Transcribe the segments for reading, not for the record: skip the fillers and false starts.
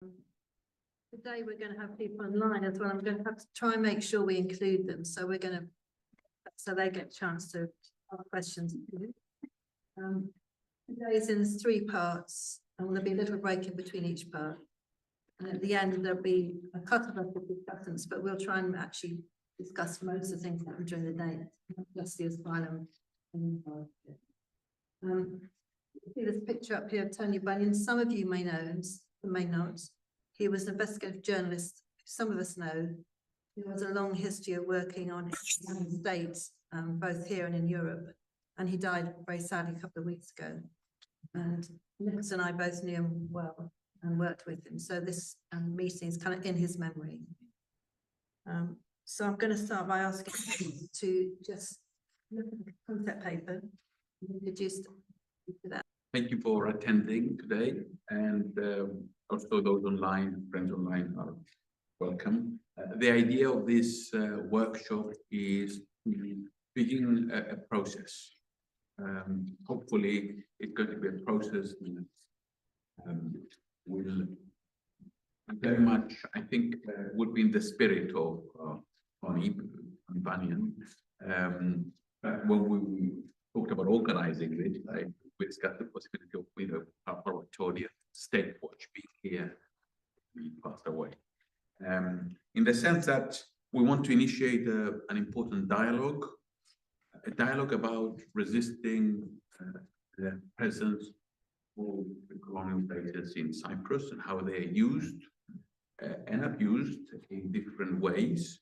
Today we're going to have people online as well. I'm going to have to try and make sure we include them. So we're going to, so they get a chance to ask questions. Today's in 3 parts, and there'll be a little break in between each part. And at the end, there'll be a cut of discussions, but we'll try and actually discuss most of the things that happen during the day, not just the asylum. See this picture up here of Tony Bunyan. Some of you may know him, some may not. He was an investigative journalist, some of us know. He has a long history of working on the States, both here and in Europe. And he died very sadly a couple of weeks ago. And Nicholas and I both knew him well and worked with him. So this meeting is kind of in his memory. So I'm going to start by asking you to just look at the concept paper and introduce that. Thank you for attending today, and also those online, friends online are welcome. The idea of this workshop is to begin a process. Hopefully it's going to be a process that will very much, I think, would be in the spirit of Bunyan. When we talked about organizing it, we discussed the possibility of our Victoria State Watch being here, we passed away. In the sense that we want to initiate an important dialogue, a dialogue about resisting the presence of the colonial bases in Cyprus and how they are used and abused in different ways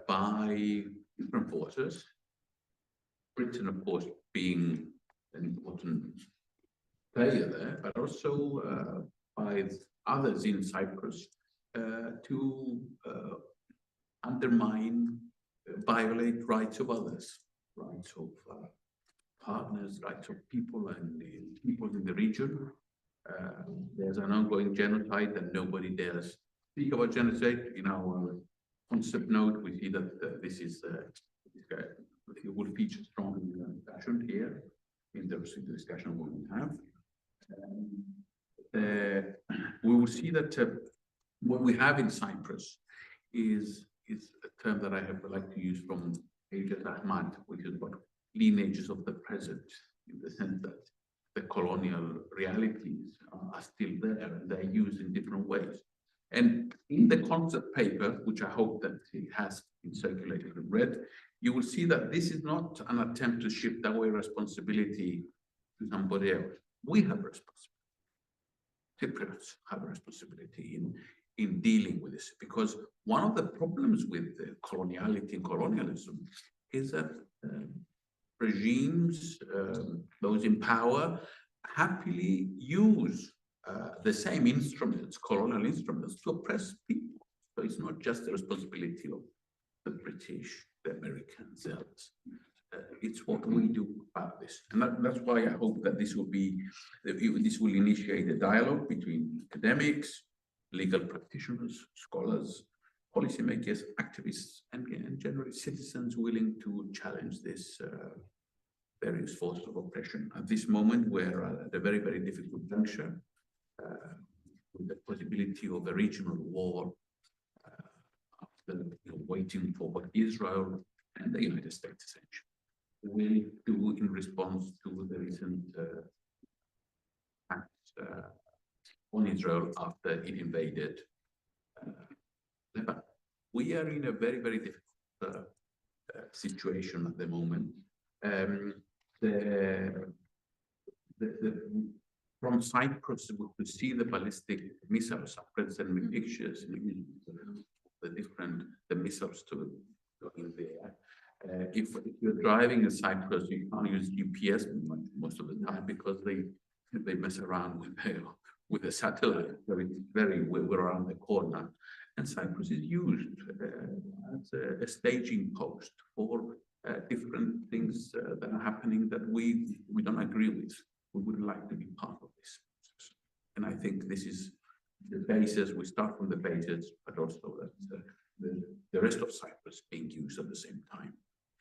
by different forces. Britain, of course, being an important player there, but also by others in Cyprus to undermine, violate rights of others, rights of partners, rights of people and people in the region. There's an ongoing genocide that nobody dares speak about genocide. In our concept note, we see that this is it will feature strongly in the discussion here, in the discussion we will have. We will see that what we have in Cyprus is a term that I have like to use from Chagos Archipelagos, which is about lineages of the present, in the sense that the colonial realities are still there and they're used in different ways. And in the concept paper, which I hope that it has been circulated and read, you will see that this is not an attempt to shift away responsibility to somebody else. We have a responsibility. Cypriots have a responsibility in dealing with this, because one of the problems with the coloniality and colonialism is that regimes, those in power, happily use the same instruments, colonial instruments, to oppress people. So it's not just the responsibility of the British, the Americans, else. It's what we do about this. And that's why I hope that this will be, this will initiate a dialogue between academics, legal practitioners, scholars, policymakers, activists, and generally citizens willing to challenge this various forces of oppression. At this moment, we're at a very, very difficult juncture with the possibility of a regional war after waiting for what Israel and the United States essentially will do in response to the recent acts on Israel after it invaded Lebanon. We are in a very, very difficult situation at the moment. From Cyprus, we could see the ballistic missiles. I present me pictures the missiles to go in there. If you're driving in Cyprus, you can't use GPS most of the time because they mess around with the satellite. So it's we're around the corner, and Cyprus is used as a staging post for different things that are happening that we don't agree with. We would like to be part of this process. And I think this is the basis. We start from the basis, but also that the rest of Cyprus being used at the same time.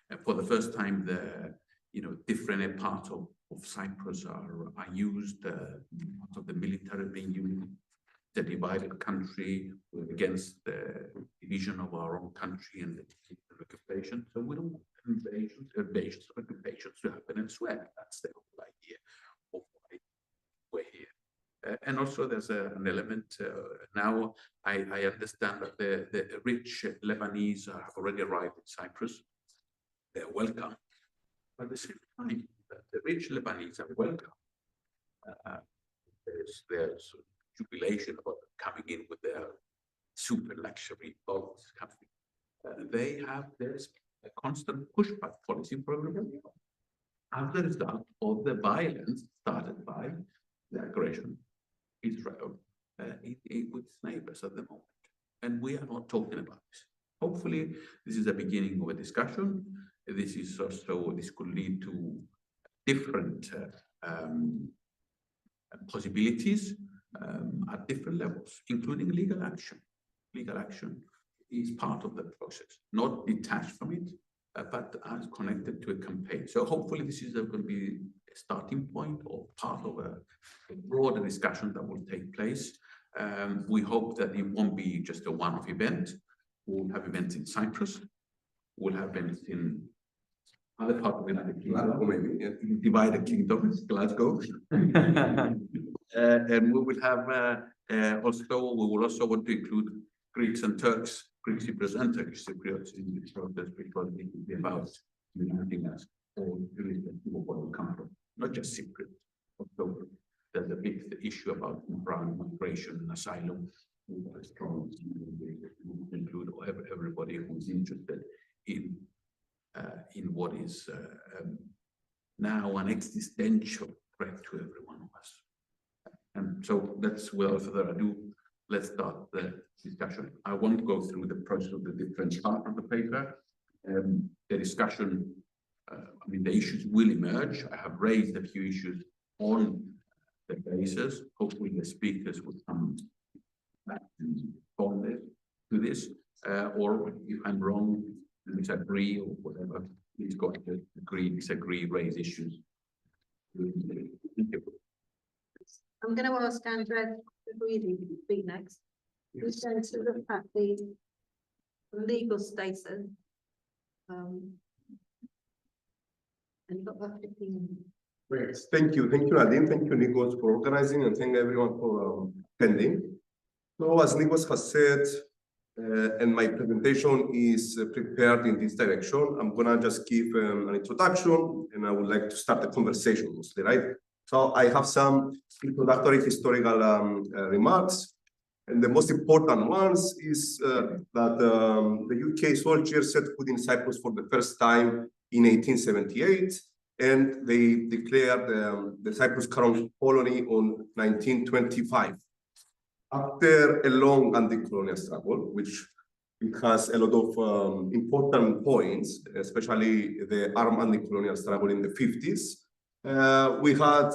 And for the first time, different parts of Cyprus are used, part of the military being used a divided country. We're against the division of our own country and the occupation. So we don't want invasions or occupations to happen elsewhere. That's the whole idea of why we're here. And also there's an element now, I understand that the rich Lebanese have already arrived in Cyprus. They're welcome. But at the same time, the rich Lebanese are welcome. There's jubilation about coming in with their super luxury boats. There's a constant pushback policy program as a result of the violence started by the aggression Israel with its neighbors at the moment. And we are not talking about this. Hopefully, this is the beginning of a discussion. This could lead to different possibilities at different levels, including legal action. Legal action is part of the process, not detached from it, but as connected to a campaign. So hopefully this is going to be a starting point or part of a broader discussion that will take place. We hope that it won't be just a one-off event. We'll have events in Cyprus. We'll have events in other parts of the United Kingdom, maybe divided kingdoms, Glasgow. And we will have we will also want to include Greeks and Turks, Greek Cypriots and Turkish Cypriots in this process, because it will be about uniting us all where we come from, not just Cypriots. Also, there's a big issue about migration and asylum. Strong include everybody who's interested in what is now an existential threat to every one of us. And so that's, without further ado, let's start the discussion. I won't go through the process of the different parts of the paper. The discussion, the issues will emerge. I have raised a few issues on the basis. Hopefully the speakers will come back and respond to this. Or if I'm wrong, disagree or whatever, please go ahead, agree, disagree, raise issues. I'm going to ask Andrea to speak next. Who's going to look at the legal status. And you've got about 15 minutes. Great. Thank you, Nadine. Thank you, Nikos, for organizing, and thank everyone for attending. So, as Nikos has said, and my presentation is prepared in this direction, I'm gonna just give an introduction, and I would like to start the conversation mostly, right? So I have some introductory historical remarks, and the most important ones is that the UK soldiers set foot in Cyprus for the first time in 1878, and they declared the Cyprus Crown Colony on 1925. After a long anti-colonial struggle, which it has a lot of important points, especially the armed anti-colonial struggle in the 50s, we had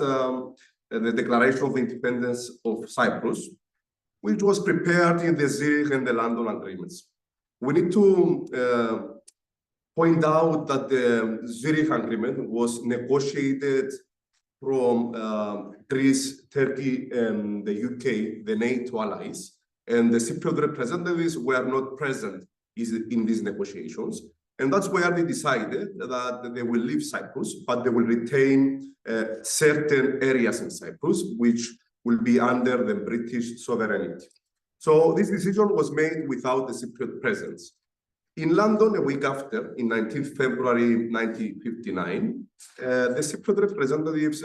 the Declaration of Independence of Cyprus, which was prepared in the Zurich and the London agreements. We need to point out that the Zurich agreement was negotiated from Greece, Turkey, and the UK, the NATO allies, and the Cypriot representatives were not present in these negotiations. And that's where they decided that they will leave Cyprus, but they will retain certain areas in Cyprus, which will be under the British sovereignty. So this decision was made without the Cypriot presence. In London, a week after, in 19 February 1959, the Cypriot representatives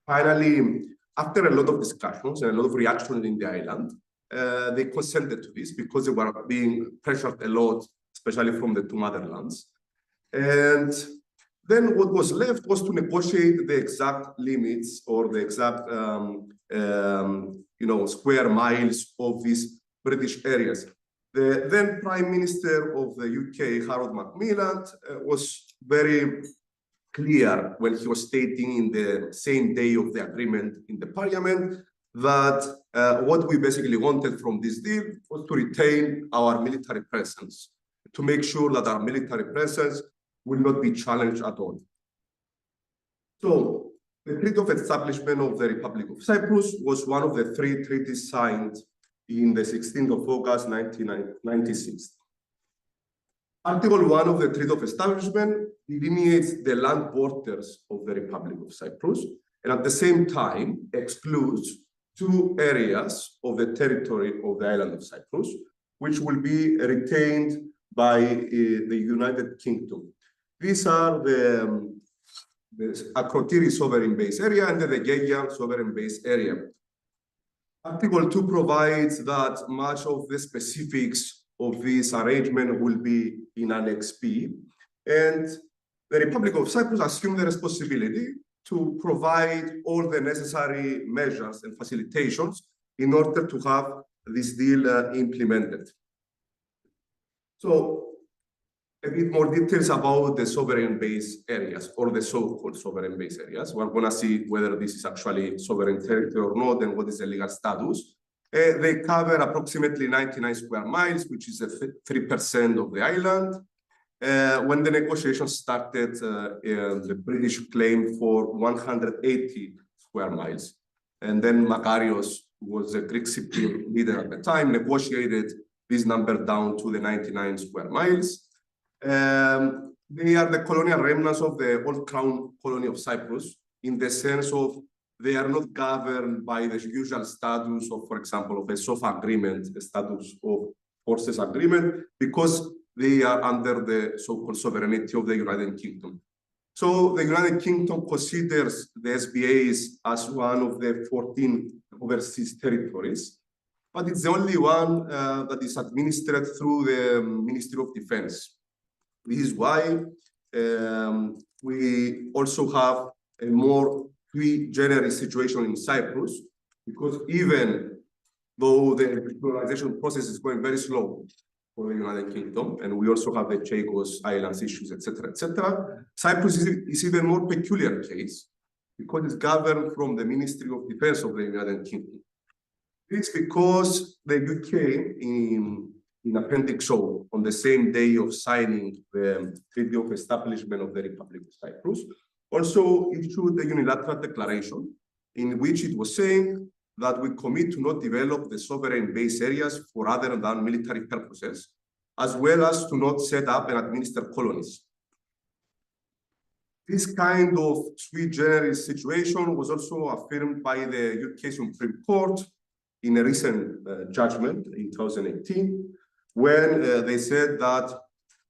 finally, after a lot of discussions and a lot of reaction in the island, they consented to this because they were being pressured a lot, especially from the two motherlands. And then what was left was to negotiate the exact limits or the exact square miles of these British areas. The then Prime Minister of the UK, Harold Macmillan, was very clear when he was stating in the same day of the agreement in the Parliament that what we basically wanted from this deal was to retain our military presence, to make sure that our military presence will not be challenged at all. So the Treaty of Establishment of the Republic of Cyprus was one of the three treaties signed in the 16th of August, 1996. Article 1 of the Treaty of Establishment delineates the land borders of the Republic of Cyprus, and at the same time excludes two areas of the territory of the island of Cyprus, which will be retained by the United Kingdom. These are the Akrotiri sovereign base area and the Gegia sovereign base area. Article 2 provides that much of the specifics of this arrangement will be in Annex B, and the Republic of Cyprus assumed the responsibility to provide all the necessary measures and facilitations in order to have this deal implemented. So, a bit more details about the sovereign base areas, or the so-called sovereign base areas. We're going to see whether this is actually sovereign territory or not, and what is the legal status. They cover approximately 99 square miles, which is 3% of the island. When the negotiations started, the British claimed for 180 square miles. And then Makarios, who was a Greek Cypriot leader at the time, negotiated this number down to the 99 square miles. They are the colonial remnants of the old crown colony of Cyprus, in the sense of they are not governed by the usual status of, for example, of a SOFA agreement, the status of forces agreement, because they are under the so-called sovereignty of the United Kingdom. So the United Kingdom considers the SBAs as one of the 14 overseas territories, but it's the only one that is administered through the Ministry of Defense. This is why we also have a more sui generis situation in Cyprus, because even though the colonization process is going very slow for the United Kingdom, and we also have the Chagos Islands issues, etc., Cyprus is even more peculiar case, because it's governed from the Ministry of Defense of the United Kingdom. It's because the UK in Appendix O, on the same day of signing the Treaty of Establishment of the Republic of Cyprus, also issued a unilateral declaration in which it was saying that we commit to not develop the sovereign base areas for other than military purposes, as well as to not set up and administer colonies. This kind of sui generis situation was also affirmed by the UK Supreme Court in a recent judgment in 2018, when they said that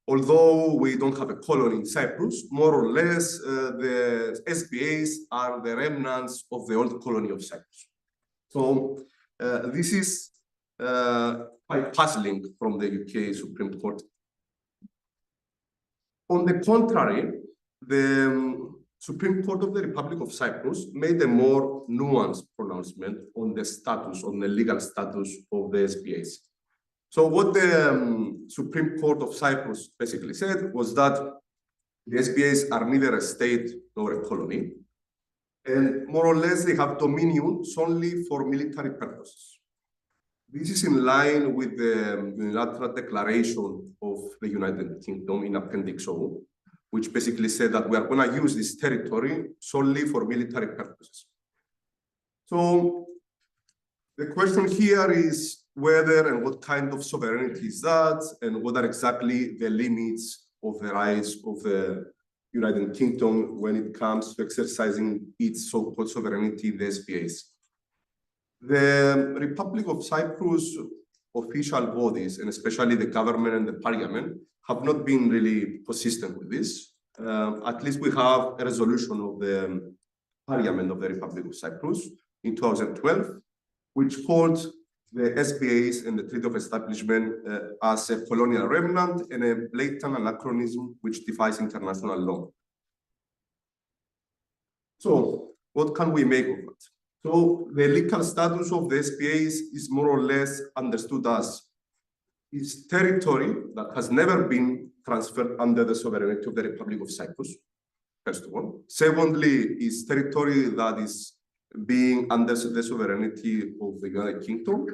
although we don't have a colony in Cyprus, more or less the SBAs are the remnants of the old colony of Cyprus. So this is quite puzzling from the UK Supreme Court. On the contrary, the Supreme Court of the Republic of Cyprus made a more nuanced pronouncement on the status, on the legal status of the SBAs. So what the Supreme Court of Cyprus basically said was that the SBAs are neither a state nor a colony, and more or less they have dominion solely for military purposes. This is in line with the unilateral declaration of the United Kingdom in Appendix O, which basically said that we are going to use this territory solely for military purposes. So the question here is whether and what kind of sovereignty is that, and what are exactly the limits of the rights of the United Kingdom when it comes to exercising its so-called sovereignty in the SBAs. The Republic of Cyprus official bodies, and especially the government and the parliament, have not been really consistent with this. At least we have a resolution of the Parliament of the Republic of Cyprus in 2012, which called the SBAs and the Treaty of Establishment as a colonial remnant and a blatant anachronism which defies international law. So what can we make of it? So the legal status of the SBAs is more or less understood as is territory that has never been transferred under the sovereignty of the Republic of Cyprus, first of all. Secondly, is territory that is being under the sovereignty of the United Kingdom,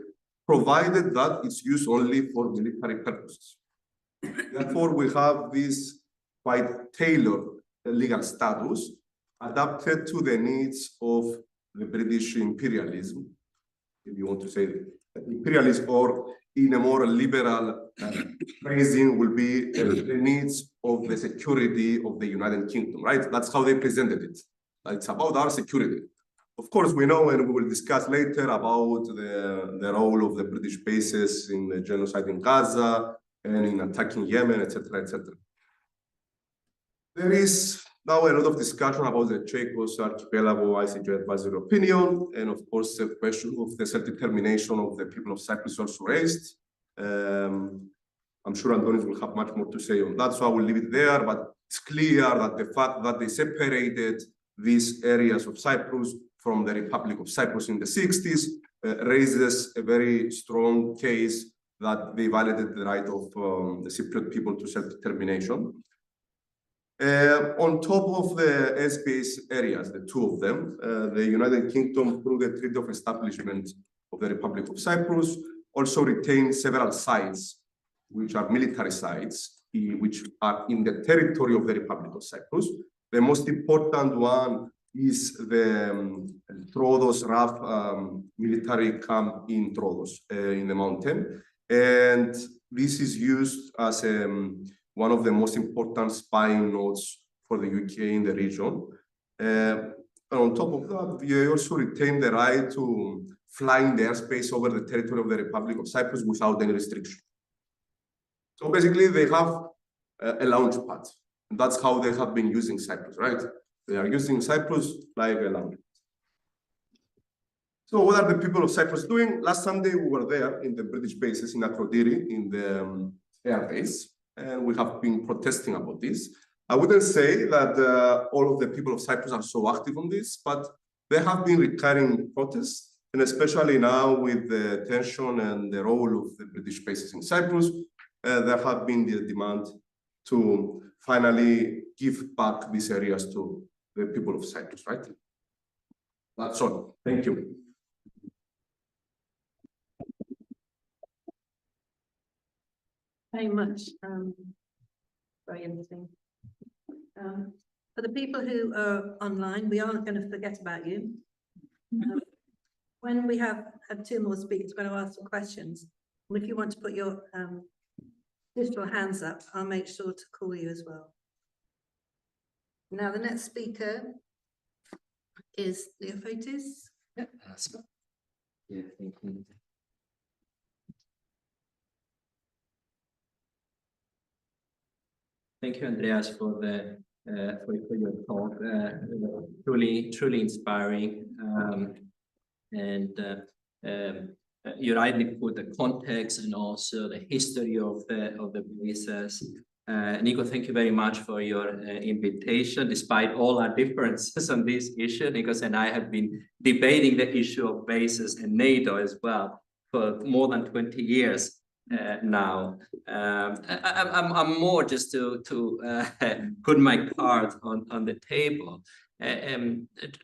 provided that it's used only for military purposes. Therefore, we have this quite tailored legal status adapted to the needs of the British imperialism, if you want to say imperialist, or in a more liberal phrasing, will be the needs of the security of the United Kingdom, right? That's how they presented it. It's about our security. Of course, we know, and we will discuss later, about the role of the British bases in the genocide in Gaza and in attacking Yemen, etc., etc. There is now a lot of discussion about the Chagos Archipelago ICJ advisory opinion, and of course the question of the self-determination of the people of Cyprus also raised. I'm sure Antonis will have much more to say on that, so I will leave it there, but it's clear that the fact that they separated these areas of Cyprus from the Republic of Cyprus in the 60s raises a very strong case that they violated the right of the Cypriot people to self-determination. On top of the SBAs areas, the two of them, the United Kingdom, through the Treaty of Establishment of the Republic of Cyprus, also retained several sites, which are military sites, which are in the territory of the Republic of Cyprus. The most important one is the Troodos RAF military camp in Troodos, in the mountain. And this is used as one of the most important spying nodes for the UK in the region. And on top of that, they also retain the right to fly in the airspace over the territory of the Republic of Cyprus without any restriction. So basically, they have a launch pad. And that's how they have been using Cyprus, right? They are using Cyprus like a launch pad. So what are the people of Cyprus doing? Last Sunday, we were there in the British bases in Aphrodite, in the air base. And we have been protesting about this. I wouldn't say that all of the people of Cyprus are so active on this, but there have been recurring protests, and especially now with the tension and the role of the British bases in Cyprus, there have been the demand to finally give back these areas to the people of Cyprus, right? That's all. Thank you. Very much. Very interesting. For the people who are online, we aren't going to forget about you. When we have two more speakers, we're going to ask some questions. And if you want to put your digital hands up, I'll make sure to call you as well. Now, the next speaker is Leophatis. Yeah, thank you. Thank you, Andreas, for your talk. Truly inspiring, you rightly put the context and also the history of the bases. Nico, thank you very much for your invitation. Despite all our differences on this issue, Nikos and I have been debating the issue of bases and NATO as well for more than 20 years. Now, I'm more just to put my card on the table,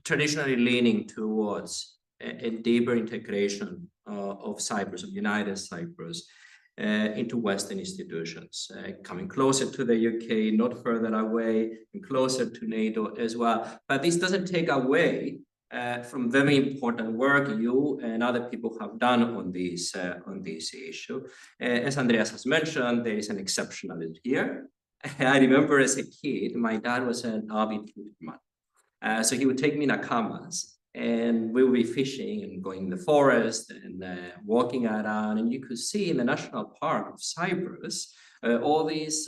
traditionally leaning towards a deeper integration of Cyprus, of United Cyprus, into Western institutions, coming closer to the UK, not further away, and closer to NATO as well. But this doesn't take away from very important work you and other people have done on this issue. As Andreas has mentioned, there is an exceptionalism here. I remember as a kid, my dad was an avid fisherman. So he would take me in nakamas, and we would be fishing and going in the forest and walking around, and you could see in the National Park of Cyprus all these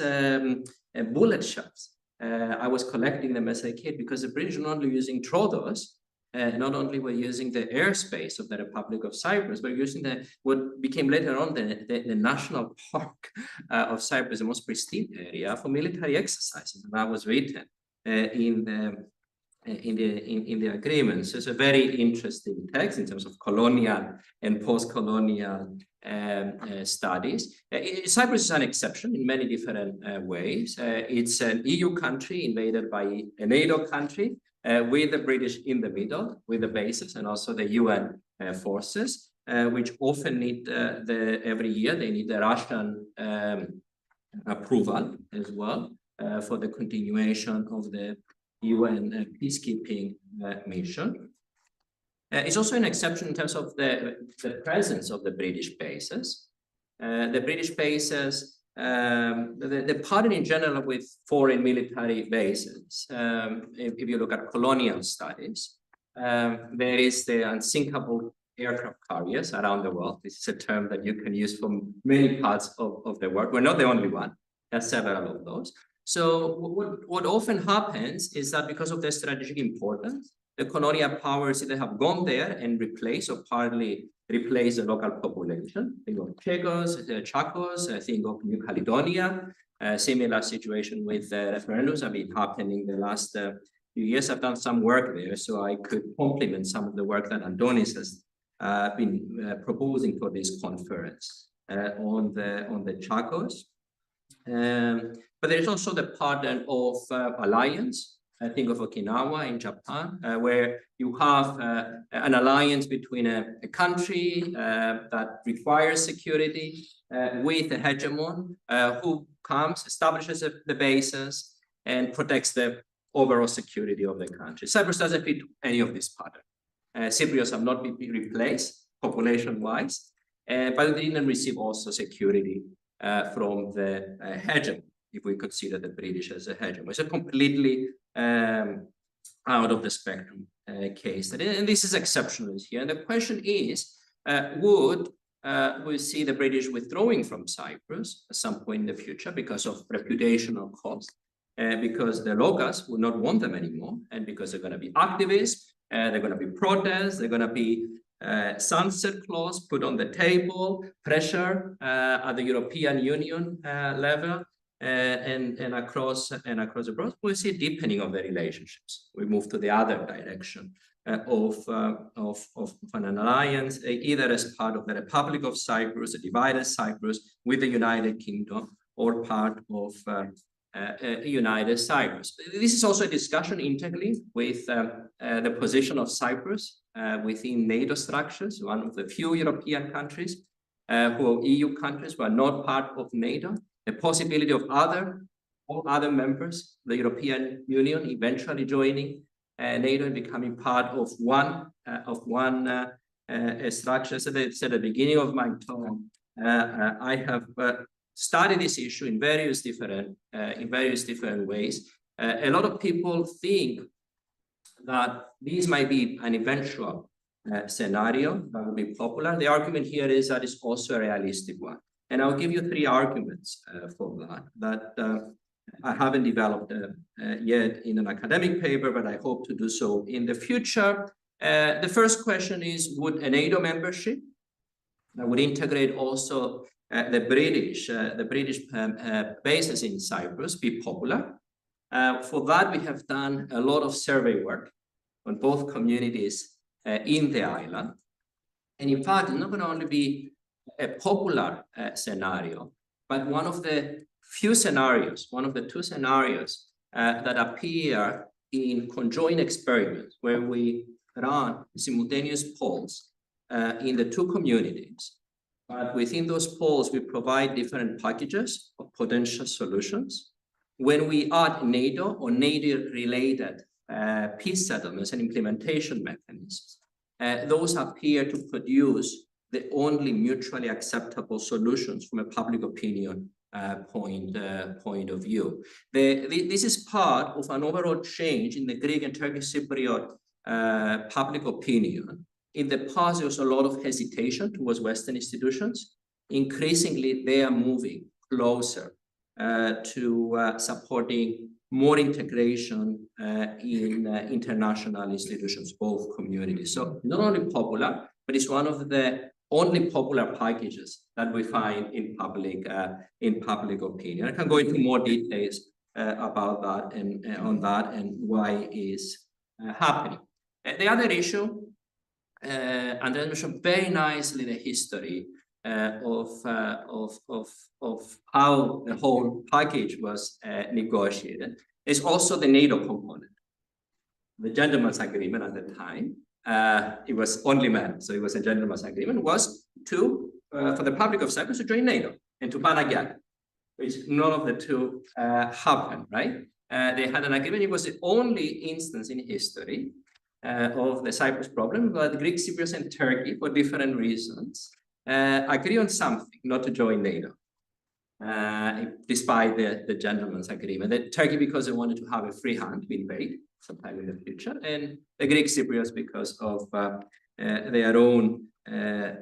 bullet shells. I was collecting them as a kid because the British were not only using Troodos, not only were using the airspace of the Republic of Cyprus, but using what became later on the National Park of Cyprus, the most pristine area for military exercises. And that was written in the agreement. So it's a very interesting text in terms of colonial and post-colonial studies. Cyprus is an exception in many different ways. It's an EU country invaded by a NATO country, with the British in the middle, with the bases and also the UN forces, which often need every year, they need the Russian approval as well for the continuation of the UN peacekeeping mission. It's also an exception in terms of the presence of the British bases. The British bases, the pattern in general with foreign military bases, if you look at colonial studies, there is the unsinkable aircraft carriers around the world. This is a term that you can use for many parts of the world. We're not the only one. There are several of those. So what often happens is that because of their strategic importance, the colonial powers either have gone there and replaced or partly replaced the local population. Think of Chagos, think of New Caledonia. Similar situation with referendums have been happening the last few years. I've done some work there, so I could complement some of the work that Antonis has been proposing for this conference on the Chagos. But there's also the pattern of alliance. I think of Okinawa in Japan, where you have an alliance between a country that requires security with a hegemon who comes, establishes the bases, and protects the overall security of the country. Cyprus doesn't fit any of this pattern. Cypriots have not been replaced population-wise, but they didn't receive also security from the hegemon, if we consider the British as a hegemon. It's a completely out of the spectrum case. And this is exceptional here. And the question is, would we see the British withdrawing from Cyprus at some point in the future because of reputational cost, because the locals will not want them anymore, and because they're going to be activists, they're going to be protests, they're going to be sunset clause put on the table, pressure at the European Union level, and across the board, we'll see a deepening of the relationships. We move to the other direction of an alliance, either as part of the Republic of Cyprus, a divided Cyprus with the United Kingdom, or part of United Cyprus. This is also a discussion integrally with the position of Cyprus within NATO structures, one of the few European countries who are EU countries who are not part of NATO. The possibility of other members, the European Union, eventually joining NATO and becoming part of one structure. So I said at the beginning of my talk, I have studied this issue in various different ways. A lot of people think that this might be an eventual scenario that will be popular. The argument here is that it's also a realistic one. And I'll give you three arguments for that I haven't developed yet in an academic paper, but I hope to do so in the future. The first question is, would a NATO membership that would integrate also the British bases in Cyprus be popular? For that, we have done a lot of survey work on both communities in the island. And in fact, it's not going to only be a popular scenario, but one of the few scenarios, one of the two scenarios that appear in conjoined experiments where we run simultaneous polls in the two communities. But within those polls, we provide different packages of potential solutions. When we add NATO or NATO-related peace settlements and implementation mechanisms, those appear to produce the only mutually acceptable solutions from a public opinion point of view. This is part of an overall change in the Greek and Turkish Cypriot public opinion. In the past, there was a lot of hesitation towards Western institutions. Increasingly, they are moving closer to supporting more integration in international institutions, both communities. So not only popular, but it's one of the only popular packages that we find in public opinion. I can go into more details about that and on that and why it is happening. The other issue, Andrea mentioned very nicely the history of how the whole package was negotiated. Is also the NATO component. The gentleman's agreement at the time, it was only men, so it was a gentleman's agreement, was to for the Republic of Cyprus to join NATO and to ban again, which none of the two happened, right? They had an agreement. It was the only instance in history of the Cyprus problem, but Greek Cypriots and Turkey, for different reasons, agree on something, not to join NATO, despite the gentleman's agreement. That Turkey, because they wanted to have a free hand to invade sometime in the future, and the Greek Cypriots because of their own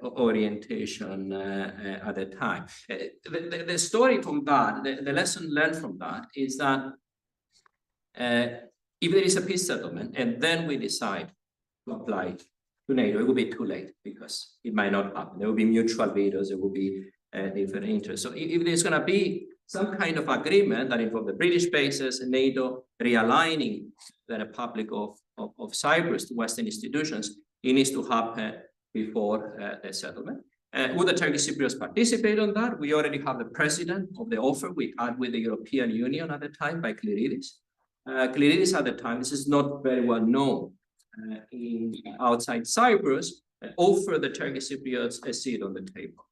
orientation at the time. The story from that, the lesson learned from that is that if there is a peace settlement and then we decide to apply to NATO, it will be too late because it might not happen. There will be mutual vetoes, there will be different interests. So if there's going to be some kind of agreement that involves the British bases and NATO realigning the Republic of Cyprus to Western institutions, it needs to happen before the settlement. Would the Turkish Cypriots participate on that? We already have the precedent of the offer we had with the European Union at the time by Cleridis. Cleridis at the time, this is not very well known outside Cyprus, offered the Turkish Cypriots a seat on the table.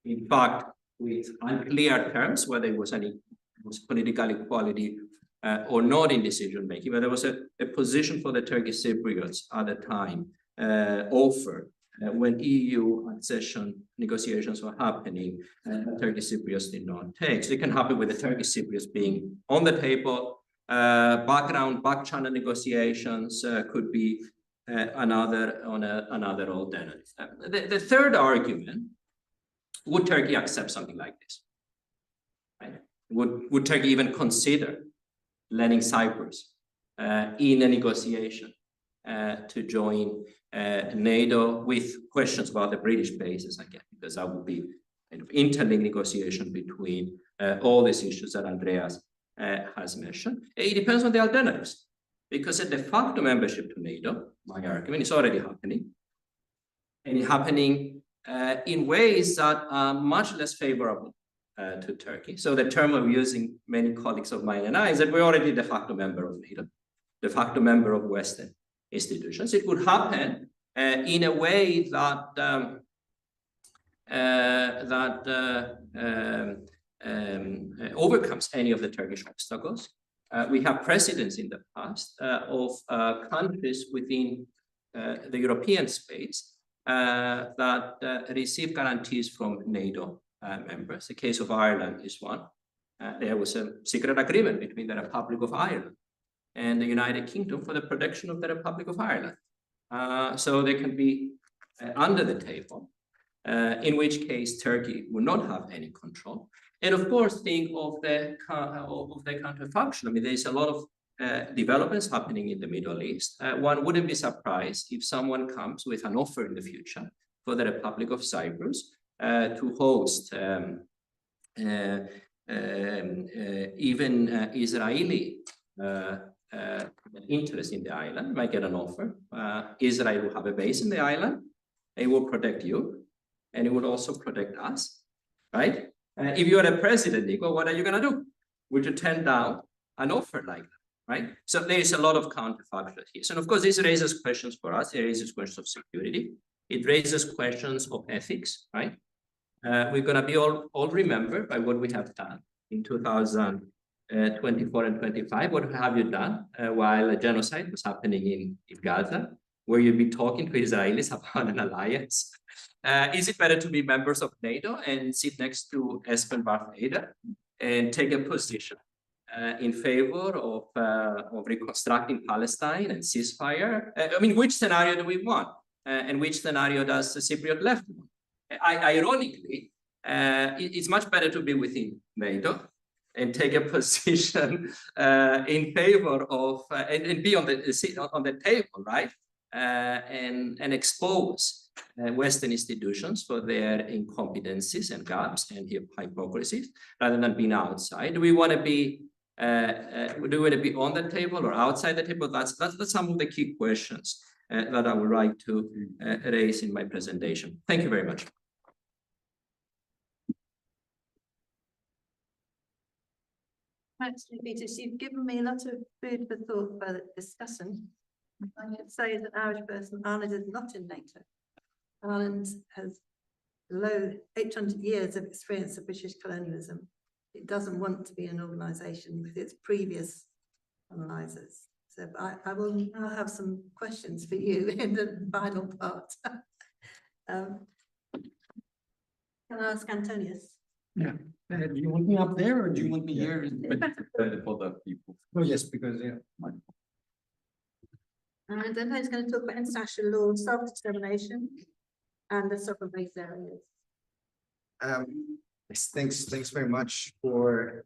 In fact, with unclear terms, whether it was any political equality or not in decision making, but there was a position for the Turkish Cypriots at the time offered when EU accession negotiations were happening, Turkish Cypriots did not take. So it can happen with the Turkish Cypriots being on the table. Back channel negotiations could be another alternative. The third argument: would Turkey accept something like this? Right? Would Turkey even consider letting Cyprus in a negotiation to join NATO with questions about the British bases again? Because that would be kind of interlinked negotiation between all these issues that Andreas has mentioned. It depends on the alternatives, because a de facto membership to NATO, my argument, is already happening, and it's happening in ways that are much less favorable to Turkey. So the term I'm using, many colleagues of mine and I, is that we're already de facto member of NATO, de facto member of Western institutions. It would happen in a way that overcomes any of the Turkish obstacles. We have precedents in the past of countries within the European space that receive guarantees from NATO members. The case of Ireland is one. There was a secret agreement between the Republic of Ireland and the United Kingdom for the protection of the Republic of Ireland. So they can be under the table, in which case Turkey will not have any control. And of course, think of the counterfunction. I mean, there's a lot of developments happening in the Middle East. One wouldn't be surprised if someone comes with an offer in the future for the Republic of Cyprus to host even Israeli interest in the island. Might get an offer. Israel will have a base in the island. It will protect you, and it will also protect us, right? If you're a president, Nico, what are you going to do? Would you turn down an offer like that, right? So there is a lot of counterfactuals here. So of course, this raises questions for us. It raises questions of security. It raises questions of ethics, right? We're going to be all remembered by what we have done in 2024 and 25. What have you done while a genocide was happening in Gaza, where you'd be talking to Israelis about an alliance? Is it better to be members of NATO and sit next to Espen Barth Eide and take a position in favor of reconstructing Palestine and ceasefire? I mean, which scenario do we want? And which scenario does the Cypriot left want? Ironically, it's much better to be within NATO and take a position in favor of and be on the table, right? And expose Western institutions for their incompetencies and gaps and hypocrisies, rather than being outside. Do we want to be on the table or outside the table? That's some of the key questions that I would like to raise in my presentation. Thank you very much. Thanks, Peter. You've given me a lot of food for thought for the discussion. I should say, as an Irish person, Ireland is not in NATO. Ireland has 800 years of experience of British colonialism. It doesn't want to be an organisation with its previous colonisers. So I will now have some questions for you in the final part. Can I ask Antonius? Do you want me up there or do you want me here? For the people. Oh, yes, because, yeah. And then he's going to talk about international law, self-determination, and the sovereign base areas. Yes, thanks very much for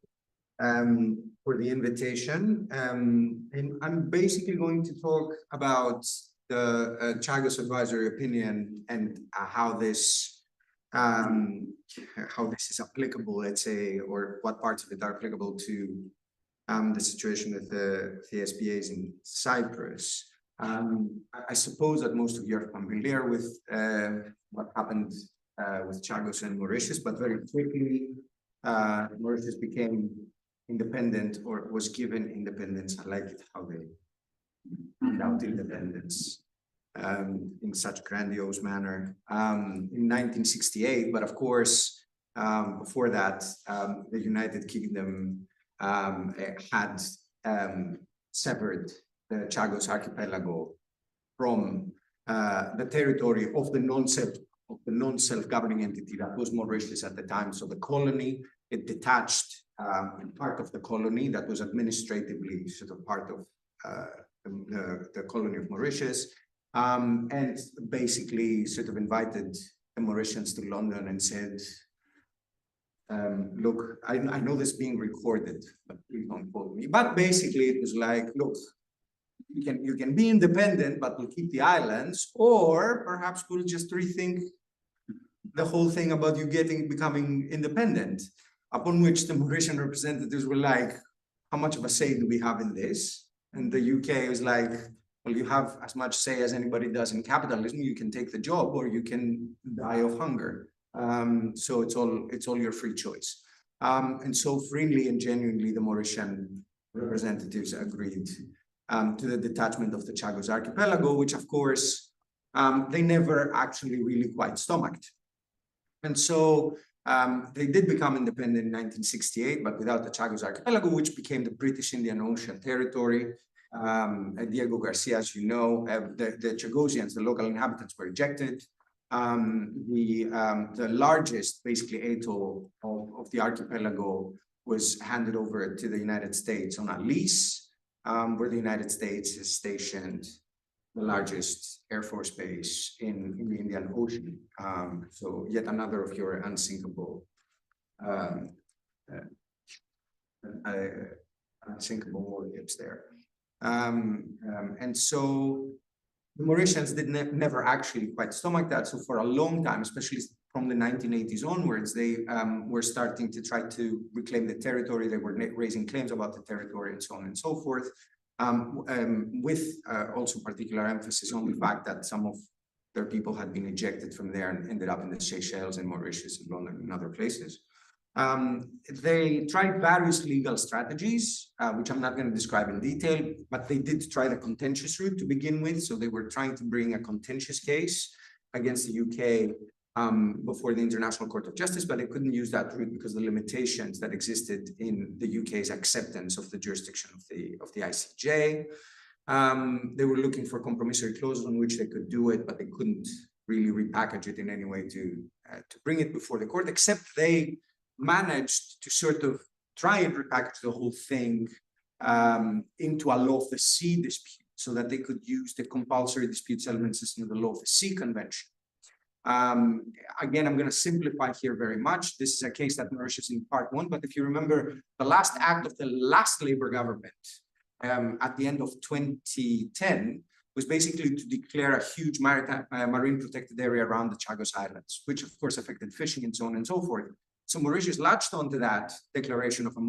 the invitation. And I'm basically going to talk about the Chagos advisory opinion and how this is applicable, let's say, or what parts of it are applicable to the situation with the SBAs in Cyprus. I suppose that most of you are familiar with what happened with Chagos and Mauritius, but very quickly Mauritius became independent, or was given independence. I like it how they found out independence in such a grandiose manner in 1968. But of course, before that, the United Kingdom had severed the Chagos Archipelago from the territory of the non-self-governing entity that was Mauritius at the time. So the colony, it detached part of the colony that was administratively sort of part of the colony of Mauritius, and basically sort of invited the Mauritians to London and said, look, I know this being recorded, but please don't quote me. But basically it was like, look, you can be independent, but we'll keep the islands, or perhaps we'll just rethink the whole thing about you becoming independent. Upon which the Mauritian representatives were like, how much of a say do we have in this? And the UK was like, well, you have as much say as anybody does in capitalism. You can take the job or you can die of hunger. So it's all your free choice. And so freely and genuinely, the Mauritian representatives agreed to the detachment of the Chagos Archipelago, which of course, they never actually really quite stomached. And so they did become independent in 1968, but without the Chagos Archipelago, which became the British Indian Ocean Territory. Diego Garcia, as you know, the Chagosians, the local inhabitants, were ejected. The largest, basically, atoll of the archipelago was handed over to the United States on a lease, where the United States is stationed the largest Air Force base in the Indian Ocean. So yet another of your unsinkable warships there. And so the Mauritians never actually quite stomach that. So for a long time, especially from the 1980s onwards, they were starting to try to reclaim the territory. They were raising claims about the territory and so on and so forth, with also particular emphasis on the fact that some of their people had been ejected from there and ended up in the Seychelles and Mauritius and London and other places. They tried various legal strategies, which I'm not going to describe in detail, but they did try the contentious route to begin with. So they were trying to bring a contentious case against the UK before the International Court of Justice, but they couldn't use that route because of the limitations that existed in the UK's acceptance of the jurisdiction of the ICJ. They were looking for compromissory clauses on which they could do it, but they couldn't really repackage it in any way to bring it before the court, except they managed to sort of try and repackage the whole thing into a law of the sea dispute so that they could use the compulsory dispute settlement system of the law of the sea convention. Again, I'm going to simplify here very much. This is a case that Mauritius in part one, but if you remember, the last act of the last Labour government at the end of 2010 was basically to declare a huge marine protected area around the Chagos Islands, which of course affected fishing and so on and so forth. So Mauritius latched onto that declaration of a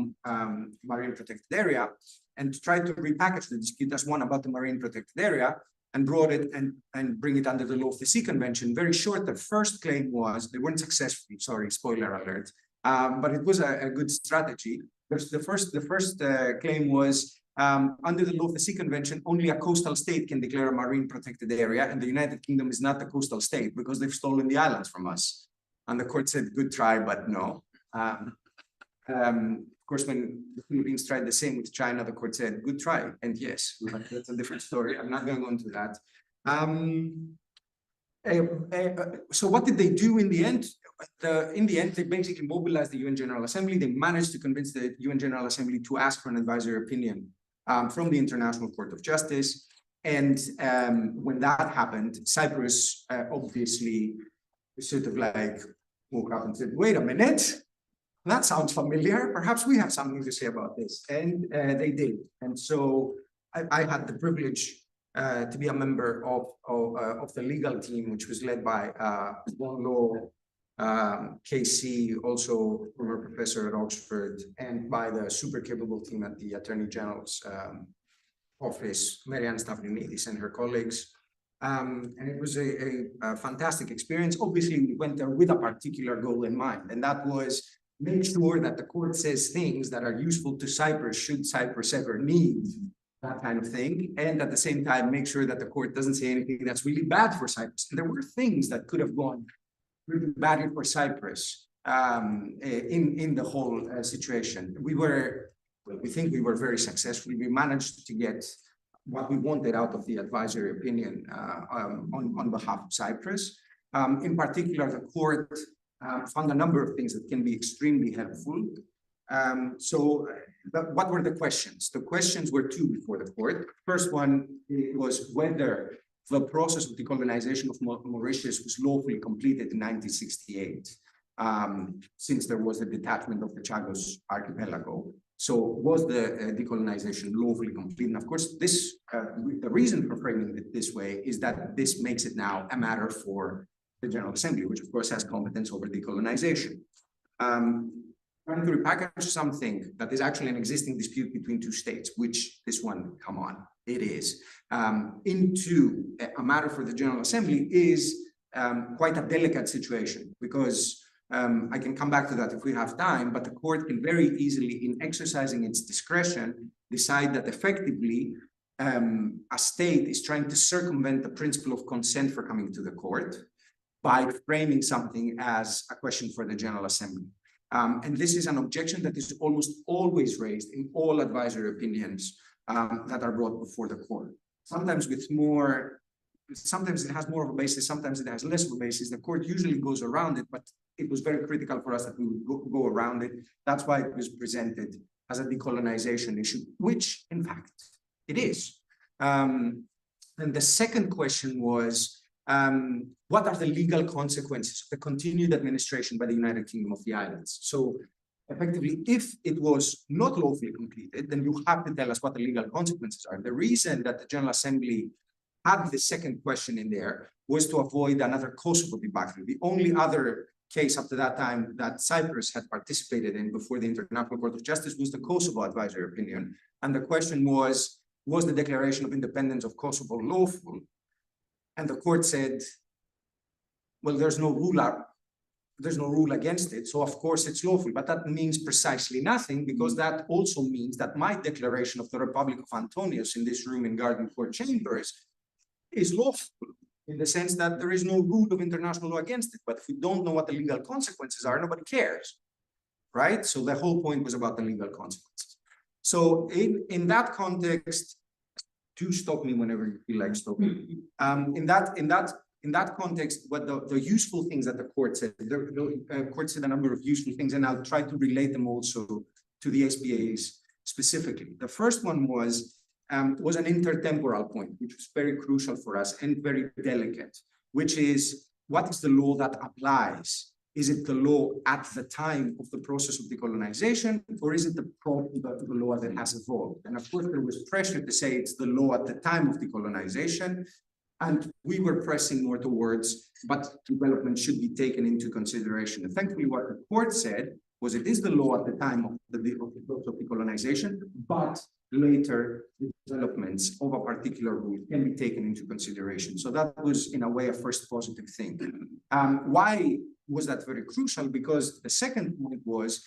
marine protected area and tried to repackage the dispute as one about the marine protected area and brought it and bring it under the law of the sea convention. Very short, the first claim was, they weren't successful, sorry, spoiler alert, but it was a good strategy. The first claim was, under the law of the sea convention, only a coastal state can declare a marine protected area, and the United Kingdom is not a coastal state because they've stolen the islands from us. And the court said, good try, but no. Of course, when the Philippines tried the same with China, the court said, good try. And yes, that's a different story. I'm not going to go into that. So what did they do in the end? In the end, they basically mobilized the UN General Assembly. They managed to convince the UN General Assembly to ask for an advisory opinion from the International Court of Justice. And when that happened, Cyprus obviously sort of like woke up and said, wait a minute, that sounds familiar. Perhaps we have something to say about this. And they did. And so I had the privilege to be a member of the legal team, which was led by Wong Law, KC, also former professor at Oxford, and by the super capable team at the Attorney General's office, Marianne Stavrinidis and her colleagues. And it was a fantastic experience. Obviously, we went there with a particular goal in mind, and that was make sure that the court says things that are useful to Cyprus, should Cyprus ever need that kind of thing. And at the same time, make sure that the court doesn't say anything that's really bad for Cyprus. And there were things that could have gone really badly for Cyprus in the whole situation. We think we were very successful. We managed to get what we wanted out of the advisory opinion on behalf of Cyprus. In particular, the court found a number of things that can be extremely helpful. What were the questions? The questions were two before the court. First one was whether the process of decolonization of Mauritius was lawfully completed in 1968, since there was a detachment of the Chagos Archipelago. So was the decolonization lawfully complete? And of course, this the reason for framing it this way is that this makes it now a matter for the General Assembly, which of course has competence over decolonization. Trying to repackage something that is actually an existing dispute between two states, which this one, come on, it is, into a matter for the General Assembly is quite a delicate situation, because I can come back to that if we have time, but the court can very easily, in exercising its discretion, decide that effectively a state is trying to circumvent the principle of consent for coming to the court by framing something as a question for the General Assembly. And this is an objection that is almost always raised in all advisory opinions that are brought before the court. Sometimes it has more of a basis, sometimes it has less of a basis. The court usually goes around it, but it was very critical for us that we would go around it. That's why it was presented as a decolonization issue, which in fact it is. And the second question was, what are the legal consequences of the continued administration by the United Kingdom of the Islands? So effectively, if it was not lawfully completed, then you have to tell us what the legal consequences are. The reason that the General Assembly had the second question in there was to avoid another Kosovo debacle. The only other case up to that time that Cyprus had participated in before the International Court of Justice was the Kosovo advisory opinion. And the question was the declaration of independence of Kosovo lawful? And the court said, well, there's no rule against it, so of course it's lawful. But that means precisely nothing, because that also means that my declaration of the Republic of Antonius in this room in Garden Court Chambers is lawful, in the sense that there is no rule of international law against it. But if we don't know what the legal consequences are, nobody cares, right? So the whole point was about the legal consequences. So in that context, do stop me whenever you feel like stopping. In that context, what the useful things that the court said, the court said a number of useful things, and I'll try to relate them also to the SBAs specifically. The first one was an intertemporal point, which was very crucial for us and very delicate, which is, what is the law that applies? Is it the law at the time of the process of decolonization, or is it the law that has evolved? And of course, there was pressure to say it's the law at the time of decolonization, and we were pressing more towards, but development should be taken into consideration. And thankfully, what the court said was it is the law at the time of the decolonization, but later developments of a particular rule can be taken into consideration. So that was, in a way, a first positive thing. Why was that very crucial? Because the second point was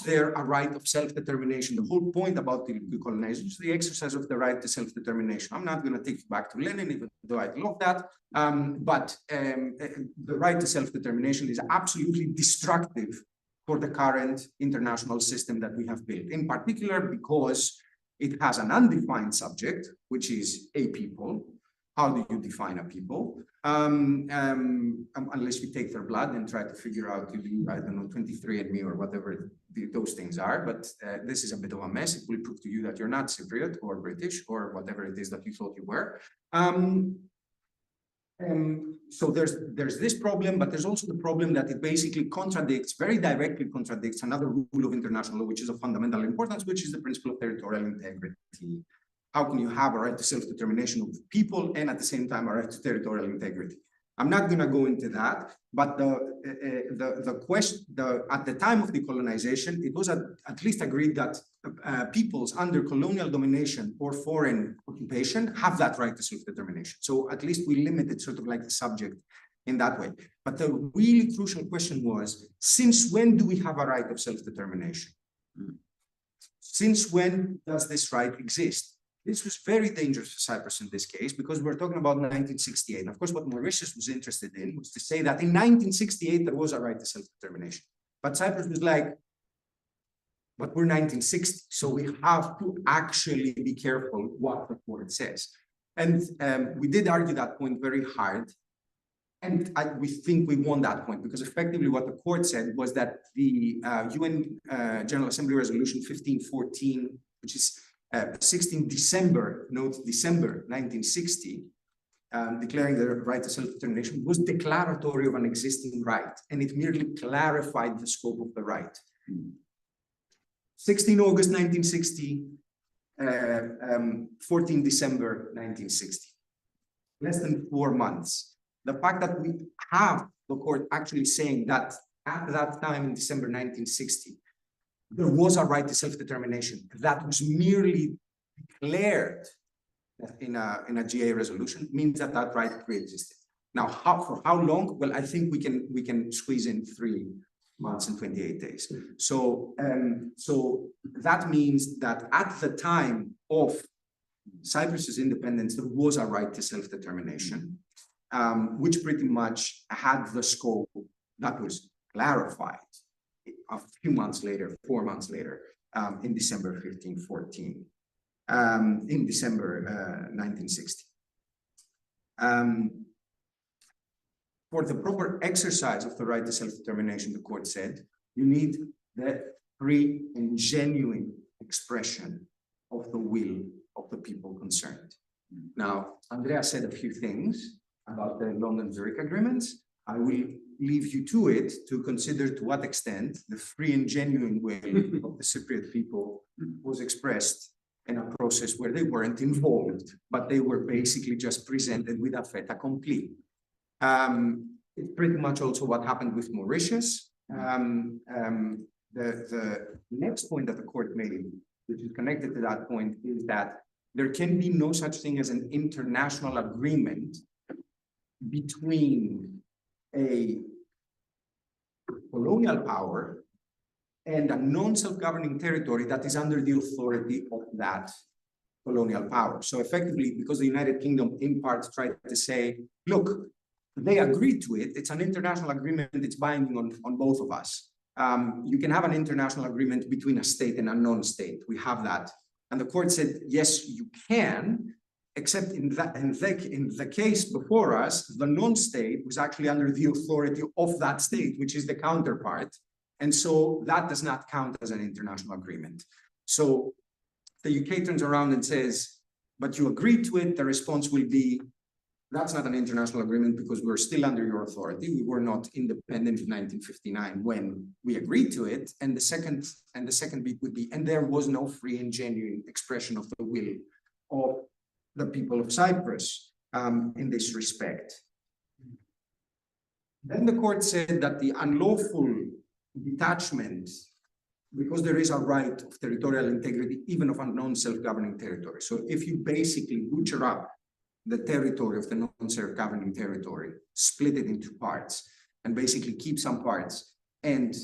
there a right of self-determination? The whole point about the decolonization is the exercise of the right to self-determination. I'm not going to take you back to Lenin, even though I love that. But the right to self-determination is absolutely destructive for the current international system that we have built, in particular because it has an undefined subject, which is a people. How do you define a people? Unless we take their blood and try to figure out, I don't know, 23andMe or whatever those things are. But this is a bit of a mess. It will prove to you that you're not Cypriot or British or whatever it is that you thought you were. So there's this problem, but there's also the problem that it basically very directly contradicts another rule of international law, which is of fundamental importance, which is the principle of territorial integrity. How can you have a right to self-determination of people and at the same time a right to territorial integrity? I'm not going to go into that, but the question at the time of decolonization, it was at least agreed that peoples under colonial domination or foreign occupation have that right to self-determination. So at least we limited sort of like the subject in that way. But the really crucial question was, since when do we have a right of self-determination? Since when does this right exist? This was very dangerous for Cyprus in this case, because we're talking about 1968. And of course, what Mauritius was interested in was to say that in 1968, there was a right to self-determination. But Cyprus was like, but we're 1960, so we have to actually be careful what the court says. And we did argue that point very hard. And we think we won that point, because effectively what the court said was that the UN General Assembly Resolution 1514, which is 16 December 1960, declaring the right to self-determination, was declaratory of an existing right, and it merely clarified the scope of the right. 16 August 1960, 14 December 1960. Less than 4 months. The fact that we have the court actually saying that at that time in December 1960, there was a right to self-determination that was merely declared in a GA resolution means that that right pre-existed. Now, for how long? Well, I think we can squeeze in 3 months and 28 days. So that means that at the time of Cyprus's independence, there was a right to self-determination, which pretty much had the scope that was clarified a few months later, 4 months later, in December 1514, in December 1960. For the proper exercise of the right to self-determination, the court said, you need the free and genuine expression of the will of the people concerned. Now, Andrea said a few things about the London-Zurich agreements. I will leave you to it to consider to what extent the free and genuine will of the Cypriot people was expressed in a process where they weren't involved, but they were basically just presented with a fait accompli. It's pretty much also what happened with Mauritius. The next point that the court made, which is connected to that point, is that there can be no such thing as an international agreement between a colonial power and a non-self-governing territory that is under the authority of that colonial power. So effectively, because the United Kingdom in part tried to say, look, they agreed to it, it's an international agreement, it's binding on both of us. You can have an international agreement between a state and a non-state. We have that. And the court said, yes, you can, except in the case before us, the non-state was actually under the authority of that state, which is the counterpart. And so that does not count as an international agreement. So the UK turns around and says, but you agreed to it, the response will be, that's not an international agreement because we're still under your authority. We were not independent in 1959 when we agreed to it. And the second bit would be, and there was no free and genuine expression of the will of the people of Cyprus in this respect. Then the court said that the unlawful detachment, because there is a right of territorial integrity, even of a non-self-governing territory. So if you basically butcher up the territory of the non-self-governing territory, split it into parts, and basically keep some parts and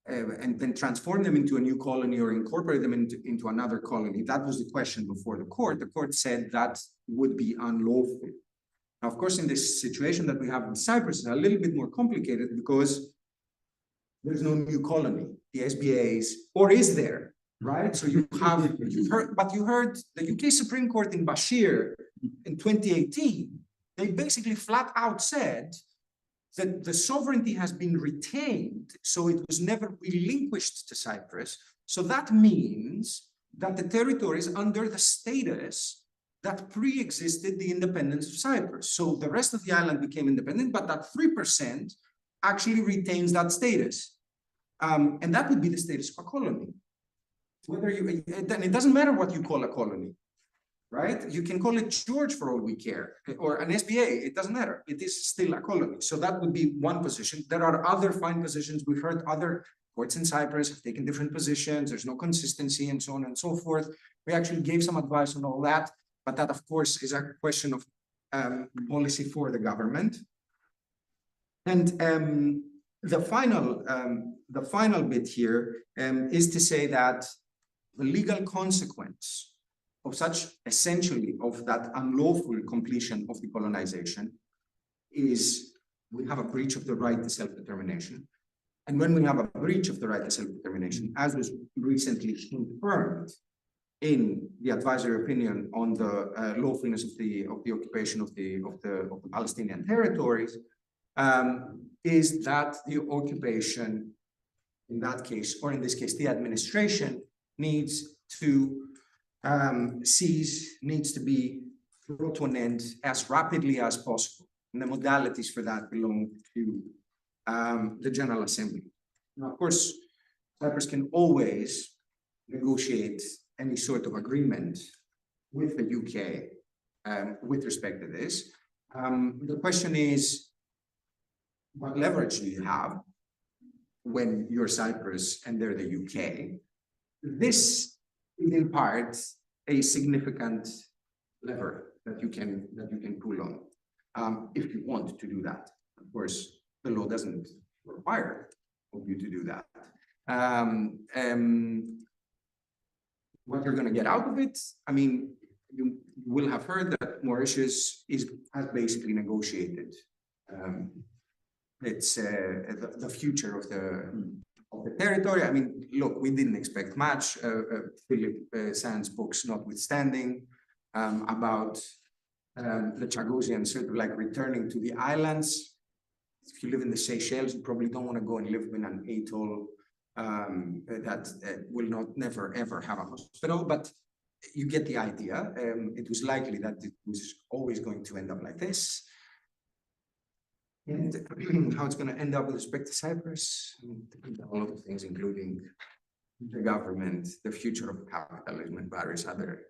then transform them into a new colony or incorporate them into another colony. That was the question before the court. The court said that would be unlawful. Now, of course, in this situation that we have in Cyprus, it's a little bit more complicated because there's no new colony, the SBAs, or is there, right? So you have, you heard the UK Supreme Court in Bashir in 2018, they basically flat out said that the sovereignty has been retained, so it was never relinquished to Cyprus. So that means that the territory is under the status that pre-existed the independence of Cyprus. So the rest of the island became independent, but that 3% actually retains that status. And that would be the status of a colony. Whether you, then it doesn't matter what you call a colony, right? You can call it George for all we care, or an SBA, it doesn't matter. It is still a colony. So that would be one position. There are other fine positions. We've heard other courts in Cyprus have taken different positions. There's no consistency and so on and so forth. We actually gave some advice on all that, but that of course is a question of policy for the government. And the final bit here is to say that the legal consequence of such essentially of that unlawful completion of decolonization is we have a breach of the right to self-determination. And when we have a breach of the right to self-determination, as was recently confirmed in the advisory opinion on the lawfulness of the occupation of the Palestinian territories, is that the occupation, in that case, or in this case, the administration needs to cease, needs to be brought to an end as rapidly as possible. And the modalities for that belong to the General Assembly. Now, of course, Cyprus can always negotiate any sort of agreement with the UK with respect to this. The question is, what leverage do you have when you're Cyprus and they're the UK? This is in part a significant lever that you can pull on if you want to do that. Of course, the law doesn't require of you to do that. What you're going to get out of it, I mean, you will have heard that Mauritius has basically negotiated it's the future of the territory. I mean, look, we didn't expect much. Philip Sand's books notwithstanding about the Chagosians sort of like returning to the islands. If you live in the Seychelles, you probably don't want to go and live in an atoll that will never ever have a hospital, but you get the idea. It was likely that it was always going to end up like this. And how it's going to end up with respect to Cyprus, a lot of things, including the government, the future of capitalism, and various other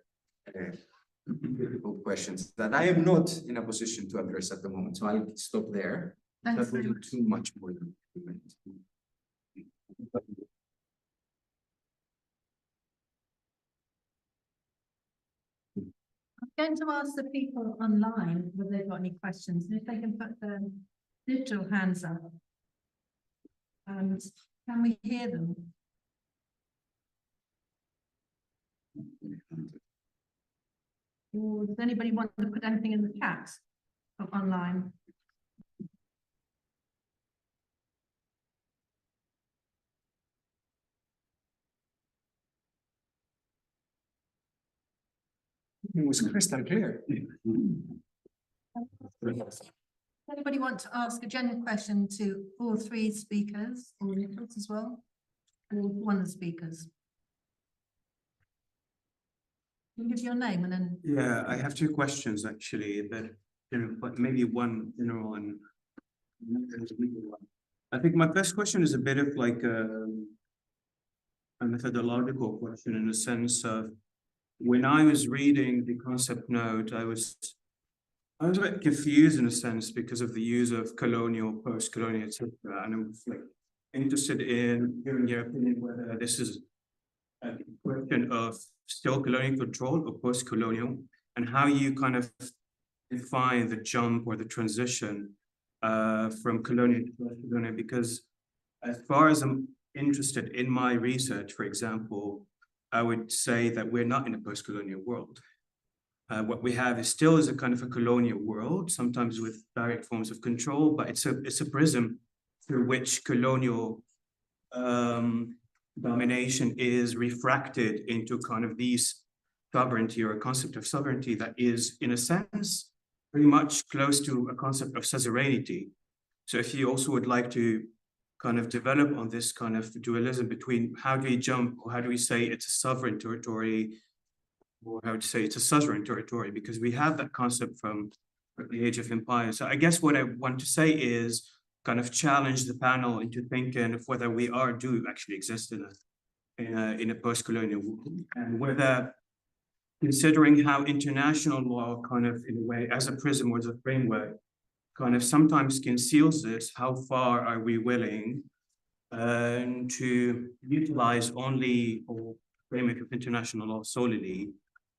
difficult questions that I am not in a position to address at the moment. So I'll stop there. Thanks That very will much. do too much more than 2 minutes. I'm going to ask the people online whether they've got any questions, and if they can put their digital hands up. And can we hear them? Or does anybody want to put anything in the chat online? It was crystal clear. Anybody want to ask a general question to all three speakers, or Nicholas as well, or one of the speakers? You can give your name and then. Yeah, I have two questions actually, but maybe one general and there's a legal one. I think my first question is a bit of like a methodological question in the sense of when I was reading the concept note, I was a bit confused in a sense because of the use of colonial, post-colonial, etc. And I was like interested in hearing your opinion whether this is a question of still colonial control or post-colonial, and how you kind of define the jump or the transition from colonial to post-colonial. Because as far as I'm interested in my research, for example, I would say that we're not in a post-colonial world. What we have is still a kind of a colonial world, sometimes with direct forms of control, but it's a prism through which colonial domination is refracted into kind of these sovereignty or a concept of sovereignty that is, in a sense, pretty much close to a concept of suzerainty. So if you also would like to kind of develop on this kind of dualism between how do we jump, or how do we say it's a sovereign territory, or how to say it's a suzerain territory, because we have that concept from the Age of Empires. So I guess what I want to say is kind of challenge the panel into thinking of whether we do actually exist in a post-colonial world, and whether, considering how international law kind of in a way as a prism or as a framework kind of sometimes conceals this, how far are we willing to utilize only or framework of international law solely,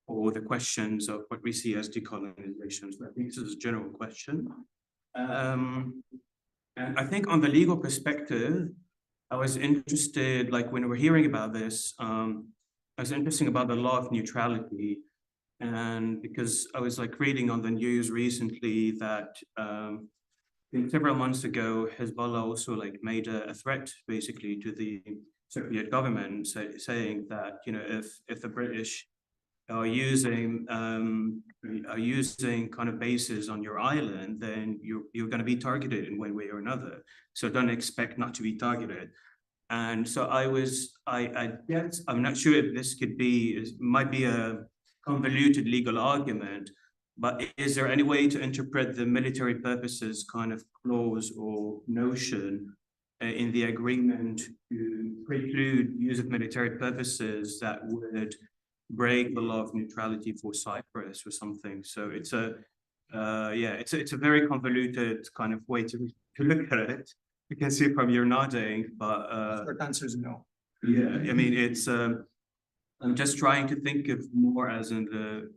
or the questions of what we see as decolonization? So I think this is a general question. And I think on the legal perspective, I was interested, like when we're hearing about this, I was interested about the law of neutrality. And because I was like reading on the news recently that I think several months ago, Hezbollah also like made a threat basically to the Cypriot government, saying that, you know, if the British are using kind of bases on your island, then you're going to be targeted in one way or another. So don't expect not to be targeted. And so I guess I'm not sure if this might be a convoluted legal argument, but is there any way to interpret the military purposes kind of clause or notion in the agreement to preclude use of military purposes that would break the law of neutrality for Cyprus or something? So it's a very convoluted kind of way to look at it. You can see from your nodding, but Short answer is no. yeah, I mean, it's I'm just trying to think of more as in the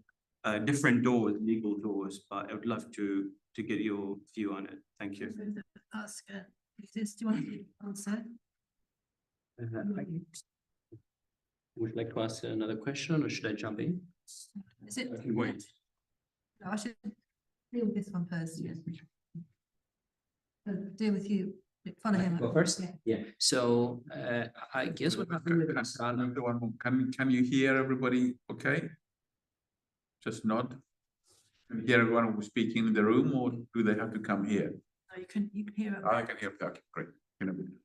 different doors, legal doors, but I would love to get your view on it. Thank you. Ask, do you want to answer? Would you like to ask another question, or should I jump in? Is it? I can wait. No, I should deal with this one first. Yes. Deal with you. Follow him. Go first? Yeah. So I guess what happened with Can you hear everybody okay? Just nod. Can you hear everyone who's speaking in the room, or do they have to come here? No, you can hear it. I can hear. Okay, great.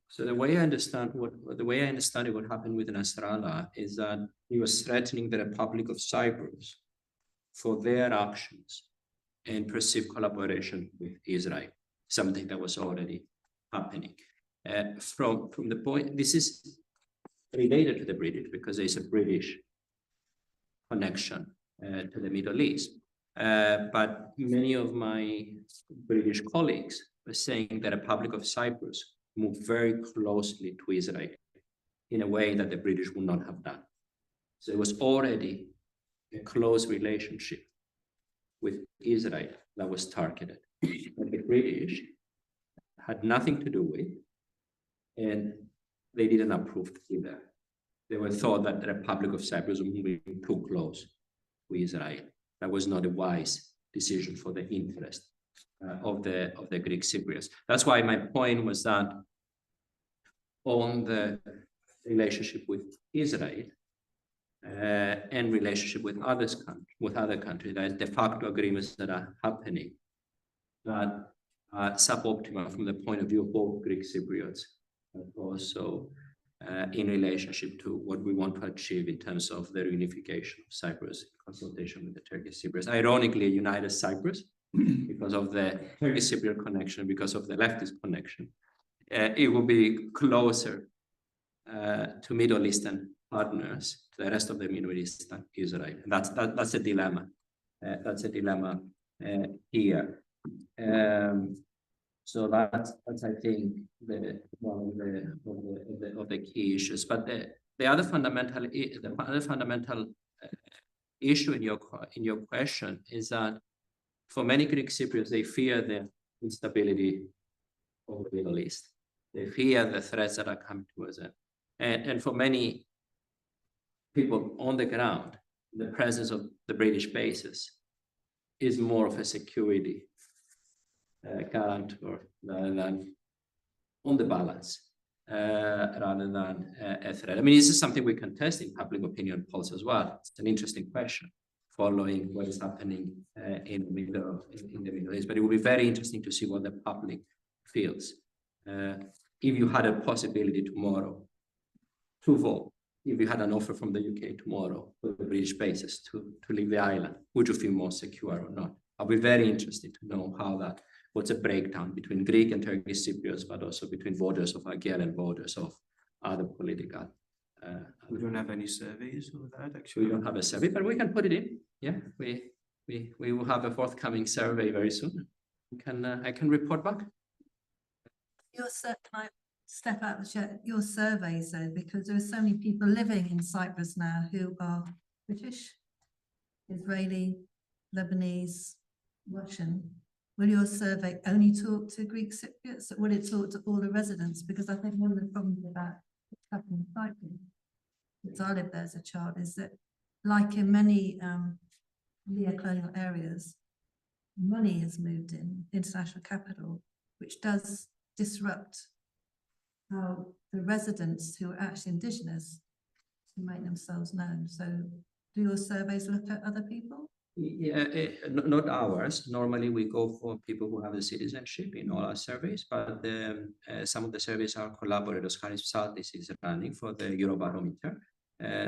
So the way I understand it, what happened with Nasrallah is that he was threatening the Republic of Cyprus for their actions and perceived collaboration with Israel, something that was already happening. From the point, this is related to the British because there's a British connection to the Middle East. But many of my British colleagues were saying that the Republic of Cyprus moved very closely to Israel in a way that the British would not have done. So it was already a close relationship with Israel that was targeted. But the British had nothing to do with, and they didn't approve either. They were thought that the Republic of Cyprus was moving too close to Israel. That was not a wise decision for the interest of the Greek Cypriots. That's why my point was that on the relationship with Israel and relationship with other countries, there are de facto agreements that are happening that are suboptimal from the point of view of both Greek Cypriots, but also in relationship to what we want to achieve in terms of the reunification of Cyprus in consultation with the Turkish Cypriots. Ironically, a united Cyprus, because of the Turkish Cypriot connection, because of the leftist connection, it will be closer to Middle Eastern partners, to the rest of the Middle East than Israel. That's a dilemma. That's a dilemma here. So that's I think one of the key issues. But the other fundamental issue in your question is that for many Greek Cypriots, they fear the instability of the Middle East. They fear the threats that are coming towards them. And for many people on the ground, the presence of the British bases is more of a security guarantor rather than, on the balance, rather than a threat. I mean, this is something we can test in public opinion polls as well. It's an interesting question, following what is happening in the Middle East. But it will be very interesting to see what the public feels. If you had a possibility tomorrow to vote, if you had an offer from the UK tomorrow for the British bases to leave the island, would you feel more secure or not? I'll be very interested to know what's a breakdown between Greek and Turkish Cypriots, but also between voters of Aegean and voters of other political. We don't have any surveys of that, actually. We don't have a survey, but we can put it in. Yeah, we will have a forthcoming survey very soon. I can report back. Can I step out of the chair? Your surveys though, because there are so many people living in Cyprus now who are British, Israeli, Lebanese, Russian. Will your survey only talk to Greek Cypriots, or will it talk to all the residents? Because I think one of the problems about what's happening in Cyprus, because I lived there as a child, is that like in many neo-colonial areas, money has moved in, international capital, which does disrupt how the residents who are actually indigenous to make themselves known. So do your surveys look at other people? Yeah, not ours. Normally we go for people who have the citizenship in all our surveys, but some of the surveys are collaborators. Harris Psaltis is running for the Eurobarometer.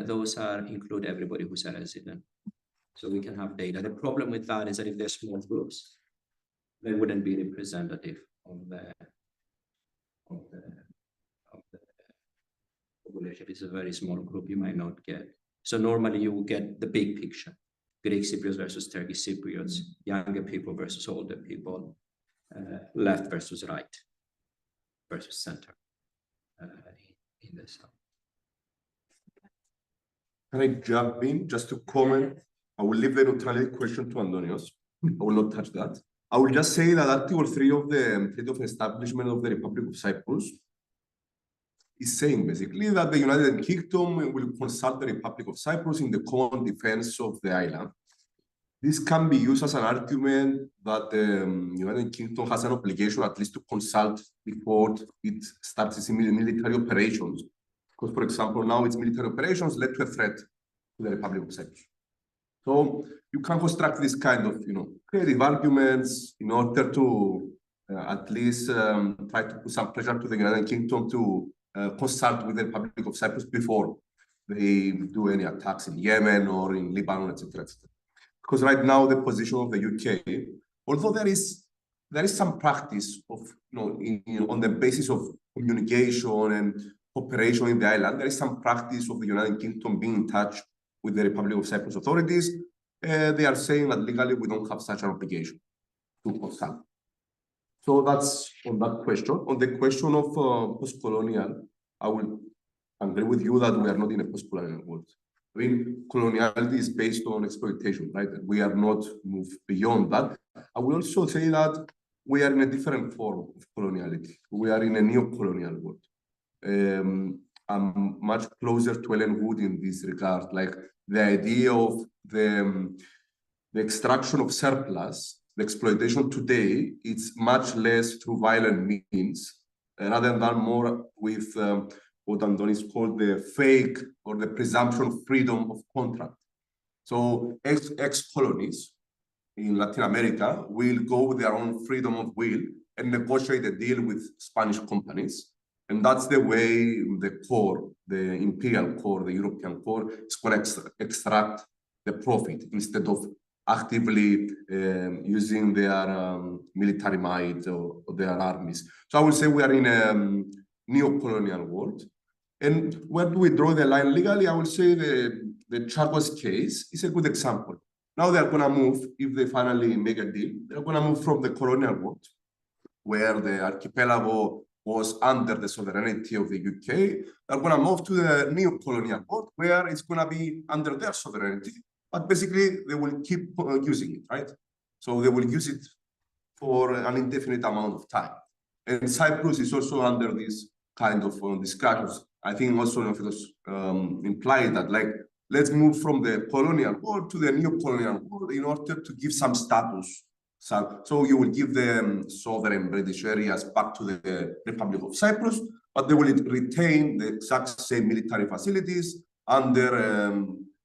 Those include everybody who's a resident. So we can have data. The problem with that is that if they're small groups, they wouldn't be representative of the population. If it's a very small group, you might not get. So normally you will get the big picture. Greek Cypriots versus Turkish Cypriots, younger people versus older people, left versus right versus center in the south. Can I jump in just to comment? I will leave the neutrality question to Antonios. I will not touch that. I will just say that Article 3 of the Treaty of Establishment of the Republic of Cyprus is saying basically that the United Kingdom will consult the Republic of Cyprus in the common defense of the island. This can be used as an argument that the United Kingdom has an obligation at least to consult before it starts its military operations. Because, for example, now its military operations led to a threat to the Republic of Cyprus. So you can construct this kind of, creative arguments in order to at least try to put some pressure to the United Kingdom to consult with the Republic of Cyprus before they do any attacks in Yemen or in Lebanon, etc., etc. Because right now the position of the UK, although there is some practice of, on the basis of communication and cooperation in the island, there is some practice of the United Kingdom being in touch with the Republic of Cyprus authorities. They are saying that legally we don't have such an obligation to consult. So that's on that question. On the question of post-colonial, I will agree with you that we are not in a post-colonial world. I mean, coloniality is based on exploitation, right? And we are not moved beyond that. I will also say that we are in a different form of coloniality. We are in a neo-colonial world. I'm much closer to Ellen Wood in this regard, like the idea of the extraction of surplus, the exploitation today, it's much less through violent means, rather than more with what Antonis called the fake or the presumption of freedom of contract. So ex-colonies in Latin America will go with their own freedom of will and negotiate a deal with Spanish companies. And that's the way the core, the imperial core, the European core, is going to extract the profit instead of actively using their military might or their armies. So I would say we are in a neo-colonial world. And where do we draw the line legally? I would say the Chagos case is a good example. Now they're going to move, if they finally make a deal, they're going to move from the colonial world, where the archipelago was under the sovereignty of the UK. They're going to move to the neo-colonial world, where it's going to be under their sovereignty. But basically, they will keep using it, right? So they will use it for an indefinite amount of time. And Cyprus is also under this kind of discussions. I think also it was implied that, like, let's move from the colonial world to the neo-colonial world in order to give some status. So you will give the sovereign British areas back to the Republic of Cyprus, but they will retain the exact same military facilities under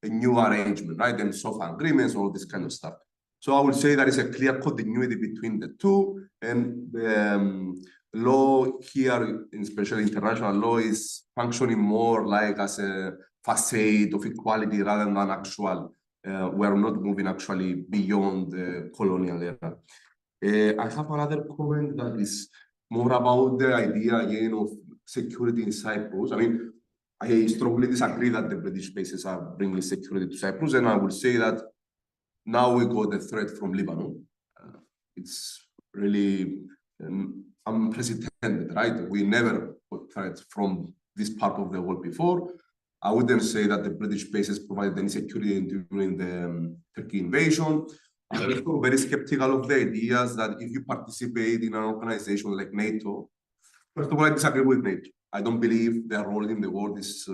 a new arrangement, right? And SOFA agreements, all this kind of stuff. So I would say there is a clear continuity between the two, and the law here, especially international law, is functioning more like as a facade of equality rather than actual. We're not moving actually beyond the colonial era. I have another comment that is more about the idea again of security in Cyprus. I mean, I strongly disagree that the British bases are bringing security to Cyprus, and I would say that now we got a threat from Lebanon. It's really unprecedented, right? We never got threats from this part of the world before. I wouldn't say that the British bases provided any security during the Turkey invasion. I'm also very skeptical of the ideas that if you participate in an organization like NATO, first of all, I disagree with NATO. I don't believe their role in the world is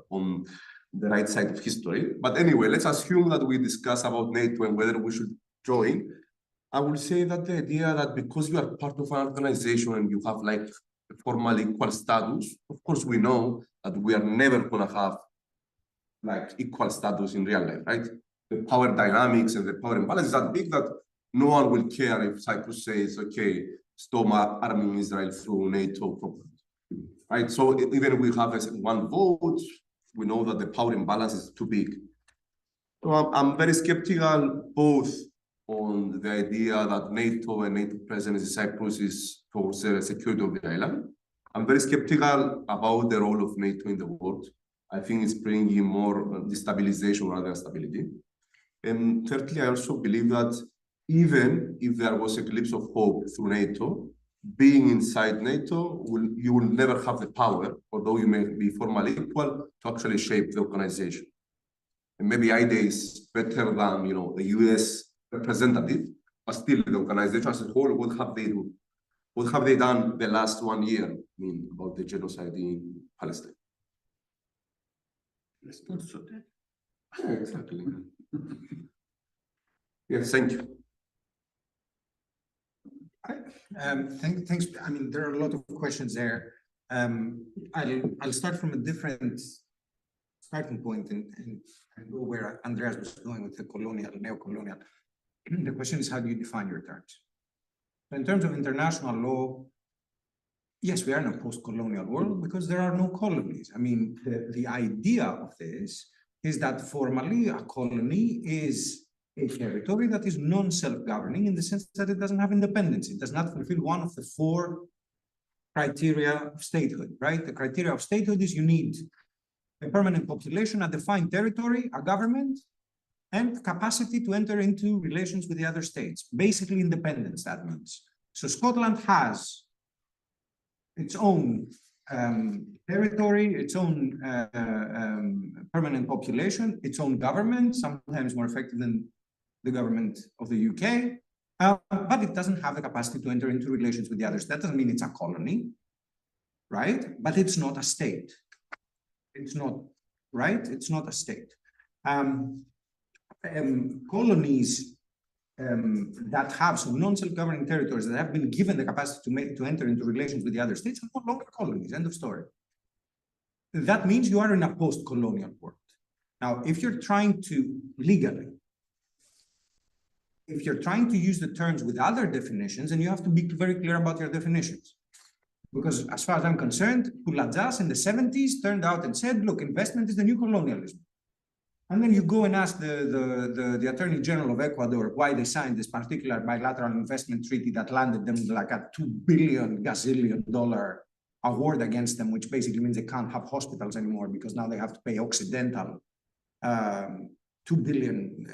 on the right side of history. But anyway, let's assume that we discuss about NATO and whether we should join. I will say that the idea that because you are part of an organization and you have like a formal equal status, of course we know that we are never gonna have like equal status in real life, right? The power dynamics and the power imbalance is that big that no one will care if Cyprus says, okay, stop arming Israel through NATO programs, right? So even if we have one vote, we know that the power imbalance is too big. So I'm very skeptical both on the idea that NATO and NATO presence in Cyprus is towards the security of the island. I'm very skeptical about the role of NATO in the world. I think it's bringing more destabilization rather than stability. And thirdly, I also believe that even if there was a glimpse of hope through NATO, being inside NATO, you will never have the power, although you may be formally equal, to actually shape the organization. And maybe IDE is better than the US representative, but still the organization as a whole, what have they do? What have they done the last 1 year about the genocide in Palestine? Let's not so that. Yeah, exactly. Yes, thank you. Thanks. I mean, there are a lot of questions there. I'll start from a different starting point and go where Andreas was going with the colonial, neo-colonial. The question is, how do you define your terms? In terms of international law, yes, we are in a post-colonial world because there are no colonies. I mean, the idea of this is that formally a colony is a territory that is non-self-governing in the sense that it doesn't have independence. It does not fulfill one of the 4 criteria of statehood, right? The criteria of statehood is you need a permanent population, a defined territory, a government, and capacity to enter into relations with the other states. Basically independence, that means. So Scotland has its own territory, its own permanent population, its own government, sometimes more effective than the government of the UK, but it doesn't have the capacity to enter into relations with the others. That doesn't mean it's a colony, right? But it's not a state. It's not, right? It's not a state. Colonies that have some non-self-governing territories that have been given the capacity to enter into relations with the other states are no longer colonies, end of story. That means you are in a post-colonial world. Now, if you're trying to legally, if you're trying to use the terms with other definitions, then you have to be very clear about your definitions. Because as far as I'm concerned, Kouladjas in the 70s turned out and said, look, investment is the new colonialism. And then you go and ask the Attorney General of Ecuador why they signed this particular bilateral investment treaty that landed them like a $2 billion award against them, which basically means they can't have hospitals anymore because now they have to pay Occidental $2 billion.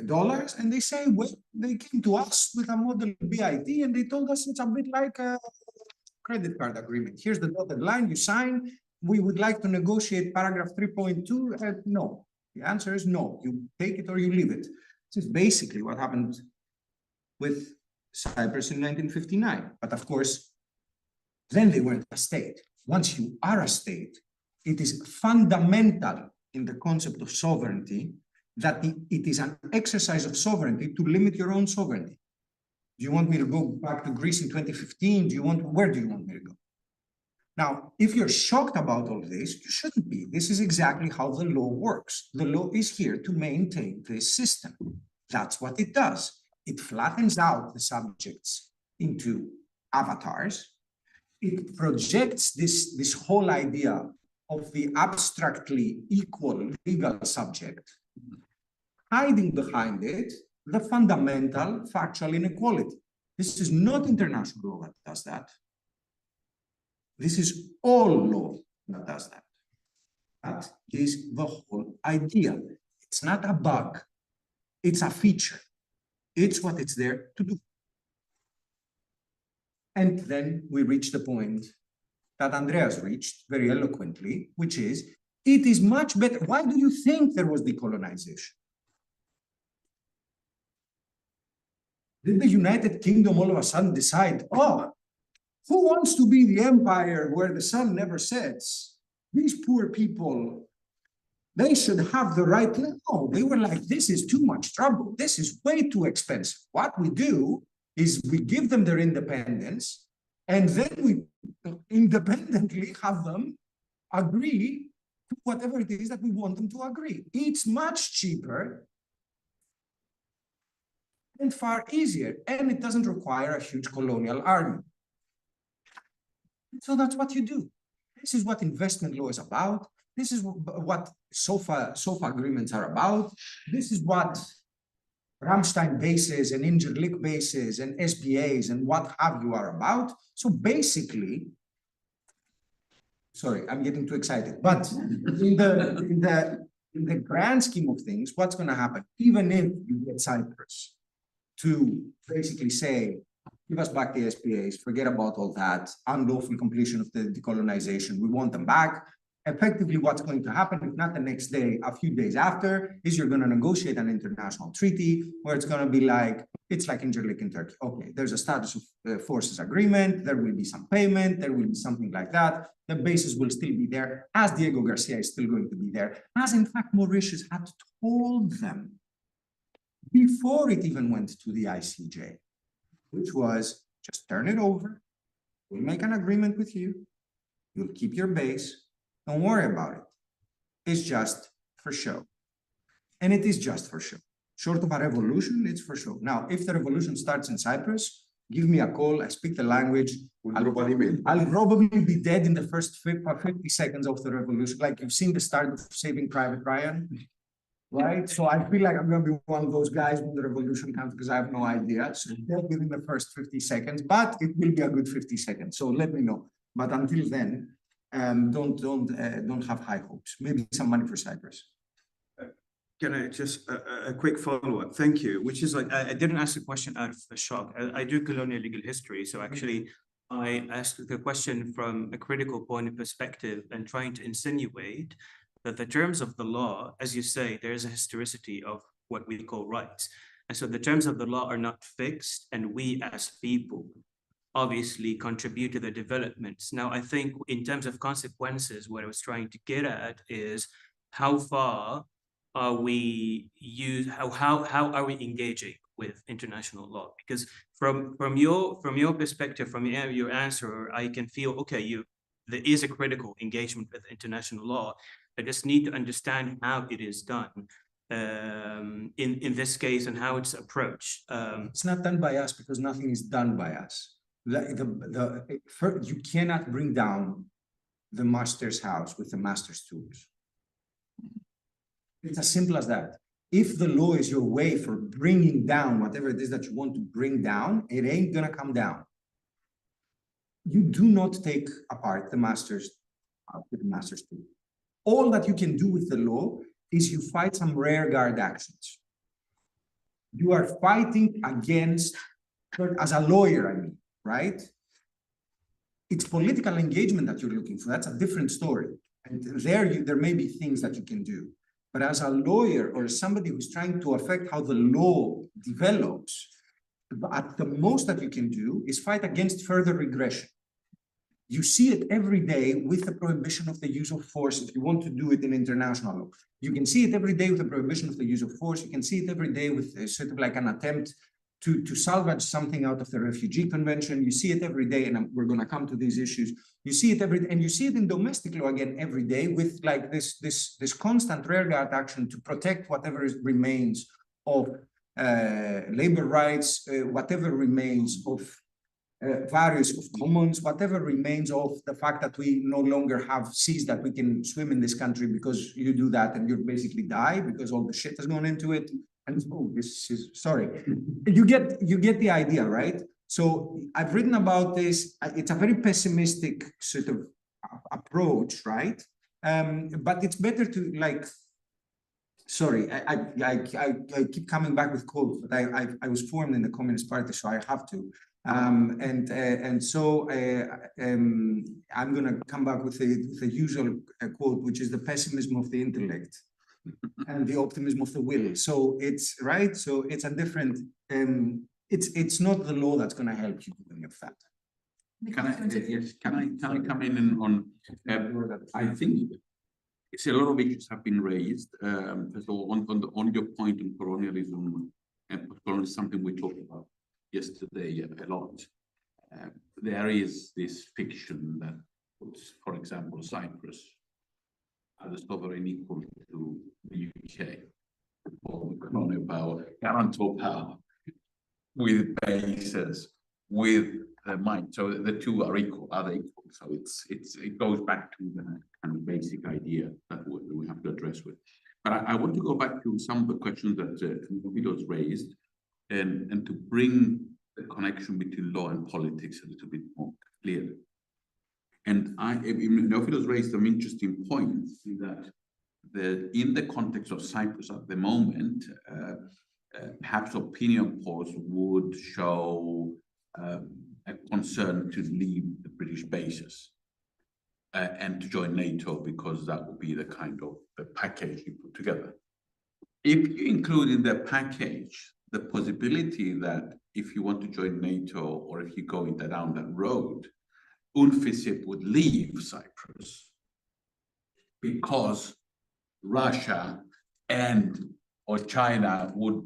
And they say, well, they came to us with a model BIT and they told us it's a bit like a credit card agreement. Here's the dotted line, you sign. We would like to negotiate paragraph 3.2. No. The answer is no. You take it or you leave it. This is basically what happened with Cyprus in 1959. But of course, then they weren't a state. Once you are a state, it is fundamental in the concept of sovereignty that it is an exercise of sovereignty to limit your own sovereignty. Do you want me to go back to Greece in 2015? Where do you want me to go? Now, if you're shocked about all this, you shouldn't be. This is exactly how the law works. The law is here to maintain this system. That's what it does. It flattens out the subjects into avatars. It projects this whole idea of the abstractly equal legal subject, hiding behind it the fundamental factual inequality. This is not international law that does that. This is all law that does that. That is the whole idea. It's not a bug. It's a feature. It's what it's there to do. And then we reach the point that Andreas reached very eloquently, which is, it is much better. Why do you think there was decolonization? Did the United Kingdom all of a sudden decide, oh, who wants to be the empire where the sun never sets? These poor people, they should have the right. No, they were like, this is too much trouble. This is way too expensive. What we do is we give them their independence, and then we independently have them agree to whatever it is that we want them to agree. It's much cheaper and far easier, and it doesn't require a huge colonial army. So that's what you do. This is what investment law is about. This is what SOFA agreements are about. This is what Ramstein bases and Ingerlik bases and SBAs and what have you are about. So basically, sorry, I'm getting too excited, but in the grand scheme of things, what's going to happen, even if you get Cyprus to basically say, give us back the SBAs, forget about all that, unlawful completion of the decolonization, we want them back. Effectively, what's going to happen, if not the next day, a few days after, is you're going to negotiate an international treaty where it's going to be like, it's like Ingerlik in Turkey. Okay, there's a status of forces agreement, there will be some payment, there will be something like that. The bases will still be there, as Diego Garcia is still going to be there, as in fact Mauritius had told them before it even went to the ICJ, which was just turn it over, we'll make an agreement with you, you'll keep your base, don't worry about it. It's just for show. And it is just for show. Short of a revolution, it's for show. Now, if the revolution starts in Cyprus, give me a call, I speak the language, I'll probably be dead in the first 50 seconds of the revolution, like you've seen the start of Saving Private Ryan, right? So I feel like I'm going to be one of those guys when the revolution comes because I have no idea. So dead within the first 50 seconds, but it will be a good 50 seconds. So let me know. But until then, don't have high hopes. Maybe some money for Cyprus. Can I just a quick follow-up? Thank you. Which is like I didn't ask the question out of a shock. I do colonial legal history, so actually I asked the question from a critical point of perspective and trying to insinuate that the terms of the law, as you say, there is a historicity of what we call rights, and so the terms of the law are not fixed, and we as people obviously contribute to the developments. Now, I think in terms of consequences, what I was trying to get at is how far are we how are we engaging with international law? Because from your perspective, from your answer, I can feel, okay, there is a critical engagement with international law. I just need to understand how it is done in this case and how it's approached. It's not done by us because nothing is done by us. You cannot bring down the master's house with the master's tools. It's as simple as that. If the law is your way for bringing down whatever it is that you want to bring down, it ain't gonna come down. You do not take apart the master's with the master's tool. All that you can do with the law is you fight some rear guard actions. You are fighting against, as a lawyer, I mean, right? It's political engagement that you're looking for. That's a different story. And there may be things that you can do. But as a lawyer or somebody who's trying to affect how the law develops, at the most that you can do is fight against further regression. You see it every day with the prohibition of the use of force if you want to do it in international law. You can see it every day with the prohibition of the use of force. You can see it every day with sort of like an attempt to salvage something out of the refugee convention. You see it every day, and we're going to come to these issues. You see it every day, and you see it in domestic law again every day, with like this constant rearguard action to protect whatever remains of labor rights, whatever remains of values of commons, whatever remains of the fact that we no longer have seas that we can swim in this country, because you do that and you basically die because all the shit has gone into it. And oh, this is sorry. You get the idea, right? So I've written about this. It's a very pessimistic sort of approach, right? But it's better to like. Sorry, I keep coming back with quotes, but I was formed in the Communist Party, so I have to. So I'm going to come back with the usual quote, which is the pessimism of the intellect and the optimism of the will. So it's right. So it's a different. It's not the law that's going to help you doing it that. Can I come in on? I think it's a lot of issues have been raised. First of all, on your point on colonialism, and colonialism is something we talked about yesterday a lot. There is this fiction that puts, for example, Cyprus as a sovereign equal to the UK, or the colonial power, guarantor power, with bases, with mind. So the two are equal, So it goes back to the kind of basic idea that we have to address with. But I want to go back to some of the questions that Neophilos raised, and to bring the connection between law and politics a little bit more clear. And Neophilos raised some interesting points that in the context of Cyprus at the moment, perhaps opinion polls would show a concern to leave the British bases and to join NATO, because that would be the kind of the package you put together. If you include in the package the possibility that if you want to join NATO, or if you go down that road, UNFICYP would leave Cyprus because Russia or China would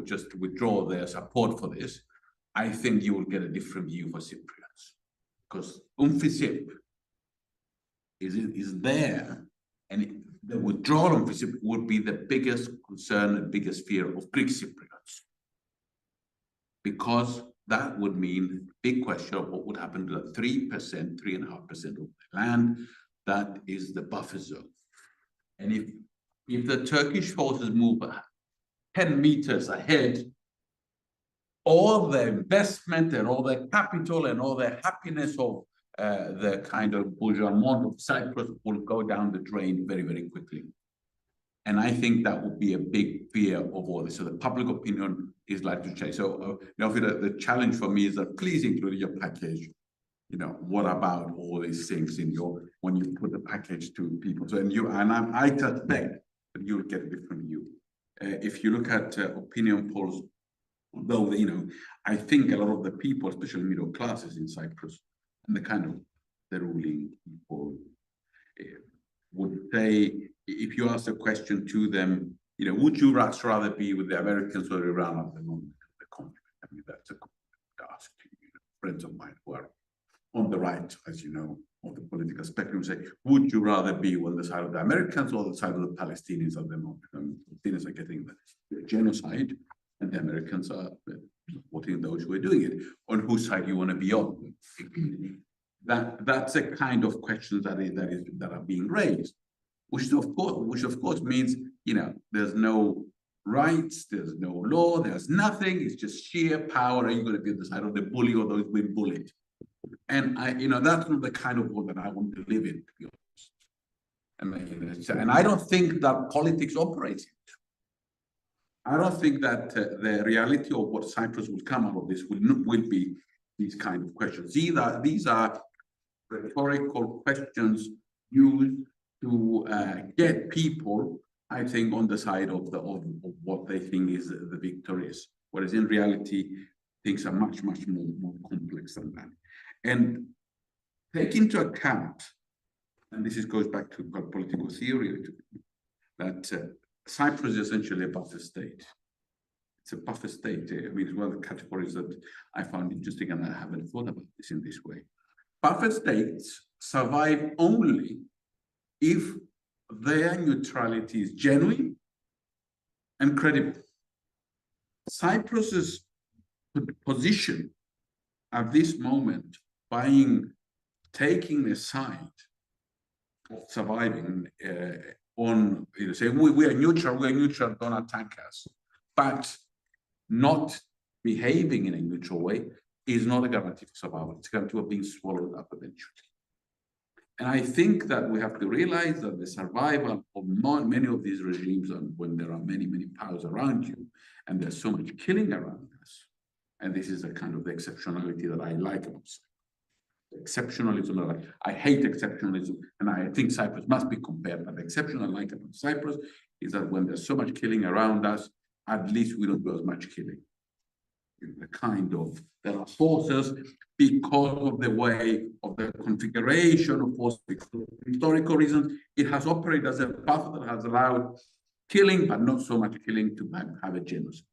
just withdraw their support for this, I think you will get a different view for Cypriots, because UNFICYP is there, and the withdrawal of UNFICYP would be the biggest concern and biggest fear of Greek Cypriots, because that would mean big question of what would happen to the 3%, 3.5% of the land that is the buffer zone. And if the Turkish forces move 10 meters ahead, all the investment and all the capital and all the happiness of the kind of bourgeoisie of Cyprus will go down the drain very, very quickly. And I think that would be a big fear of all this. So the public opinion is like to change. So the challenge for me is that please include in your package, what about all these things when you put the package to people? So I suspect that you'll get a different view. If you look at opinion polls, though, I think a lot of the people, especially middle classes in Cyprus, and the ruling people, would say, if you ask a question to them, would you rather be with the Americans or Iran at the moment of the conflict? I mean, that's a ask to friends of mine who are on the right, as you know, of the political spectrum, say, would you rather be on the side of the Americans or the side of the Palestinians at the moment? Palestinians are getting the genocide, and the Americans are supporting those who are doing it. On whose side you want to be on? That's a kind of questions that are being raised, which of course means there's no rights, there's no law, there's nothing. It's just sheer power. Are you going to be on the side of the bully or those being bullied? And that's not the kind of world that I want to live in, to be honest. And I don't think that politics operates. I don't think that the reality of what Cyprus will come out of this will be these kind of questions. These are rhetorical questions used to get people, I think, on the side of what they think is the victorious. Whereas in reality, things are much, much more complex than that. And take into account, and this goes back to political theory, that Cyprus is essentially a buffer state. it's a buffer state. I mean, it's one of the categories that I found interesting, and I haven't thought about this in this way. Buffer states survive only if their neutrality is genuine and credible. Cyprus's position at this moment, taking a side of surviving on, saying we are neutral, don't attack us, but not behaving in a neutral way is not a guarantee for survival. It's a guarantee of being swallowed up eventually. And I think that we have to realize that the survival of many of these regimes, and when there are many, many powers around you, and there's so much killing around us, and this is a kind of the exceptionality that I like about exceptionalism. I hate exceptionalism, and I think Cyprus must be compared. But the exception I like about Cyprus is that when there's so much killing around us, at least we don't do as much killing. There are forces because of the way of the configuration of forces, because of historical reasons. It has operated as a buffer that has allowed killing, but not so much killing to have a genocide.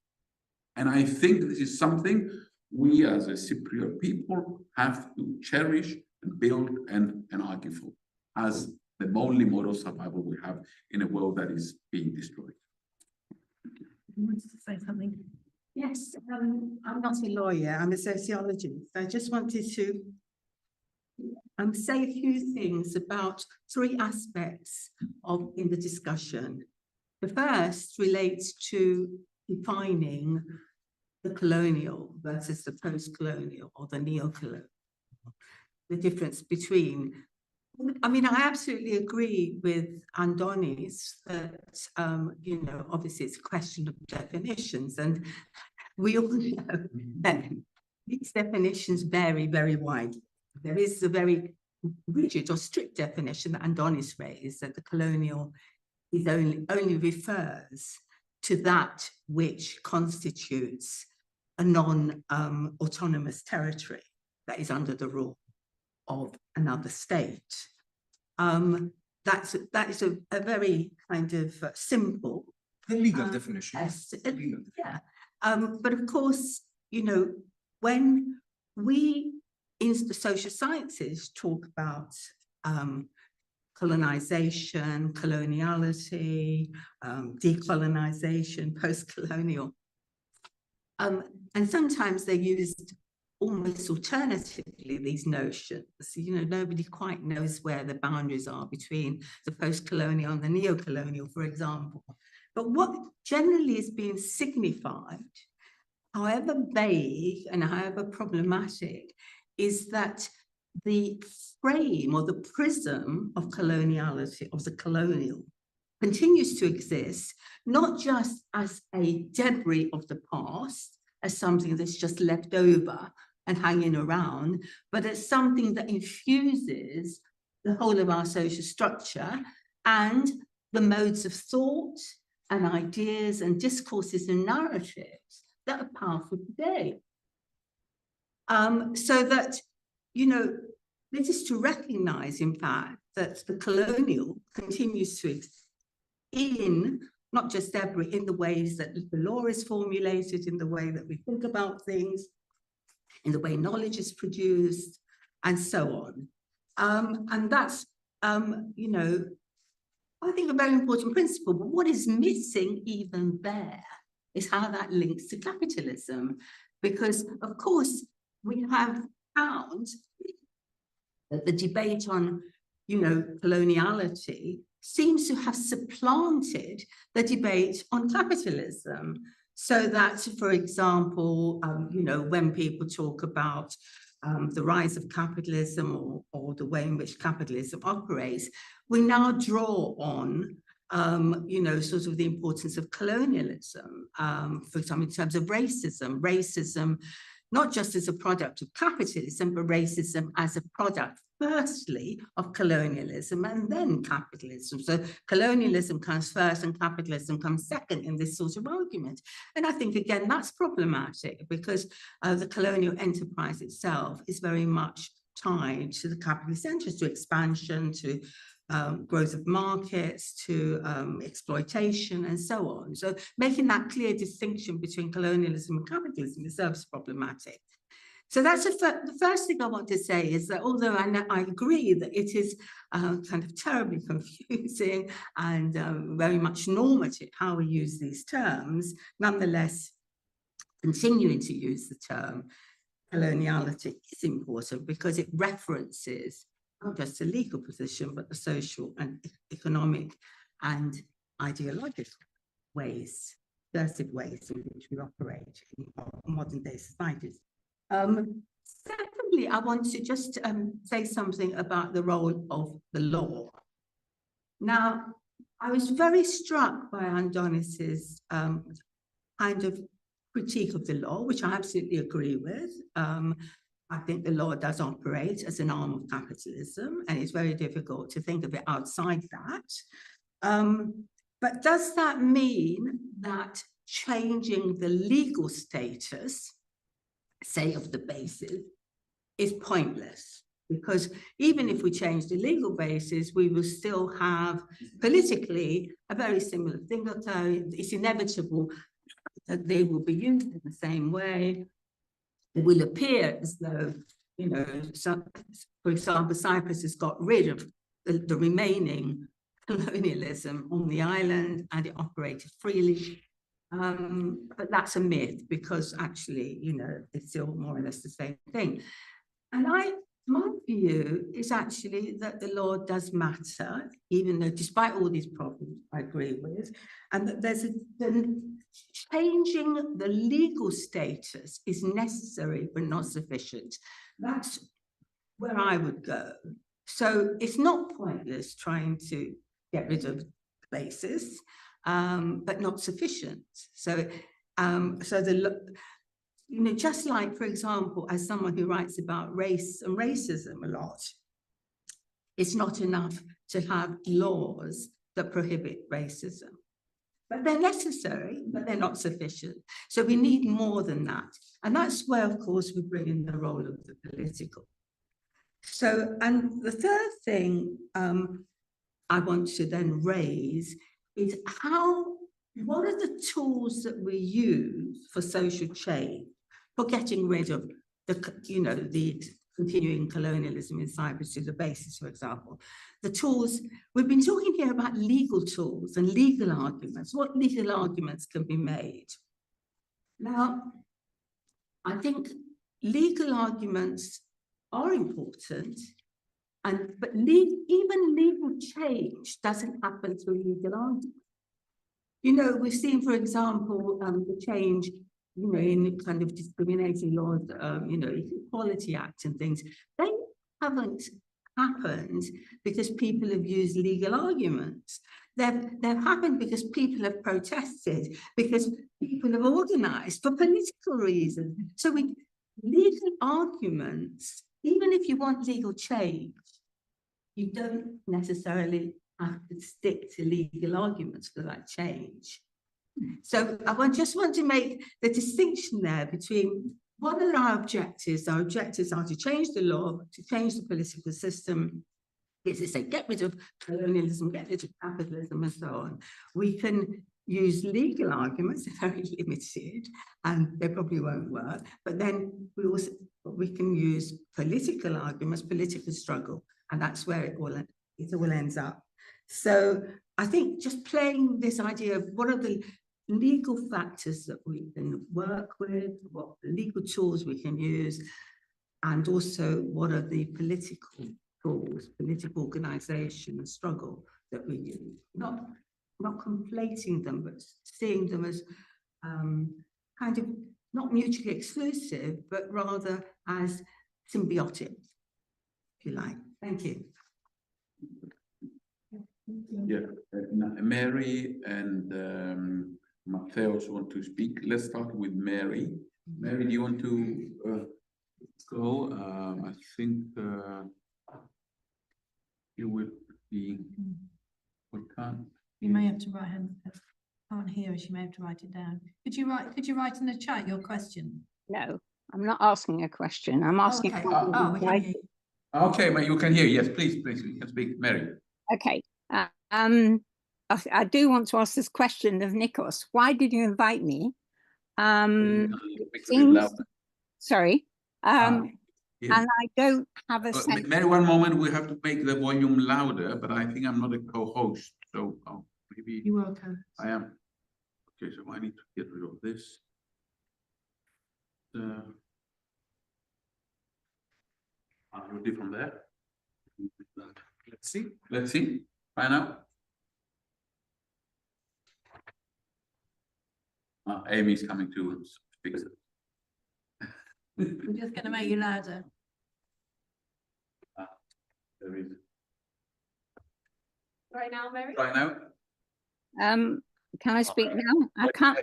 And I think this is something we as a Cypriot people have to cherish and build and argue for as the only mode of survival we have in a world that is being destroyed. Who wants to say something? Yes, I'm not a lawyer, I'm a sociologist. I just wanted to say a few things about three aspects in the discussion. The first relates to defining the colonial versus the post-colonial or the neo-colonial. The difference between, I mean, I absolutely agree with Andonis that, obviously it's a question of definitions, and we all know that these definitions vary very widely. There is a very rigid or strict definition that Andonis raised, that the colonial is only refers to that which constitutes a non-autonomous territory that is under the rule of another state. That is a very kind of simple legal definition. Yeah. But of course, when we in the social sciences talk about colonization, coloniality, decolonization, post-colonial, and sometimes they're used almost alternatively, these notions. Nobody quite knows where the boundaries are between the post-colonial and the neo-colonial, for example. But what generally is being signified, however vague and however problematic, is that the frame or the prism of coloniality, of the colonial, continues to exist, not just as a debris of the past, as something that's just left over and hanging around, but as something that infuses the whole of our social structure and the modes of thought and ideas and discourses and narratives that are powerful today. So that, this is to recognize, in fact, that the colonial continues to exist in not just debris, in the ways that the law is formulated, in the way that we think about things, in the way knowledge is produced, and so on. And that's, I think a very important principle, but what is missing even there is how that links to capitalism. Because, of course, we have found that the debate on, coloniality seems to have supplanted the debate on capitalism. So that, for example, when people talk about the rise of capitalism or the way in which capitalism operates, we now draw on, sort of the importance of colonialism, for example, in terms of racism, not just as a product of capitalism, but racism as a product, firstly, of colonialism and then capitalism. So colonialism comes first and capitalism comes second in this sort of argument. And I think, again, that's problematic because the colonial enterprise itself is very much tied to the capitalist interests, to expansion, to growth of markets to exploitation and so on. So making that clear distinction between colonialism and capitalism itself is problematic. So that's the first thing I want to say is that although I agree that it is kind of terribly confusing and very much normative how we use these terms, nonetheless, continuing to use the term coloniality is important because it references not just the legal position, but the social and economic and ideological ways, subversive ways in which we operate in modern day societies. Secondly, I want to just say something about the role of the law. Now, I was very struck by Andonis's kind of critique of the law, which I absolutely agree with. I think the law does operate as an arm of capitalism, and it's very difficult to think of it outside that. But does that mean that changing the legal status, say, of the basis, is pointless? Because even if we change the legal basis, we will still have politically a very similar thing occur. It's inevitable that they will be used in the same way. It will appear as though, you know, for example, Cyprus has got rid of the remaining colonialism on the island and it operated freely. But that's a myth because actually, you know, it's still more or less the same thing. And my view is actually that the law does matter, even though despite all these problems, I agree with, and that there's changing the legal status is necessary but not sufficient. That's where I would go. So it's not pointless trying to get rid of the basis, but not sufficient. So, you know, just like, for example, as someone who writes about race and racism a lot, it's not enough to have laws that prohibit racism. But they're necessary, but they're not sufficient. So we need more than that. And that's where, of course, we bring in the role of the political. So, and the third thing I want to then raise is what are the tools that we use for social change, for getting rid of the continuing colonialism in Cyprus to the basis, for example. The tools, we've been talking here about legal tools and legal arguments. What legal arguments can be made? Now, I think legal arguments are important, but even legal change doesn't happen through legal arguments. You know, we've seen, for example, the change, you know, in kind of discriminating laws, you know, Equality Act and things. They haven't happened because people have used legal arguments. They've happened because people have protested, because people have organized for political reasons. So legal arguments, even if you want legal change, you don't necessarily have to stick to legal arguments for that change. So I just want to make the distinction there between what are our objectives? Our objectives are to change the law, to change the political system, is to say, get rid of colonialism, get rid of capitalism, and so on. We can use legal arguments, they're very limited, and they probably won't work, but then we can use political arguments, political struggle, and that's where it all ends up. So I think just playing this idea of what are the legal factors that we can work with, what legal tools we can use, and also what are the political tools, political organization and struggle that we use. Not conflating them, but seeing them as kind of not mutually exclusive, but rather as symbiotic, if you like. Thank you. Yeah, Mary and Mattheos want to speak. Let's start with Mary. Mary, do you want to go? I think you will be. We can't. You may have to write her. Can't hear us. You may have to write it down. Could you write in the chat your question? No, I'm not asking a question. I'm asking. Oh, okay. We can hear you. Okay, you can hear. Yes, please, you can speak, Mary. Okay. I do want to ask this question of Nikos. Why did you invite me? It seems, sorry. Yeah. And I don't have a sense. Mary, one moment, we have to make the volume louder, but I think I'm not a co-host, so maybe You're welcome. I am. Okay, so I need to get rid of this. I'll do it from there. Let's see. Let's see. Find out. Amy's coming to fix it. I'm just going to make you louder. There is. Right now, Mary? Right now? Can I speak now? I can't.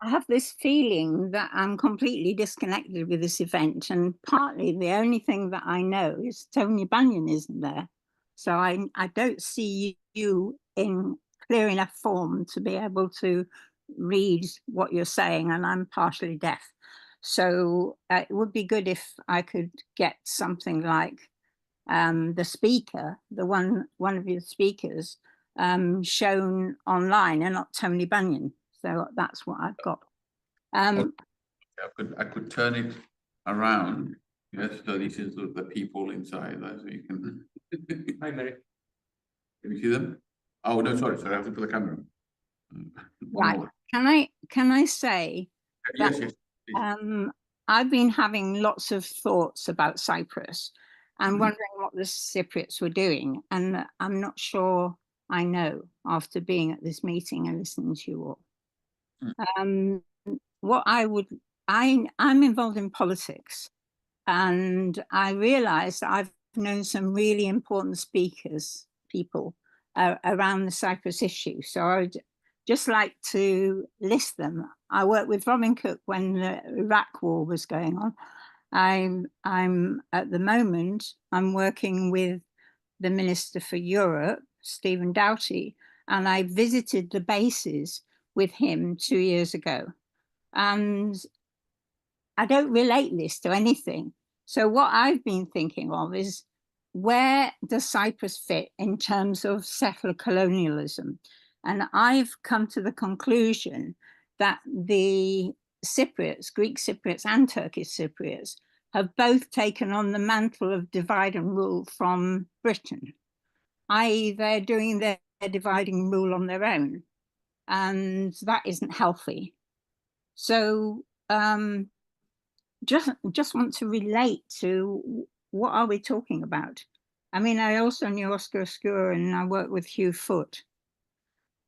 I have this feeling that I'm completely disconnected with this event, and partly the only thing that I know is Tony Bunyan isn't there. So I don't see you in clear enough form to be able to read what you're saying, and I'm partially deaf. So it would be good if I could get something like the speaker, one of your speakers, shown online, and not Tony Bunyan. So that's what I've got. I could turn it around. Yes, so this is the people inside. So you can. Hi, Mary. Can you see them? Oh no, sorry, I have to put the camera. Right. Can I say that, Yes. I've been having lots of thoughts about Cyprus and wondering what the Cypriots were doing, and I'm not sure I know after being at this meeting and listening to you all. What I'm involved in politics, and I realized I've known some really important people around the Cyprus issue. So I would just like to list them. I worked with Robin Cook when the Iraq war was going on. I'm at the moment, I'm working with the Minister for Europe, Stephen Doughty, and I visited the bases with him 2 years ago. And I don't relate this to anything. So what I've been thinking of is, where does Cyprus fit in terms of settler colonialism? And I've come to the conclusion that the Cypriots, Greek Cypriots and Turkish Cypriots, have both taken on the mantle of divide and rule from Britain, i.e. they're doing their dividing and rule on their own, and that isn't healthy. So just want to relate to, what are we talking about? I mean, I also knew Oscar Oscura, and I worked with Hugh Foote,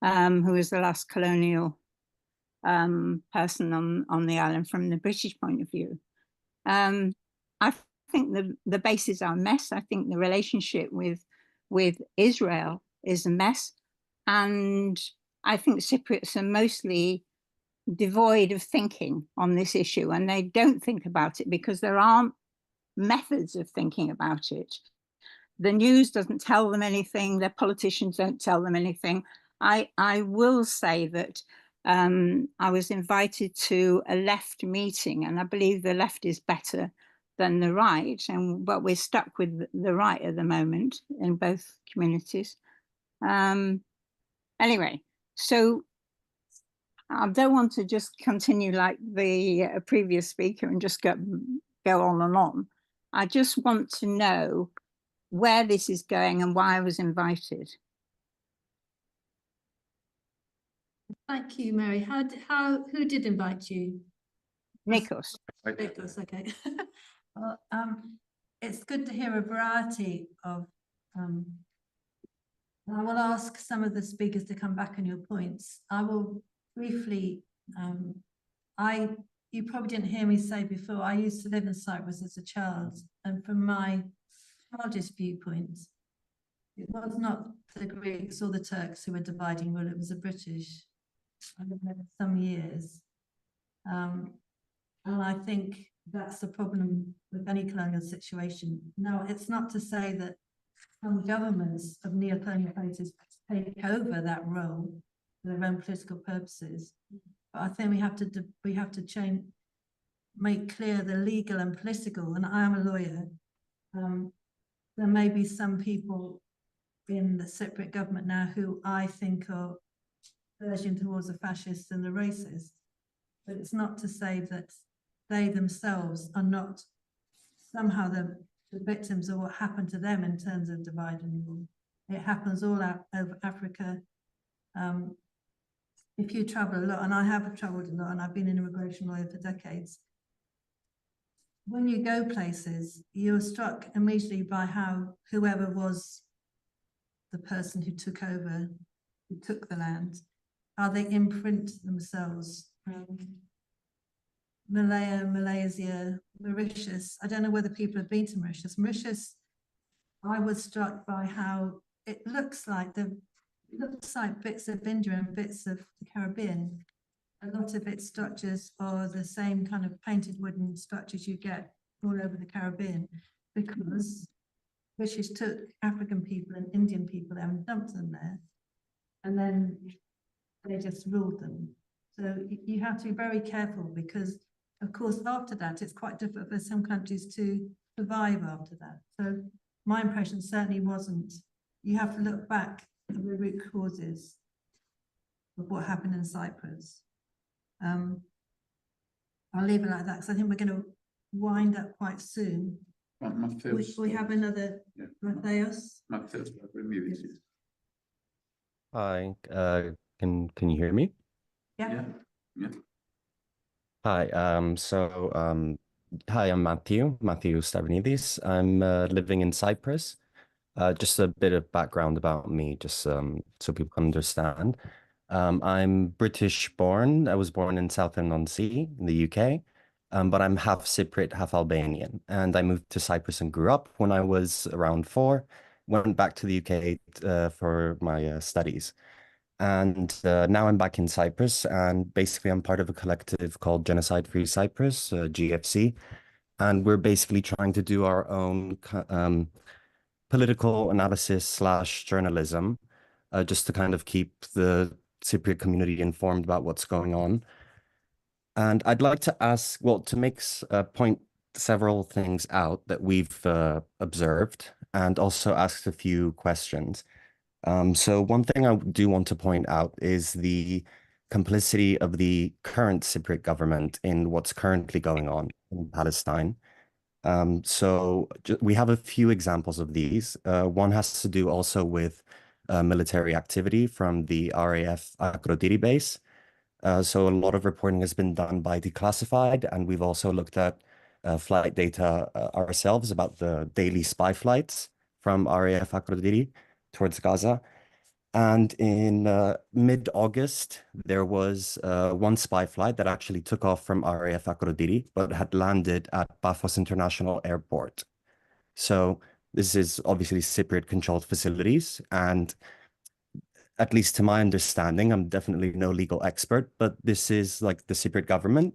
who was the last colonial person on the island from the British point of view. I think the bases are a mess. I think the relationship with Israel is a mess. And I think Cypriots are mostly devoid of thinking on this issue, and they don't think about it because there aren't methods of thinking about it. The news doesn't tell them anything. Their politicians don't tell them anything. I will say that I was invited to a left meeting, and I believe the left is better than the right, but we're stuck with the right at the moment in both communities. Anyway, so I don't want to just continue like the previous speaker and just go on and on. I just want to know where this is going and why I was invited. Thank you, Mary. Who did invite you? Nikos. Nikos, okay. Well, it's good to hear a variety of, I will ask some of the speakers to come back on your points. I will briefly, you probably didn't hear me say before, I used to live in Cyprus as a child, and from my childish viewpoint, it was not the Greeks or the Turks who were dividing rule, it was the British. I lived there for some years. And I think that's the problem with any colonial situation. Now, it's not to say that some governments of neo-colonial places take over that role for their own political purposes, but I think we have to change, make clear the legal and political. And I am a lawyer. There may be some people in the Cypriot government now who I think are verging towards the fascists and the racists. But it's not to say that they themselves are not somehow the victims of what happened to them in terms of divide and rule. It happens all out over Africa. If you travel a lot, and I have traveled a lot, and I've been an immigration lawyer for decades, when you go places, you're struck immediately by how whoever was the person who took over, who took the land, how they imprint themselves. Malaya, Malaysia, Mauritius. I don't know whether people have been to Mauritius. Mauritius, I was struck by how it looks like bits of India and bits of the Caribbean. A lot of its structures are the same kind of painted wooden structures you get all over the Caribbean, because British took African people and Indian people there and dumped them there, and then they just ruled them. So you have to be very careful, because of course after that it's quite difficult for some countries to survive after that. So my impression certainly wasn't. You have to look back at the root causes of what happened in Cyprus. I'll leave it like that because I think we're going to wind up quite soon. We have another, Yeah. Matthias. Matthias, maybe. Hi, can you hear me? Yeah. Hi, hi, I'm Matthew Stavridis. I'm living in Cyprus. Just a bit of background about me, just so people can understand. I'm British born. I was born in Southend-on-Sea in the UK, but I'm half Cypriot, half Albanian. And I moved to Cyprus and grew up when I was around 4, went back to the UK for my studies. And now I'm back in Cyprus, and basically I'm part of a collective called Genocide Free Cyprus, GFC. And we're basically trying to do our own political analysis / journalism, just to kind of keep the Cypriot community informed about what's going on. And I'd like to ask, well, to point several things out that we've observed, and also ask a few questions. So one thing I do want to point out is the complicity of the current Cypriot government in what's currently going on in Palestine. So we have a few examples of these. One has to do also with military activity from the RAF Akrotiri base. So a lot of reporting has been done by Declassified, and we've also looked at flight data ourselves about the daily spy flights from RAF Akrotiri towards Gaza. And in mid-August, there was one spy flight that actually took off from RAF Akrotiri, but had landed at Paphos International Airport. So this is obviously Cypriot-controlled facilities, and at least to my understanding, I'm definitely no legal expert, but this is like the Cypriot government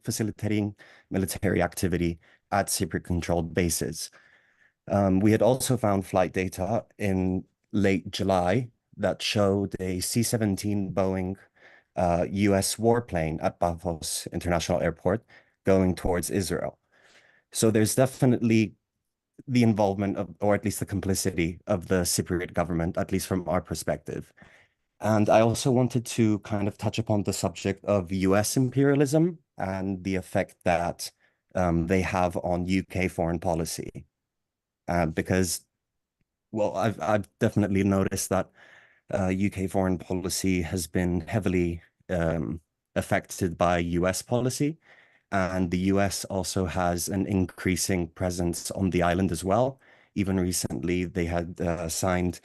facilitating military activity at Cypriot-controlled bases. We had also found flight data in late July that showed a C-17 Boeing US warplane at Paphos International Airport going towards Israel. So there's definitely the involvement of, or at least the complicity of the Cypriot government, at least from our perspective. And I also wanted to kind of touch upon the subject of US imperialism and the effect that they have on UK foreign policy. Because, well, I've definitely noticed that UK foreign policy has been heavily affected by US policy. And the US also has an increasing presence on the island as well. Even recently, they had signed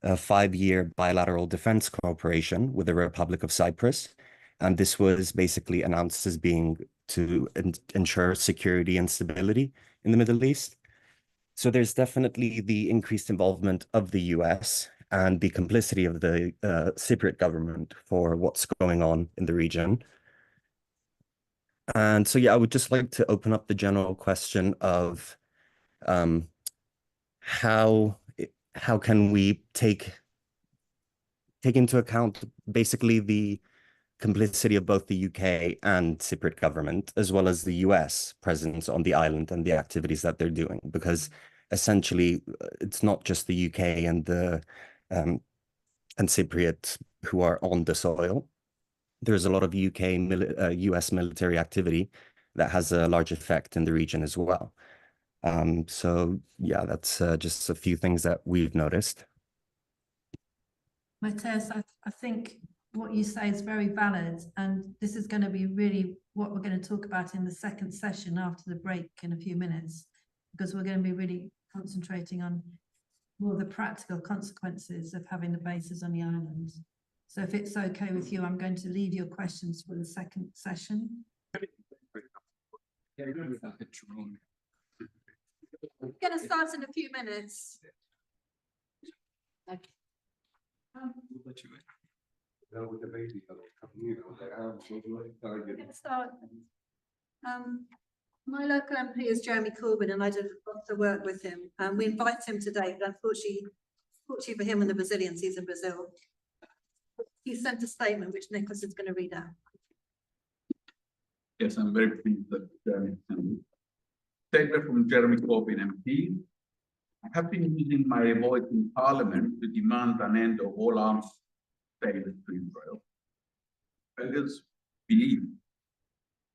a 5-year bilateral defense cooperation with the Republic of Cyprus. And this was basically announced as being to ensure security and stability in the Middle East. So there's definitely the increased involvement of the US and the complicity of the Cypriot government for what's going on in the region. And so, yeah, I would just like to open up the general question of how can we take into account basically the complicity of both the UK and Cypriot government, as well as the US presence on the island and the activities that they're doing. Because essentially it's not just the UK and the and Cypriot who are on the soil. There's a lot of US military activity that has a large effect in the region as well. So yeah, that's just a few things that we've noticed. Matthias, I think what you say is very valid, and this is going to be really what we're going to talk about in the second session after the break in a few minutes, because we're going to be really concentrating on more the practical consequences of having the bases on the island. So if it's okay with you, I'm going to leave your questions for the second session. We're going to start in a few minutes. Okay. We're going to start. My local MP is Jeremy Corbyn, and I did lots of work with him. We invited him today, but unfortunately for him and the Brazilians, he's in Brazil. He sent a statement which Nicholas is going to read out. Yes, I'm very pleased that Jeremy sent it. Statement from Jeremy Corbyn MP. I have been using my voice in Parliament to demand an end of all arms sales to Israel. Others believe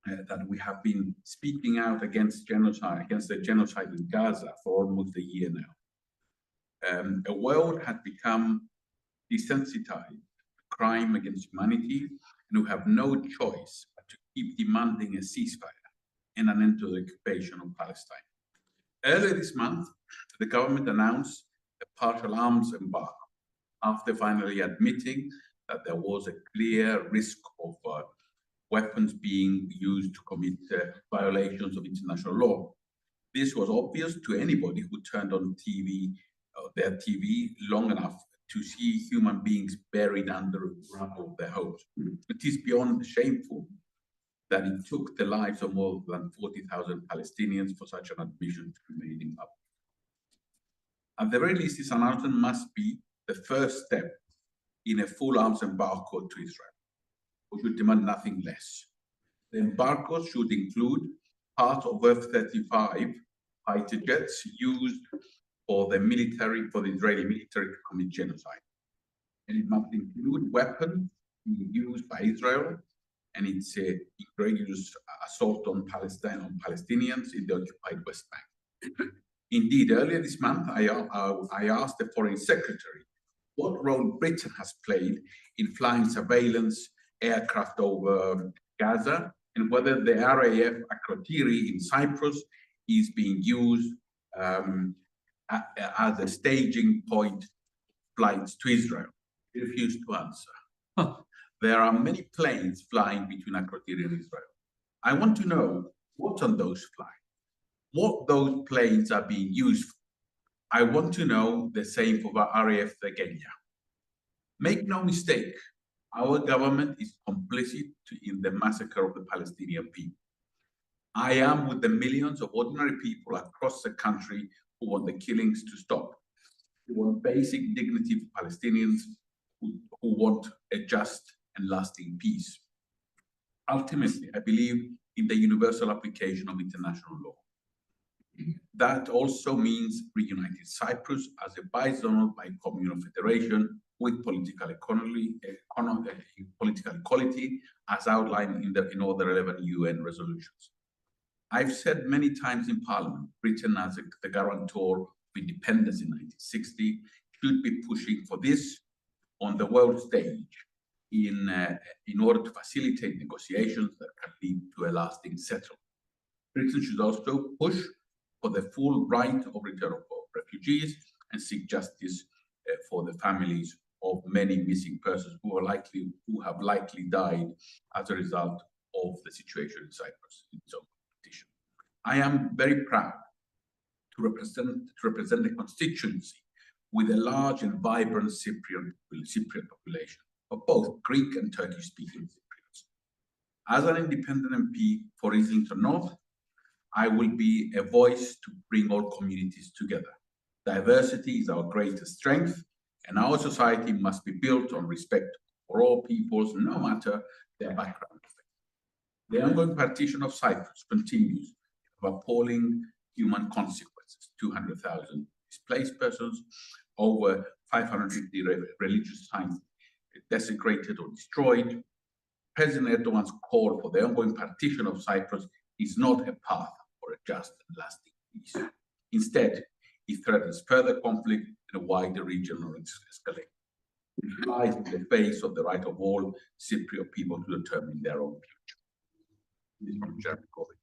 that we have been speaking out against genocide, against the genocide in Gaza for almost a year now. The world had become desensitized to crime against humanity, and we have no choice but to keep demanding a ceasefire and an end to the occupation of Palestine. Earlier this month, the government announced a partial arms embargo after finally admitting that there was a clear risk of weapons being used to commit violations of international law. This was obvious to anybody who turned on their TV long enough to see human beings buried under the rubble of their homes. It is beyond shameful that it took the lives of more than 40,000 Palestinians for such an admission to be made in public. At the very least, this announcement must be the first step in a full arms embargo to Israel. We should demand nothing less. The embargo should include part of F-35 fighter jets used for the Israeli military to commit genocide. And it must include weapons being used by Israel and its egregious assault on Palestinians in the occupied West Bank. Indeed, earlier this month, I asked the Foreign Secretary what role Britain has played in flying surveillance aircraft over Gaza, and whether the RAF Akrotiri in Cyprus is being used as a staging point flights to Israel. He refused to answer. There are many planes flying between Akrotiri and Israel. I want to know what's on those flights, what those planes are being used for. I want to know the same for RAF Thegenia. Make no mistake, our government is complicit in the massacre of the Palestinian people. I am with the millions of ordinary people across the country who want the killings to stop, who want basic dignity for Palestinians, who want a just and lasting peace. Ultimately, I believe in the universal application of international law. That also means reuniting Cyprus as a bizonal bi-communal federation with political equality as outlined in all the relevant UN resolutions. I've said many times in Parliament, Britain as the guarantor of independence in 1960 should be pushing for this on the world stage in order to facilitate negotiations that can lead to a lasting settlement. Britain should also push for the full right of return of refugees and seek justice for the families of many missing persons who have likely died as a result of the situation in Cyprus in its own competition. I am very proud to represent the constituency with a large and vibrant Cypriot population of both Greek and Turkish-speaking Cypriots. As an independent MP for Islington North, I will be a voice to bring all communities together. Diversity is our greatest strength, and our society must be built on respect for all peoples, no matter their background. The ongoing partition of Cyprus continues of appalling human consequences. consequences. 200,000 displaced persons, over 550 religious sites desecrated or destroyed. President Erdogan's call for the ongoing partition of Cyprus is not a path for a just and lasting peace. Instead, he threatens further conflict in a wider regional escalation. It lies in the face of the right of all Cypriot people to determine their own future. This is from Jeremy Corbyn.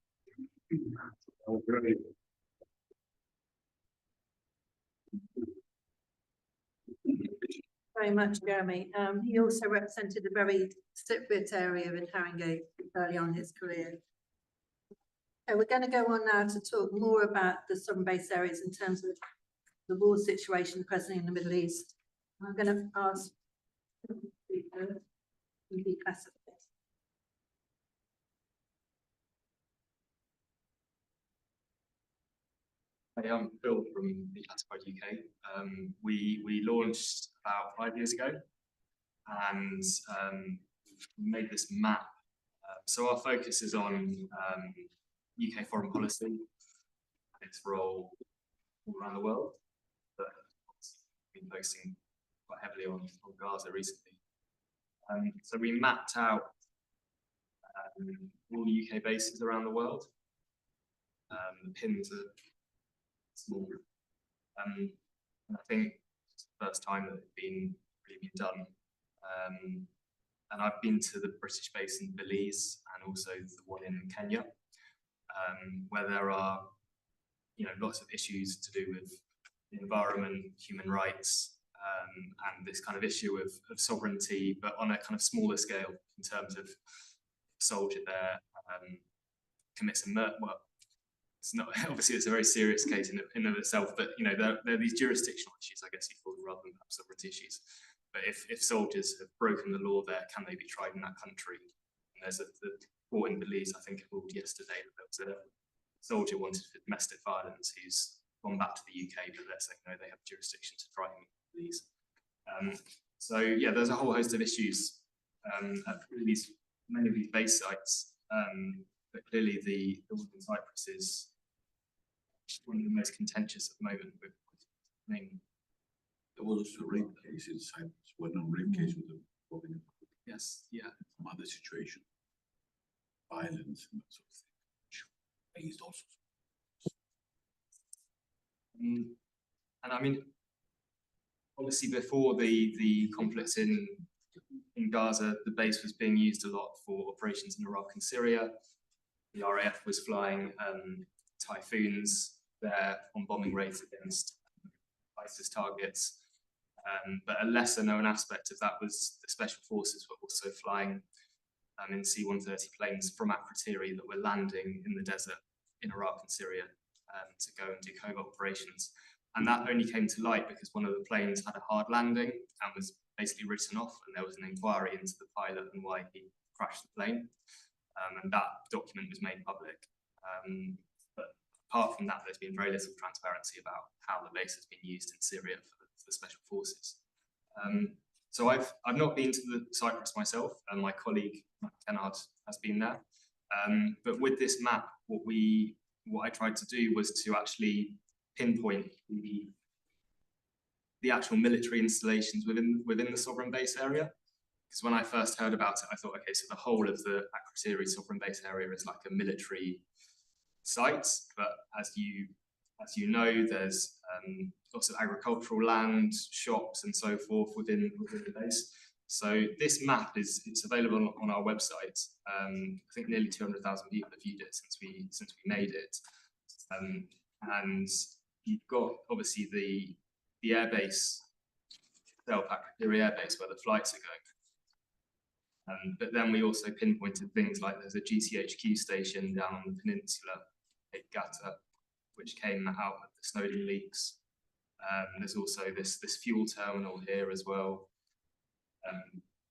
Very much, Jeremy. He also represented the very Cypriot area in Harringay early on in his career. Okay, we're going to go on now to talk more about the sovereign base areas in terms of the war situation present in the Middle East. I'm going to ask Hey, I'm Phil from the Classified UK. We launched about 5 years ago and made this map. So our focus is on UK foreign policy and its role all around the world, but we've been focusing quite heavily on Gaza recently. So we mapped out all UK bases around the world. The pins are small. And I think it's the first time that it's really been done. And I've been to the British base in Belize and also the one in Kenya, where there are, lots of issues to do with the environment, human rights, and this kind of issue of sovereignty, but on a kind of smaller scale in terms of a soldier there commits a murder. Well, it's not, obviously it's a very serious case in and of itself, but there are these jurisdictional issues, I guess you'd call them, rather than perhaps sovereignty issues. But if soldiers have broken the law there, can they be tried in that country? And there's the court in Belize, I think it ruled yesterday, that there was a soldier wanted for domestic violence who's gone back to the UK, but they're saying no, they have jurisdiction to try him in Belize. So yeah, there's a whole host of issues at many of these base sites, but clearly the one in Cyprus is one of the most contentious at the moment. There was also a rape case in Cyprus, well-known rape case with the Yes, yeah. Some other situation, violence and that sort of thing, raised also. And I mean, obviously before the conflicts in Gaza, the base was being used a lot for operations in Iraq and Syria. The RAF was flying Typhoons there on bombing raids against ISIS targets. But a lesser known aspect of that was the special forces were also flying in C-130 planes from Akrotiri that were landing in the desert in Iraq and Syria to go and do covert operations. And that only came to light because one of the planes had a hard landing and was basically written off, and there was an inquiry into the pilot and why he crashed the plane. And that document was made public. But apart from that, there's been very little transparency about how the base has been used in Syria for the special forces. So I've not been to the Cyprus myself, and my colleague Matt Kennard has been there. But with this map, what I tried to do was to actually pinpoint the actual military installations within the sovereign base area. Because when I first heard about it, I thought, okay, so the whole of the Akrotiri sovereign base area is like a military site. But as you know, there's lots of agricultural land, shops, and so forth within the base. So this map it's available on our website. I think nearly 200,000 people have viewed it since we made it. And you've got obviously the airbase itself, Akrotiri airbase, where the flights are going. But then we also pinpointed things like there's a GCHQ station down on the peninsula, Cape Gata, which came out of the Snowden leaks. There's also this fuel terminal here as well.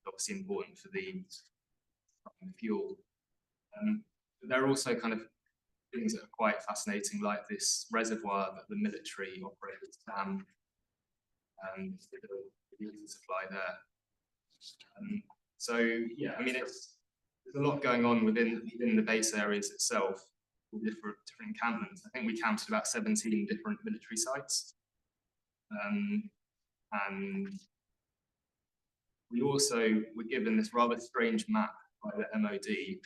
Obviously important for the fuel. There are also kind of things that are quite fascinating, like this reservoir that the military operators dam the water supply there. So yeah, I mean there's a lot going on within the base areas itself. different encampments. I think we counted about 17 different military sites. And we also were given this rather strange map by the MOD,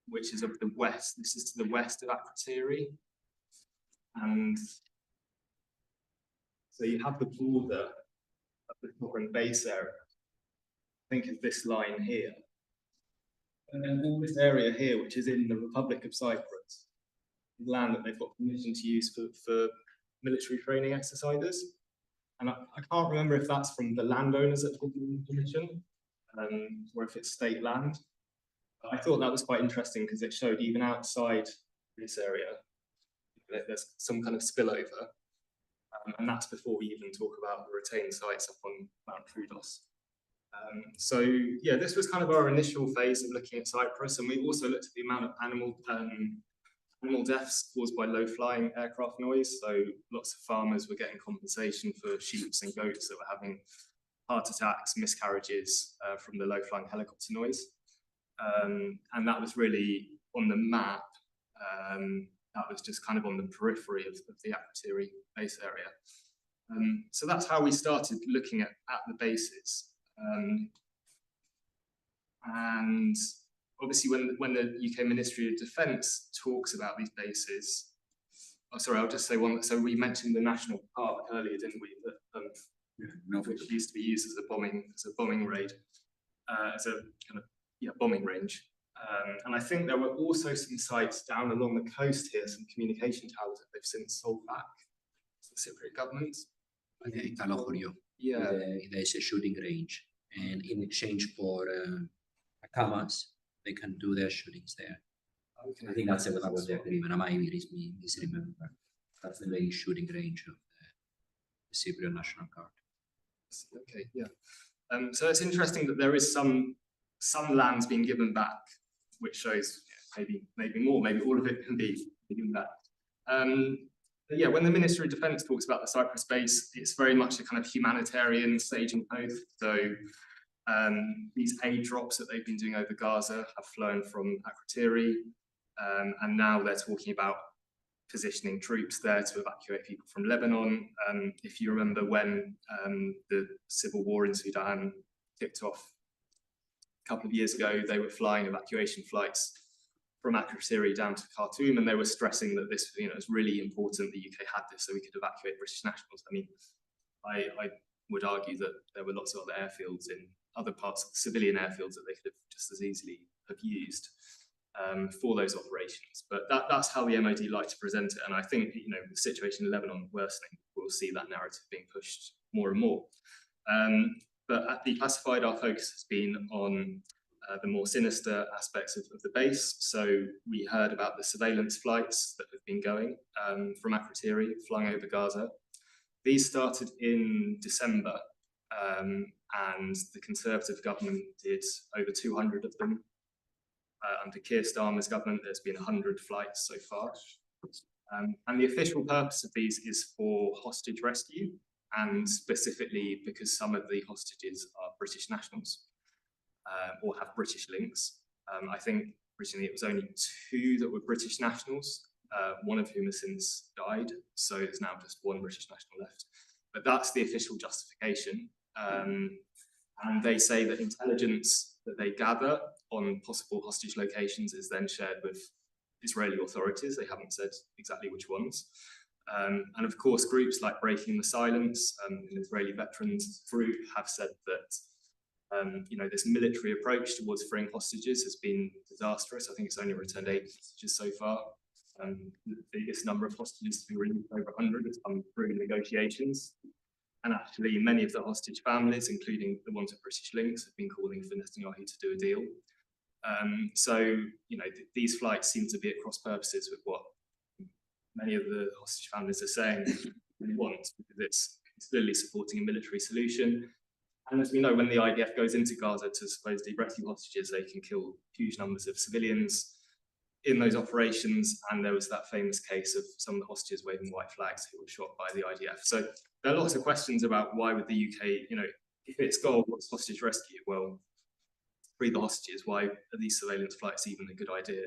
which is of the west. This is to the west of Akrotiri. And so you have the border of the current base area. Think of this line here. And then all this area here, which is in the Republic of Cyprus, land that they've got permission to use for military training exercises. And I can't remember if that's from the landowners that have given permission, or if it's state land. But I thought that was quite interesting because it showed even outside this area, there's some kind of spillover. And that's before we even talk about the retained sites up on Mount Troodos. So yeah, this was kind of our initial phase of looking at Cyprus, and we also looked at the amount of animal deaths caused by low-flying aircraft noise. So lots of farmers were getting compensation for sheep and goats that were having heart attacks, miscarriages from the low-flying helicopter noise. And that was really on the map. That was just kind of on the periphery of the Akrotiri base area. So that's how we started looking at the bases. And obviously when the UK Ministry of Defence talks about these bases, oh sorry, I'll just say one, so we mentioned the national park earlier, didn't we? That, which used to be used as a bombing raid, as a kind of bombing range. And I think there were also some sites down along the coast here, some communication towers that they've since sold back to the Cypriot government. In Kalochorio, Yeah. there's a shooting range, and in exchange for Hamas, they can do their shootings there. Okay. I think that was the agreement. I might misremember. That's the main shooting range of the Cypriot National Guard. Okay, yeah. So it's interesting that there is some lands being given back, which shows maybe more, maybe all of it can be given back. But yeah, when the Ministry of Defence talks about the Cyprus base, it's very much a kind of humanitarian staging post. So these aid drops that they've been doing over Gaza have flown from Akrotiri, and now they're talking about positioning troops there to evacuate people from Lebanon. If you remember when the civil war in Sudan kicked off a couple of years ago, they were flying evacuation flights from Akrotiri down to Khartoum, and they were stressing that this, it's really important the UK had this so we could evacuate British nationals. I mean, I would argue that there were lots of other airfields in other parts of the civilian airfields that they could have just as easily have used for those operations. But that's how the MOD like to present it, and I think the situation in Lebanon worsening, we'll see that narrative being pushed more and more. But at the classified, our focus has been on the more sinister aspects of the base. So we heard about the surveillance flights that have been going from Akrotiri, flying over Gaza. These started in December, and the Conservative government did over 200 of them. Under Keir Starmer's government, there's been 100 flights so far. And the official purpose of these is for hostage rescue, and specifically because some of the hostages are British nationals or have British links. I think originally it was only 2 that were British nationals, one of whom has since died, so it's now just 1 British national left. But that's the official justification. And they say that intelligence that they gather on possible hostage locations is then shared with Israeli authorities. They haven't said exactly which ones. And of course, groups like Breaking the Silence, an Israeli veterans group, have said that this military approach towards freeing hostages has been disastrous. I think it's only returned 8 hostages so far. The biggest number of hostages to be released, over 100, has come through negotiations. And actually, many of the hostage families, including the ones with British links, have been calling for Netanyahu to do a deal. So these flights seem to be at cross purposes with what many of the hostage families are saying they want, because it's clearly supporting a military solution. And as we know, when the IDF goes into Gaza to supposedly rescue hostages, they can kill huge numbers of civilians in those operations. And there was that famous case of some of the hostages waving white flags who were shot by the IDF. So there are lots of questions about why would the UK, if its goal was hostage rescue, well, free the hostages, why are these surveillance flights even a good idea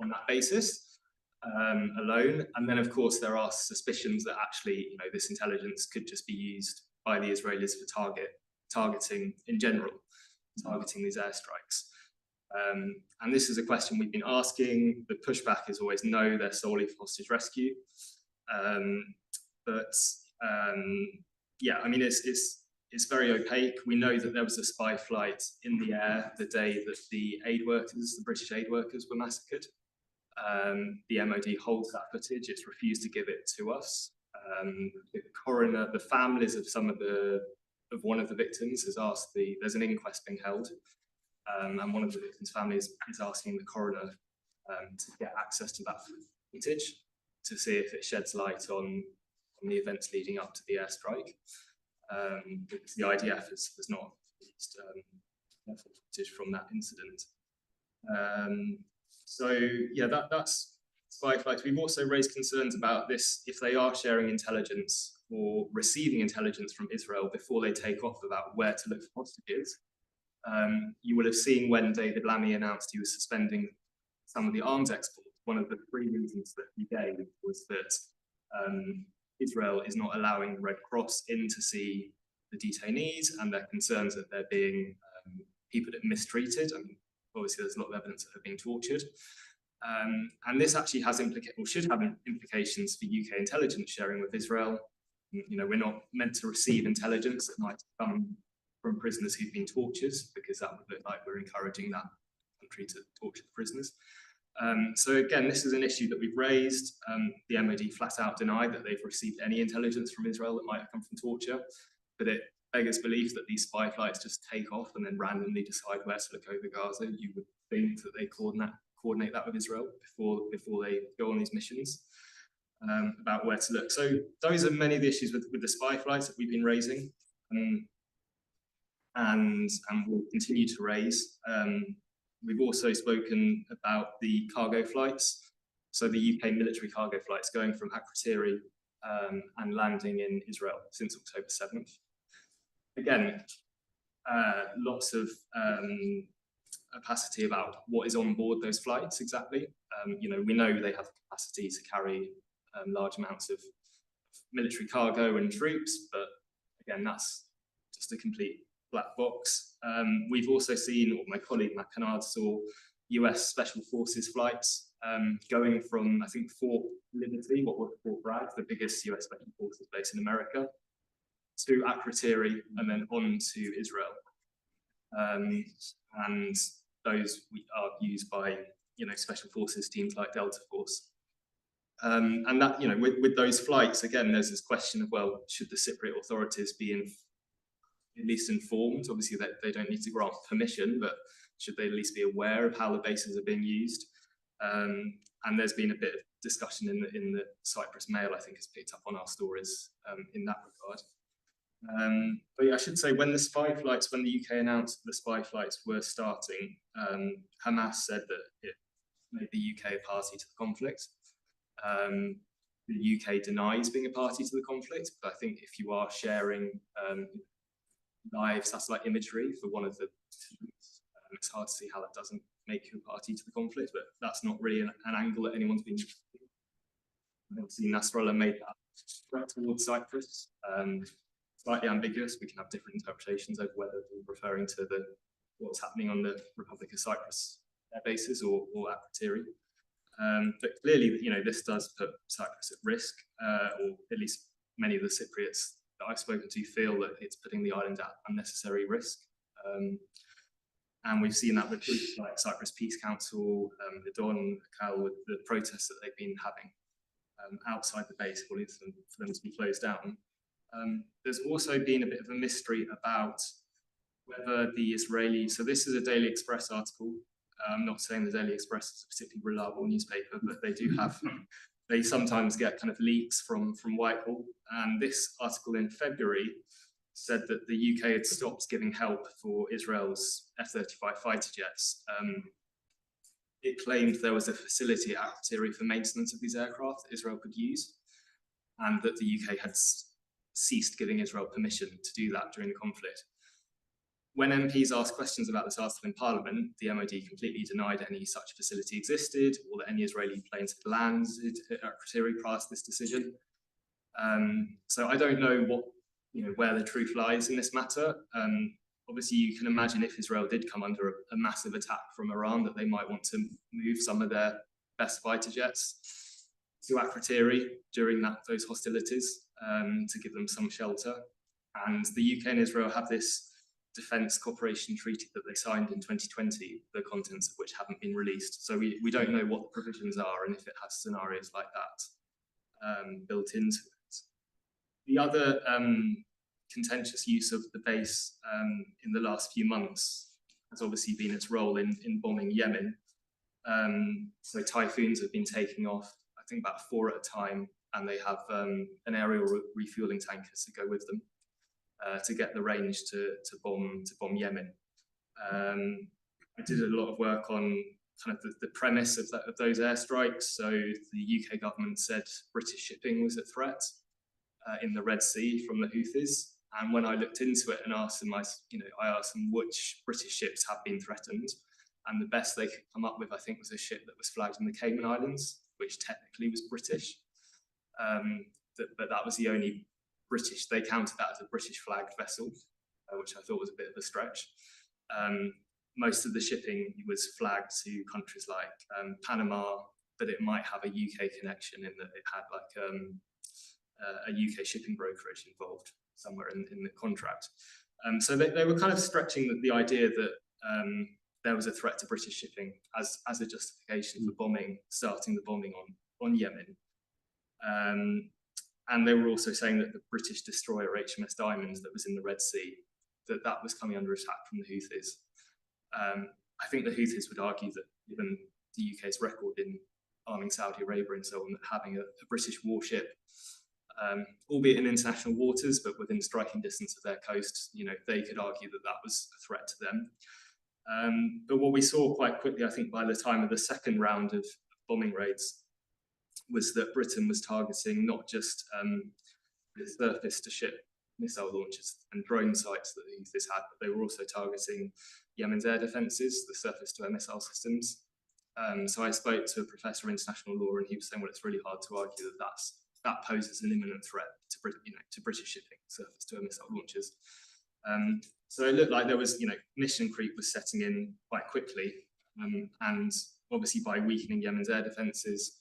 on that basis alone. And then, of course, there are suspicions that actually, this intelligence could just be used by the Israelis for targeting in general, targeting these airstrikes. And this is a question we've been asking. The pushback is always no, they're solely for hostage rescue. Yeah, I mean, it's very opaque. We know that there was a spy flight in the air the day that the British aid workers were massacred. The MOD holds that footage. It's refused to give it to us. The coroner, the families of one of the victims has asked there's an inquest being held. And one of the victims' families is asking the coroner to get access to that footage to see if it sheds light on the events leading up to the airstrike. Because the IDF has not released footage from that incident. So yeah, that's spy flights. We've also raised concerns about this, if they are sharing intelligence or receiving intelligence from Israel before they take off about where to look for hostages. You will have seen when David Lammy announced he was suspending some of the arms exports, one of the 3 reasons that he gave was that Israel is not allowing the Red Cross in to see the detainees, and their concerns that they're being people that are mistreated. I mean, obviously there's a lot of evidence that they're being tortured. And this actually has should have implications for UK intelligence sharing with Israel. We're not meant to receive intelligence that might come from prisoners who've been tortured, because that would look like we're encouraging that country to torture the prisoners. So again, this is an issue that we've raised. The MOD flat out denied that they've received any intelligence from Israel that might have come from torture, but it beggars belief that these spy flights just take off and then randomly decide where to look over Gaza. You would think that they coordinate that with Israel before they go on these missions about where to look. So those are many of the issues with the spy flights that we've been raising. And we'll continue to raise. We've also spoken about the cargo flights. So the UK military cargo flights going from Akrotiri and landing in Israel since October 7th. Again, lots of opacity about what is on board those flights exactly. We know they have the capacity to carry large amounts of military cargo and troops, but again, that's just a complete black box. We've also seen, or my colleague Matt Kennard saw, US Special Forces flights going from, I think, Fort Liberty, what was Fort Bragg, the biggest US Special Forces base in America, to Akrotiri and then on to Israel. And those are used by Special Forces teams like Delta Force. And that, with those flights, again, there's this question of, well, should the Cypriot authorities be at least informed? Obviously, they don't need to grant permission, but should they at least be aware of how the bases are being used? And there's been a bit of discussion in the Cyprus Mail, I think, has picked up on our stories in that regard. But yeah, I should say, when the UK announced the spy flights were starting, Hamas said that it made the UK a party to the conflict. The UK denies being a party to the conflict, but I think if you are sharing live satellite imagery for one of the it's hard to see how that doesn't make you a party to the conflict, but that's not really an angle that anyone's been. Obviously, Nasrallah made that threat towards Cyprus. Slightly ambiguous. We can have different interpretations over whether we're referring to what's happening on the Republic of Cyprus air bases or Akrotiri. But clearly, this does put Cyprus at risk, or at least many of the Cypriots that I've spoken to feel that it's putting the island at unnecessary risk. And we've seen that with groups like Cyprus Peace Council, the Don, Cal, with the protests that they've been having outside the base, calling for them to be closed down. There's also been a bit of a mystery about whether the Israeli, so this is a Daily Express article. I'm not saying the Daily Express is a particularly reliable newspaper, but they do have, they sometimes get kind of leaks from Whitehall. And this article in February said that the UK had stopped giving help for Israel's F-35 fighter jets. It claimed there was a facility at Akrotiri for maintenance of these aircraft that Israel could use, and that the UK had ceased giving Israel permission to do that during the conflict. when MPs asked questions about this article in Parliament, the MOD completely denied any such facility existed, or that any Israeli planes had landed at Kriteri prior to this decision. So I don't know what, where the truth lies in this matter. Obviously, you can imagine if Israel did come under a massive attack from Iran, that they might want to move some of their best fighter jets to Kriteri during those hostilities to give them some shelter. And the UK and Israel have this defence cooperation treaty that they signed in 2020, the contents of which haven't been released. So we don't know what the provisions are and if it has scenarios like that built into it. The other contentious use of the base in the last few months has obviously been its role in bombing Yemen. So typhoons have been taking off, I think about 4 at a time, and they have an aerial refueling tankers to go with them to get the range to bomb Yemen. I did a lot of work on kind of the premise of those airstrikes. So the UK government said British shipping was a threat in the Red Sea from the Houthis. And when I looked into it and asked them, I asked them which British ships have been threatened. And the best they could come up with, I think, was a ship that was flagged in the Cayman Islands, which technically was British. But that was the only British, they counted that as a British flagged vessel, which I thought was a bit of a stretch. Most of the shipping was flagged to countries like Panama, but it might have a UK connection in that it had like a UK shipping brokerage involved somewhere in the contract. So they were kind of stretching the idea that there was a threat to British shipping as a justification for starting the bombing on Yemen. And they were also saying that the British destroyer HMS Diamonds that was in the Red Sea, that was coming under attack from the Houthis. I think the Houthis would argue that given the UK's record in arming Saudi Arabia and so on, that having a British warship, albeit in international waters, but within striking distance of their coast, they could argue that that was a threat to them. But what we saw quite quickly, I think by the time of the second round of bombing raids, was that Britain was targeting not just the surface-to-ship missile launchers and drone sites that the Houthis had, but they were also targeting Yemen's air defences, the surface-to-air missile systems. So I spoke to a professor of international law, and he was saying, well, it's really hard to argue that poses an imminent threat to British shipping, surface-to-air missile launchers. So it looked like there was, mission creep was setting in quite quickly, and obviously by weakening Yemen's air defences,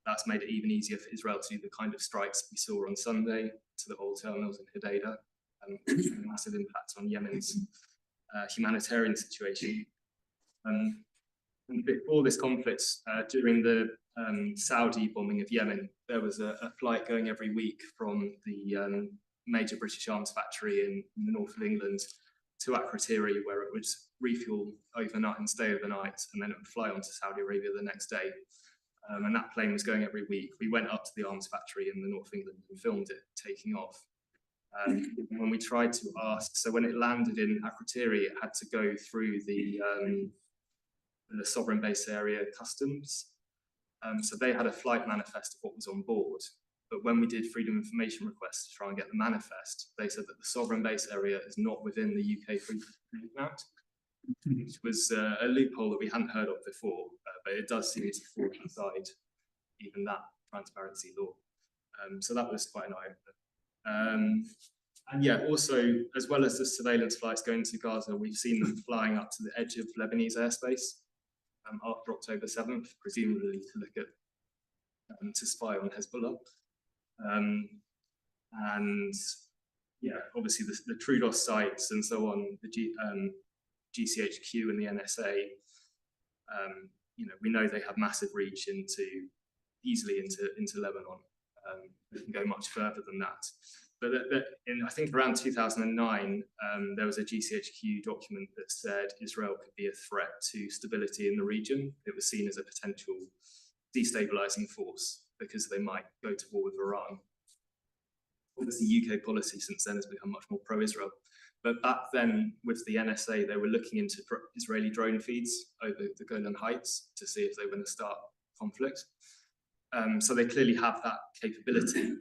that's made it even easier for Israel to do the kind of strikes we saw on Sunday to the oil terminals in Hodeidah, a massive impact on Yemen's humanitarian situation. And before this conflict, during the Saudi bombing of Yemen, there was a flight going every week from the major British arms factory in the north of England to Kriteri, where it would refuel overnight and stay overnight, and then it would fly on to Saudi Arabia the next day. And that plane was going every week. We went up to the arms factory in the north of England and filmed it taking off. When we tried to ask, so when it landed in Kriteri, it had to go through the sovereign base area customs. So they had a flight manifest of what was on board. But when we did freedom of information requests to try and get the manifest, they said that the sovereign base area is not within the UK Freedom of Information Act, which was a loophole that we hadn't heard of before, but it does seem to fall inside even that transparency law. So that was quite an eye-opener. And yeah, also, as well as the surveillance flights going to Gaza, we've seen them flying up to the edge of Lebanese airspace after October 7th, presumably to look at, to spy on Hezbollah. And yeah, obviously the Trudos sites and so on, the GCHQ and the NSA, we know they have massive reach easily into Lebanon. They can go much further than that. But I think around 2009, there was a GCHQ document that said Israel could be a threat to stability in the region. It was seen as a potential destabilizing force because they might go to war with Iran. Obviously, UK policy since then has become much more pro-Israel. But back then, with the NSA, they were looking into Israeli drone feeds over the Golan Heights to see if they were going to start conflict. So they clearly have that capability.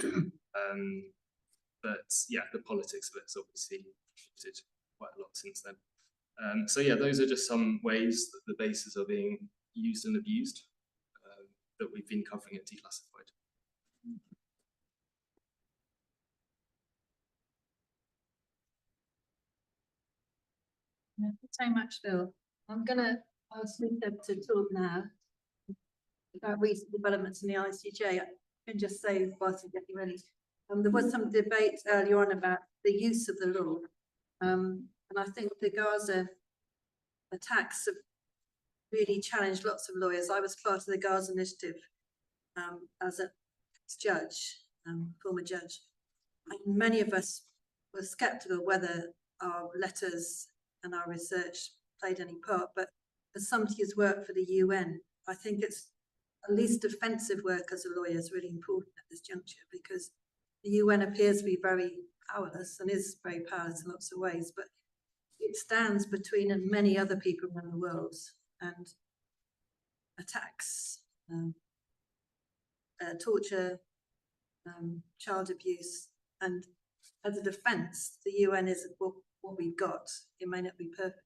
But yeah, the politics of it's obviously shifted quite a lot since then. So yeah, those are just some ways that the bases are being used and abused that we've been covering at Declassified. Thank you so much, Phil. I'm gonna ask Lisa to talk now about recent developments in the ICJ. I can just say whilst we're getting ready, there was some debate earlier on about the use of the law. And I think the Gaza attacks have really challenged lots of lawyers. I was part of the Gaza initiative as a judge, former judge. And many of us were skeptical whether our letters and our research played any part, but as somebody who's worked for the UN, I think it's at least defensive work as a lawyer is really important at this juncture, because the UN appears to be very powerless and is very powerless in lots of ways, but it stands between and many other people around the world and attacks, torture, child abuse, and as a defense, the UN is what we've got. It may not be perfect.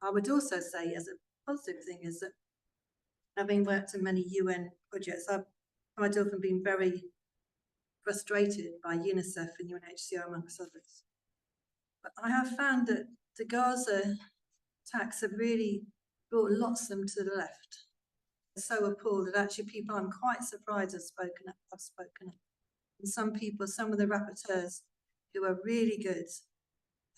I would also say, as a positive thing, is that having worked in many UN projects, I've quite often been very frustrated by UNICEF and UNHCR, amongst others. But I have found that the Gaza attacks have really brought lots of them to the left. They're so appalled that actually people I'm quite surprised have spoken up. And some people, some of the rapporteurs who are really good,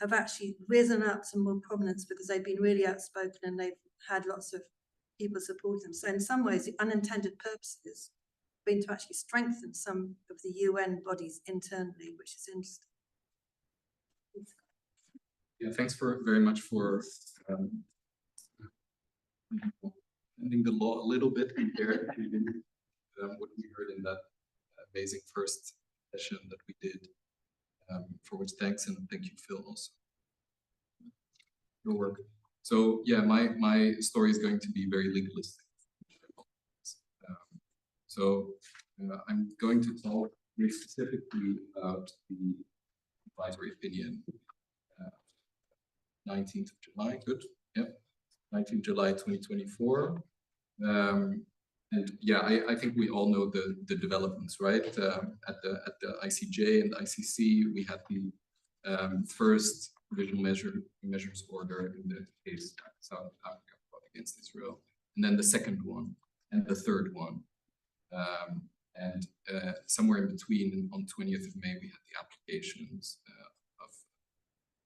have actually risen up to more prominence because they've been really outspoken and they've had lots of people support them. So in some ways, the unintended purposes have been to actually strengthen some of the UN bodies internally, which is interesting. Yeah, thanks very much for ending the law a little bit compared to what we heard in that amazing first session that we did. For which thanks, and thank you, Phil, also. Your work. So yeah, my story is going to be very legalistic. I'm going to talk very specifically about the advisory opinion. 19th of July, good, yeah, 19th July 2024. And yeah, I think we all know the developments, right? At the ICJ and the ICC, we had the first provisional measures order in the case South Africa fought against Israel, and then the second one and the third one, and somewhere in between, on 20th of May, we had the applications of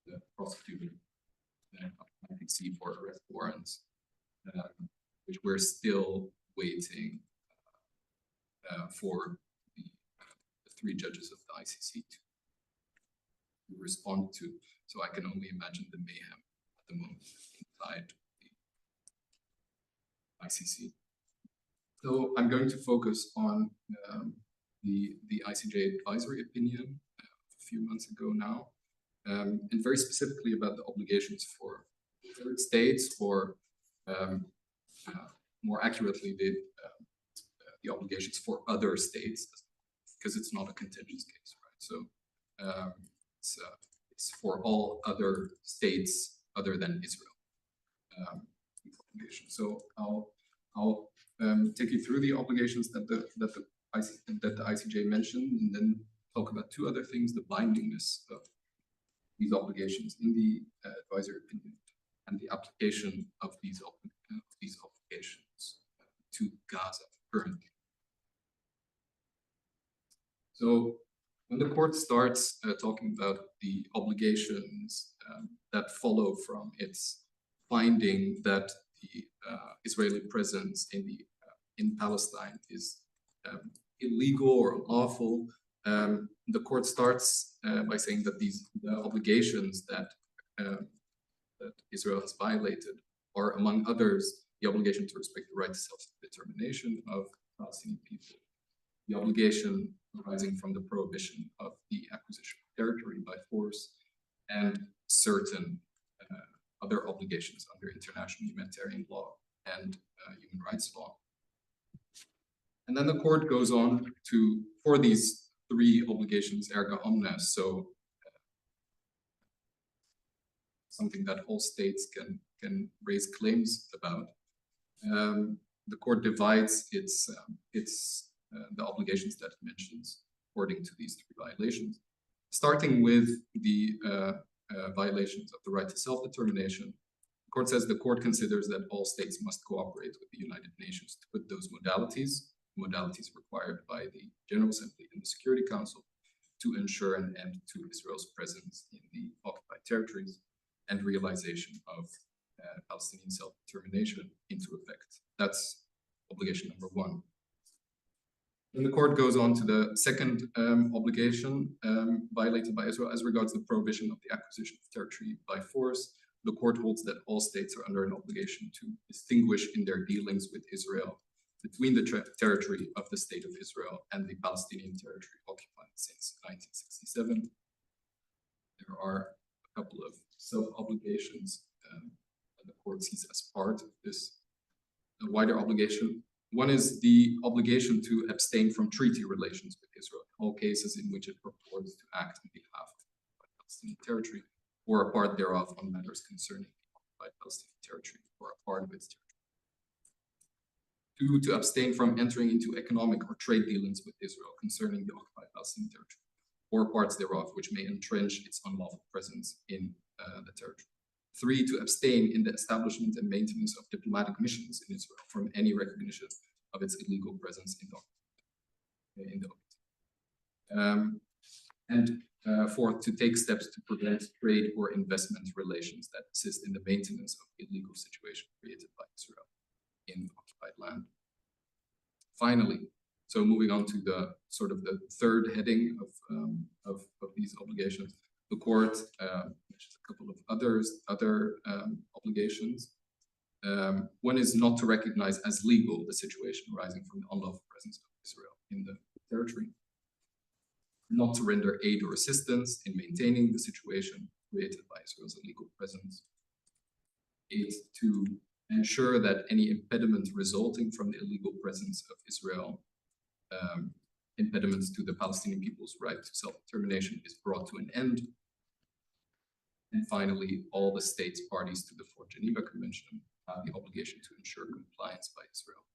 the prosecutor ICC for arrest warrants, which we're still waiting for the three judges of the ICC to respond to. So I can only imagine the mayhem at the moment inside the ICC. So I'm going to focus on the ICJ advisory opinion a few months ago now, and very specifically about the obligations for third states, or more accurately, the obligations for other states, because it's not a contingent case, right? So it's for all other states other than Israel. So I'll take you through the obligations that the ICJ mentioned, and then talk about two other things: the bindingness of these obligations in the advisory opinion, and the application of these obligations to Gaza currently. So when the court starts talking about the obligations that follow from its finding that the Israeli presence in Palestine is illegal or unlawful, the court starts by saying that these obligations that Israel has violated are, among others, the obligation to respect the right to self-determination of Palestinian people, the obligation arising from the prohibition of the acquisition of territory by force, and certain other obligations under international humanitarian law and human rights law. And then the court goes on to, for these three obligations erga omnes, so something that all states can raise claims about. The court divides the obligations that it mentions according to these three violations, starting with the violations of the right to self-determination. The court says the court considers that all states must cooperate with the United Nations to put those modalities required by the General Assembly and the Security Council to ensure an end to Israel's presence in the occupied territories and realization of Palestinian self-determination into effect. That's obligation number one. Then the court goes on to the second obligation violated by Israel as regards the prohibition of the acquisition of territory by force. The court holds that all states are under an obligation to distinguish in their dealings with Israel between the territory of the State of Israel and the Palestinian territory occupied since 1967. There are a couple of self-obligations that the court sees as part of this wider obligation. One is the obligation to abstain from treaty relations with Israel in all cases in which it purports to act on behalf of the Palestinian territory or a part thereof on matters concerning the occupied Palestinian territory or a part of its territory. Two, to abstain from entering into economic or trade dealings with Israel concerning the occupied Palestinian territory or parts thereof which may entrench its unlawful presence in the territory. Three, to abstain in the establishment and maintenance of diplomatic missions in Israel from any recognition of its illegal presence in the fourth, to take steps to prevent trade or investment relations that assist in the maintenance of the illegal situation created by Israel in occupied land. Finally, so moving on to the sort of the third heading of these obligations, the court mentions a couple of other obligations. One is not to recognize as legal the situation arising from the unlawful presence of Israel in the territory, not to render aid or assistance in maintaining the situation created by Israel's illegal presence. 8, to ensure that any impediment resulting from the illegal presence of Israel, impediments to the Palestinian people's right to self-determination, is brought to an end. And finally, all the states parties to the Fourth Geneva Convention have the obligation to ensure compliance by Israel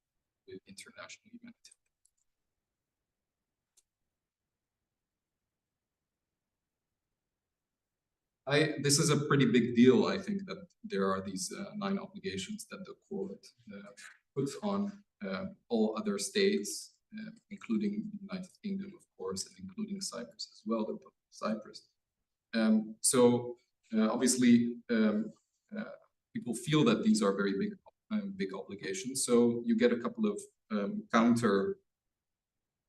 with international humanitarian. This is a pretty big deal, I think, that there are these 9 obligations that the court puts on all other states, including the United Kingdom, of course, and including Cyprus as well, the Republic of Cyprus. Obviously, people feel that these are very big obligations. So you get a couple of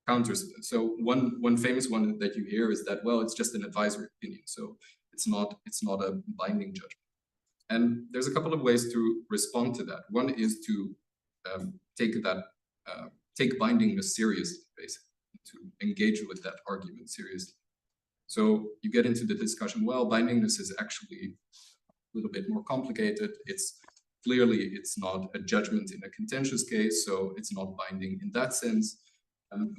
counters. So one famous one that you hear is that, well, it's just an advisory opinion, so it's not a binding judgment. And there's a couple of ways to respond to that. One is to take bindingness seriously, basically, to engage with that argument seriously. So you get into the discussion, well, bindingness is actually a little bit more complicated. It's not a judgment in a contentious case, so it's not binding in that sense,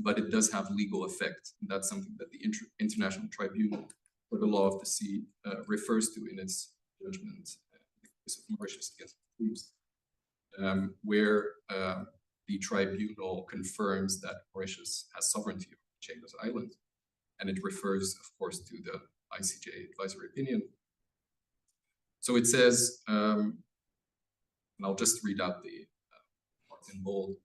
but it does have legal effect. And that's something that the International Tribunal for the Law of the Sea refers to in its judgment in the case of Mauritius against Greece, where the tribunal confirms that Mauritius has sovereignty over Chagos Island. And it refers, of course, to the ICJ advisory opinion. So it says, and I'll just read out the parts in bold.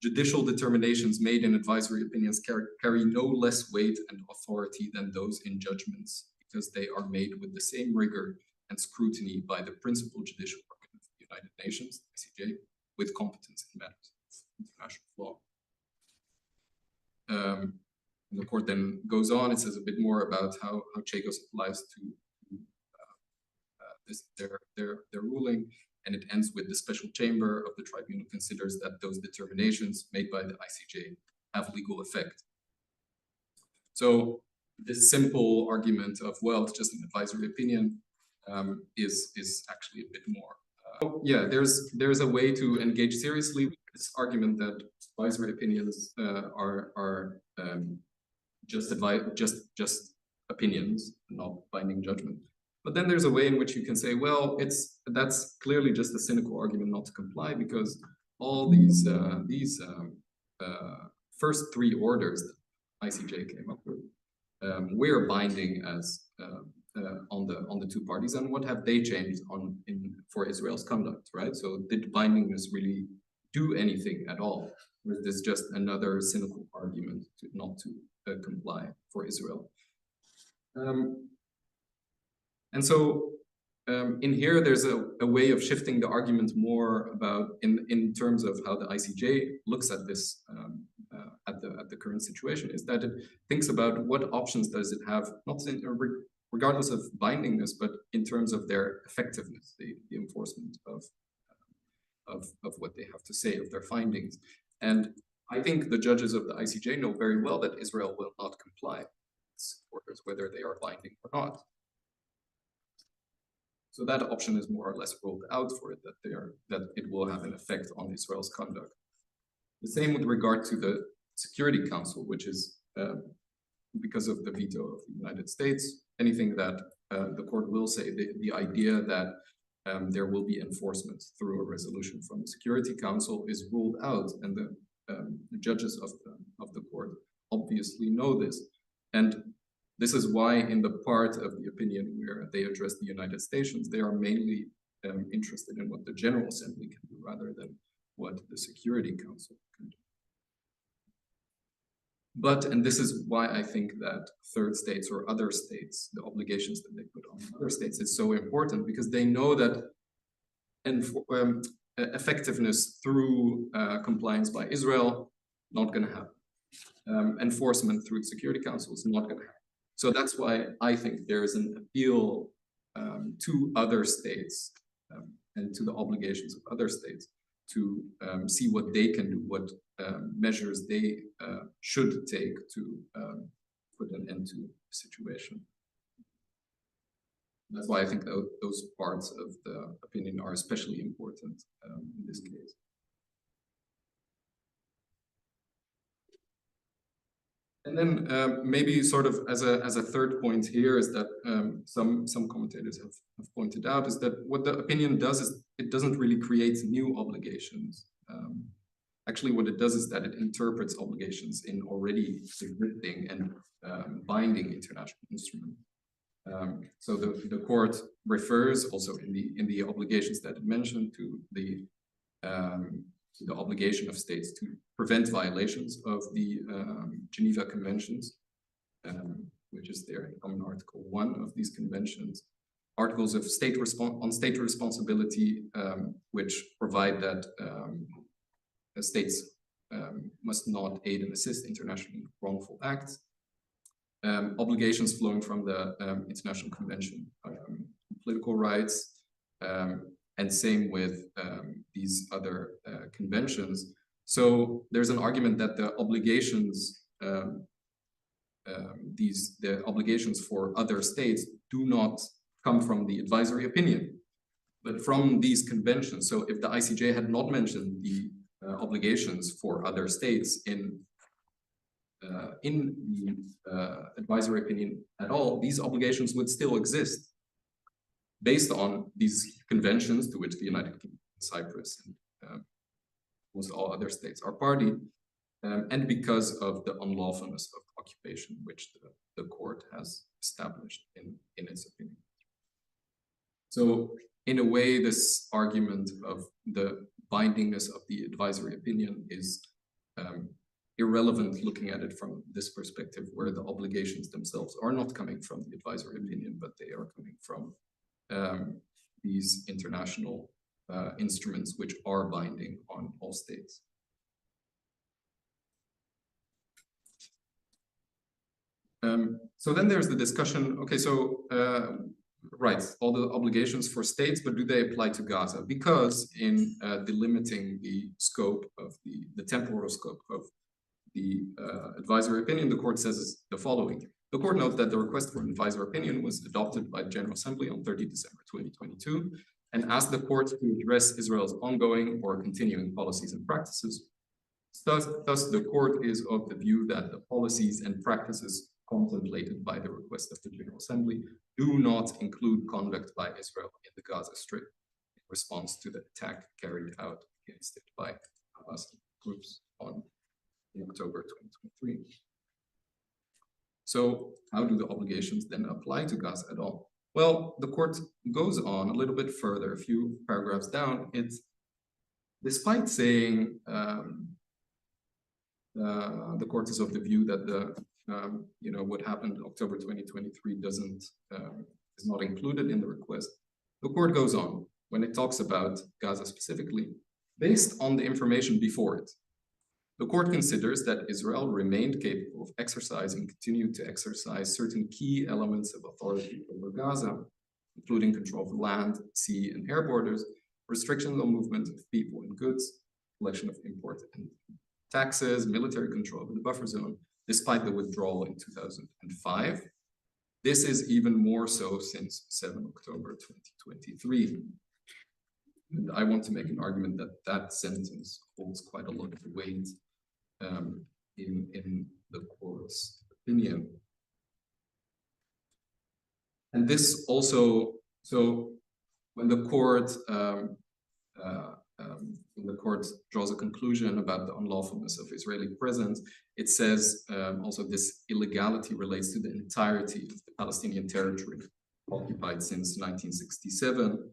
Judicial determinations made in advisory opinions carry no less weight and authority than those in judgments, because they are made with the same rigor and scrutiny by the principal judicial organ of the United Nations, ICJ, with competence in matters of international law. And the court then goes on. It says a bit more about how Chagos applies to their ruling, and it ends with the special chamber of the tribunal considers that those determinations made by the ICJ have legal effect. So this simple argument of, well, it's just an advisory opinion is actually a bit more. Yeah, there's a way to engage seriously with this argument that advisory opinions are just opinions, not binding judgment. But then there's a way in which you can say, well, that's clearly just a cynical argument not to comply, because all these first three orders that ICJ came up with were binding as on the two parties, and what have they changed for Israel's conduct, right? So did bindingness really do anything at all? Or is this just another cynical argument not to comply for Israel? And so in here, there's a way of shifting the argument more about in terms of how the ICJ looks at this at the current situation, is that it thinks about what options does it have, not regardless of bindingness, but in terms of their effectiveness, the enforcement of what they have to say, of their findings. And I think the judges of the ICJ know very well that Israel will not comply with orders, whether they are binding or not. So that option is more or less ruled out for it, that it will have an effect on Israel's conduct. The same with regard to the Security Council, which is because of the veto of the United States, anything that the court will say, the idea that there will be enforcement through a resolution from the Security Council is ruled out, and the judges of the court obviously know this. And this is why in the part of the opinion where they address the United Nations, they are mainly interested in what the General Assembly can do rather than what the Security Council can do. But, and this is why I think that third states or other states, the obligations that they put on other states is so important, because they know that effectiveness through compliance by Israel, not going to happen. Enforcement through the Security Council is not going to happen. So that's why I think there is an appeal to other states and to the obligations of other states to see what they can do, what measures they should take to put an end to the situation. That's why I think those parts of the opinion are especially important in this case. And then maybe sort of as a third point here is that some commentators have pointed out is that what the opinion does is it doesn't really create new obligations. Actually, what it does is that it interprets obligations in already existing and binding international instruments. So the court refers also in the obligations that it mentioned to the obligation of states to prevent violations of the Geneva Conventions, which is there in Common Article 1 of these conventions. Articles of on state responsibility, which provide that states must not aid and assist international wrongful acts. Obligations flowing from the International Convention on Political Rights, and same with these other conventions. So there's an argument that the obligations, the obligations for other states do not come from the advisory opinion, but from these conventions. So if the ICJ had not mentioned the obligations for other states in the advisory opinion at all, these obligations would still exist based on these conventions to which the United Kingdom, Cyprus, and almost all other states are party, and because of the unlawfulness of occupation, which the court has established in its opinion. So in a way, this argument of the bindingness of the advisory opinion is irrelevant looking at it from this perspective, where the obligations themselves are not coming from the advisory opinion, but they are coming from these international instruments which are binding on all states. So then there's the discussion, okay, so right, all the obligations for states, but do they apply to Gaza? Because in delimiting the scope of the temporal scope of the advisory opinion, the court says the following. The court notes that the request for an advisory opinion was adopted by the General Assembly on 30 December 2022 and asked the court to address Israel's ongoing or continuing policies and practices. Thus, the court is of the view that the policies and practices contemplated by the request of the General Assembly do not include conduct by Israel in the Gaza Strip in response to the attack carried out against it by Hamas groups in October 2023. So how do the obligations then apply to Gaza at all? Well, the court goes on a little bit further, a few paragraphs down. It's despite saying the court is of the view that what happened in October 2023 is not included in the request. The court goes on when it talks about Gaza specifically, based on the information before it. The court considers that Israel remained capable of continued to exercise certain key elements of authority over Gaza, including control of land, sea, and air borders, restrictions on movement of people and goods, collection of import and taxes, military control of the buffer zone, despite the withdrawal in 2005. This is even more so since 7 October 2023. And I want to make an argument that that sentence holds quite a lot of weight in the court's opinion. And this also, so when the court draws a conclusion about the unlawfulness of Israeli presence, it says also this illegality relates to the entirety of the Palestinian territory occupied since 1967.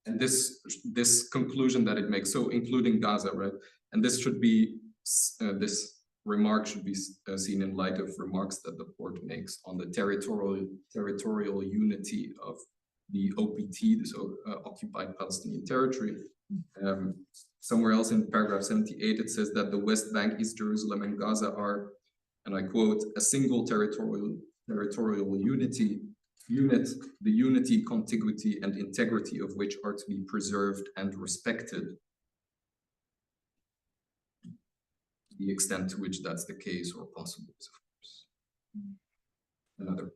And this conclusion that it makes, so including Gaza, right? And this should be, this remark should be seen in light of remarks that the court makes on the territorial unity of the OPT, this occupied Palestinian territory. Somewhere else in paragraph 78, it says that the West Bank, East Jerusalem, and Gaza are, and I quote, a single territorial unit, the unity, contiguity, and integrity of which are to be preserved and respected. The extent to which that's the case or possible is, of course, another.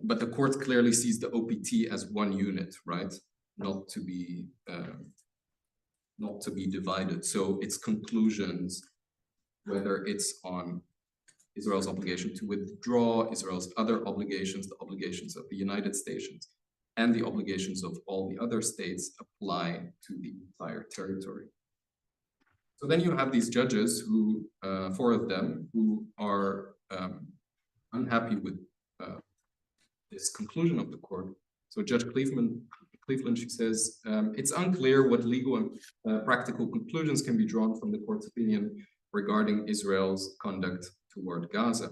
But the court clearly sees the OPT as one unit, right? Not to be divided. So its conclusions, whether it's on Israel's obligation to withdraw, Israel's other obligations, the obligations of the United States, and the obligations of all the other states apply to the entire territory. So then you have these judges who, 4 of them, who are unhappy with this conclusion of the court. So Judge Cleveland, she says, it's unclear what legal and practical conclusions can be drawn from the court's opinion regarding Israel's conduct toward Gaza.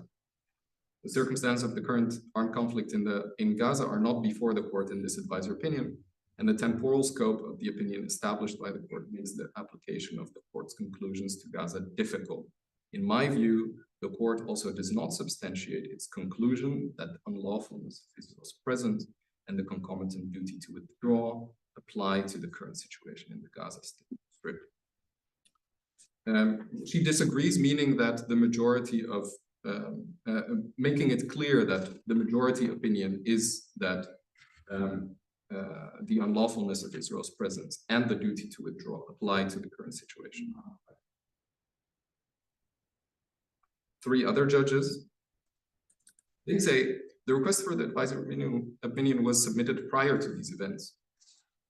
The circumstances of the current armed conflict in Gaza are not before the court in this advisory opinion, and the temporal scope of the opinion established by the court makes the application of the court's conclusions to Gaza difficult. In my view, the court also does not substantiate its conclusion that the unlawfulness of Israel's presence and the concomitant duty to withdraw apply to the current situation in the Gaza Strip. She disagrees, meaning that the majority of, making it clear that the majority opinion is that the unlawfulness of Israel's presence and the duty to withdraw apply to the current situation. 3 other judges, they say the request for the advisory opinion was submitted prior to these events,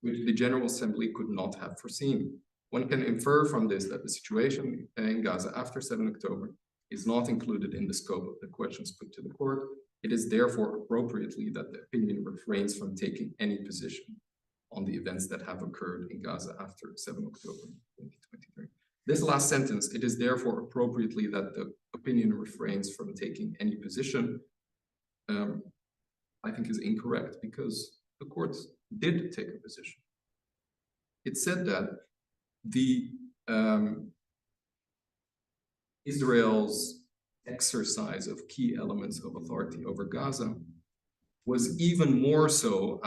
which the General Assembly could not have foreseen. One can infer from this that the situation in Gaza after 7 October is not included in the scope of the questions put to the court. It is therefore appropriately that the opinion refrains from taking any position on the events that have occurred in Gaza after 7 October 2023. This last sentence, it is therefore appropriately that the opinion refrains from taking any position, I think is incorrect, because the courts did take a position. It said that the Israel's exercise of key elements of authority over Gaza was even more so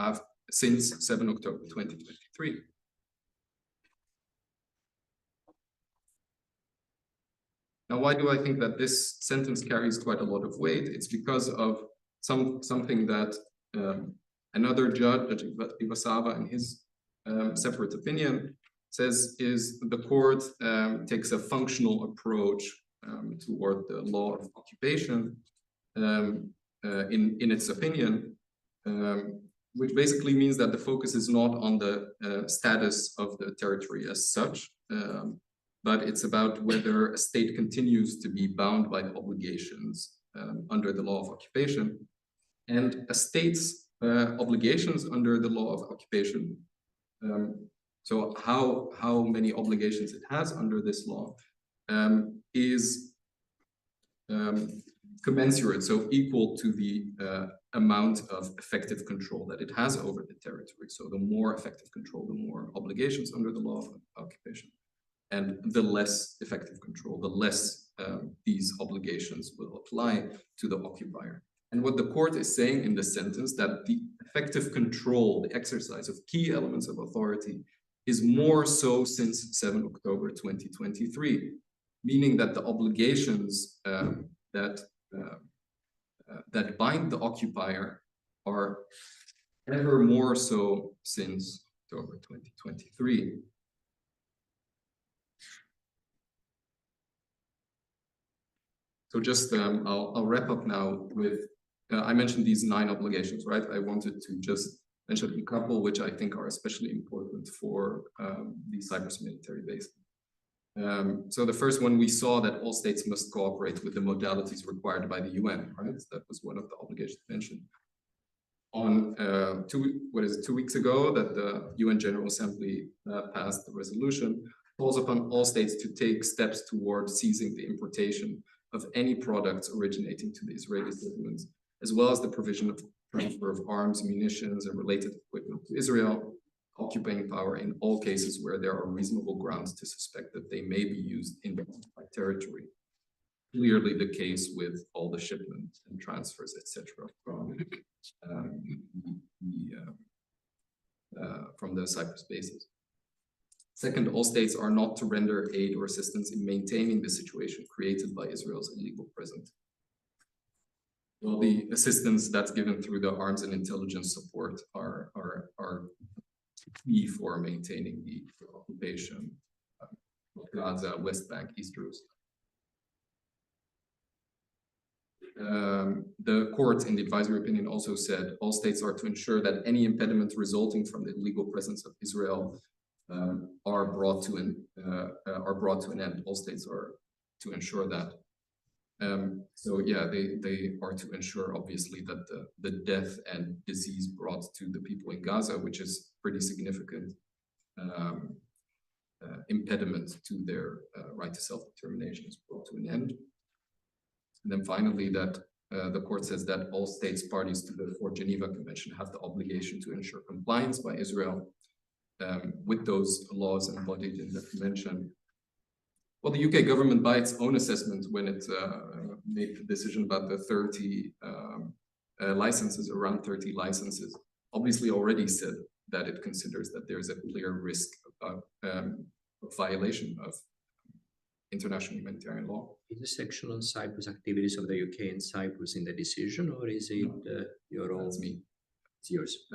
since 7 October 2023. Now, why do I think that this sentence carries quite a lot of weight? It's because of something that another judge, Judge Ibasava, in his separate opinion, says is the court takes a functional approach toward the law of occupation, in its opinion, which basically means that the focus is not on the status of the territory as such, but it's about whether a state continues to be bound by the obligations under the law of occupation. And a state's obligations under the law of occupation, so how many obligations it has under this law, is commensurate, so equal to the amount of effective control that it has over the territory. So the more effective control, the more obligations under the law of occupation. And the less effective control, the less these obligations will apply to the occupier. And what the court is saying in the sentence, that the effective control, the exercise of key elements of authority, is more so since 7 October 2023, meaning that the obligations that bind the occupier are ever more so since October 2023. So just, I'll wrap up now with, I mentioned these 9 obligations, right? I wanted to just mention a couple which I think are especially important for the Cyprus military base. So the first one, we saw that all states must cooperate with the modalities required by the UN, right? That was one of the obligations mentioned. On 2 weeks ago, that the UN General Assembly passed the resolution, calls upon all states to take steps towards seizing the importation of any products originating to the Israeli settlements, as well as the provision of transfer of arms, munitions, and related equipment to Israel, occupying power in all cases where there are reasonable grounds to suspect that they may be used in the occupied territory. Clearly the case with all the shipments and transfers, etc., from the Cyprus bases. Second, all states are not to render aid or assistance in maintaining the situation created by Israel's illegal presence. Well, the assistance that's given through the arms and intelligence support are key for maintaining the occupation of Gaza, West Bank, East Jerusalem. The court in the advisory opinion also said all states are to ensure that any impediments resulting from the illegal presence of Israel are brought to an end. All states are to ensure that. So yeah, they are to ensure obviously that the death and disease brought to the people in Gaza, which is pretty significant impediment to their right to self-determination, is brought to an end. And then finally, that the court says that all states parties to the Fourth Geneva Convention have the obligation to ensure compliance by Israel with those laws embodied in the convention. Well, the UK government, by its own assessment, when it made the decision about the 30 licenses, around 30 licenses, obviously already said that it considers that there's a clear risk of violation of international humanitarian law. Is the section on Cyprus activities of the UK in Cyprus in the decision, or is it your own? That's me. It's yours.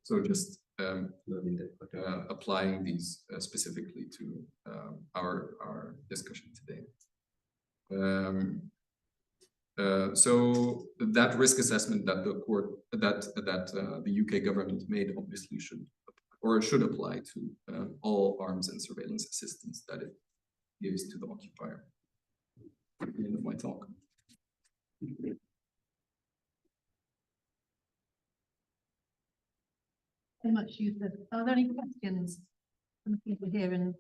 So just applying these specifically to our discussion today. So that risk assessment that the court, the UK government made, obviously should apply to all arms and surveillance assistance that it gives to the occupier. At the end of my talk. Very much, Yusuf. Are there any questions from the people here in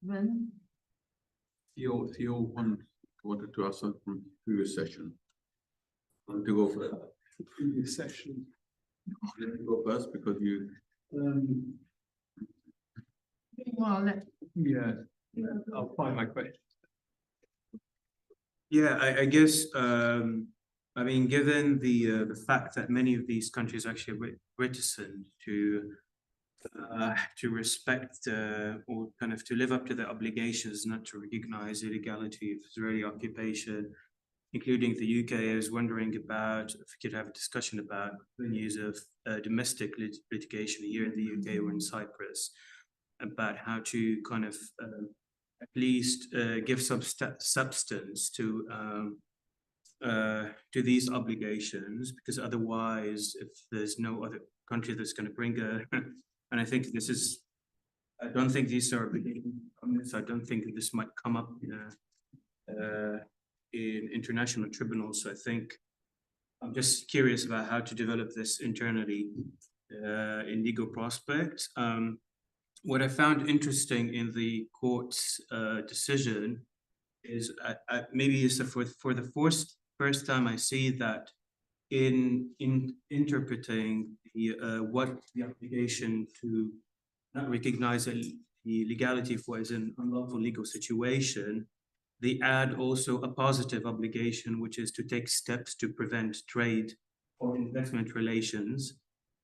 the room? Theo wanted to ask something from previous session. I want to go for the previous session. Let me go first because you. Yeah, I'll find my question. Yeah, I guess, I mean, given the fact that many of these countries are actually reticent to respect or kind of to live up to their obligations not to recognize illegality of Israeli occupation, including the UK, I was wondering about if we could have a discussion about the use of domestic litigation here in the UK or in Cyprus, about how to kind of at least give some substance to these obligations, because otherwise, if there's no other country that's going to bring and I think this is, I don't think these are obligations. I don't think this might come up in international tribunals. So I think I'm just curious about how to develop this internally in legal prospects. What I found interesting in the court's decision is maybe it's for the first time I see that in interpreting what the obligation to not recognize the legality for as an unlawful legal situation, they add also a positive obligation, which is to take steps to prevent trade or investment relations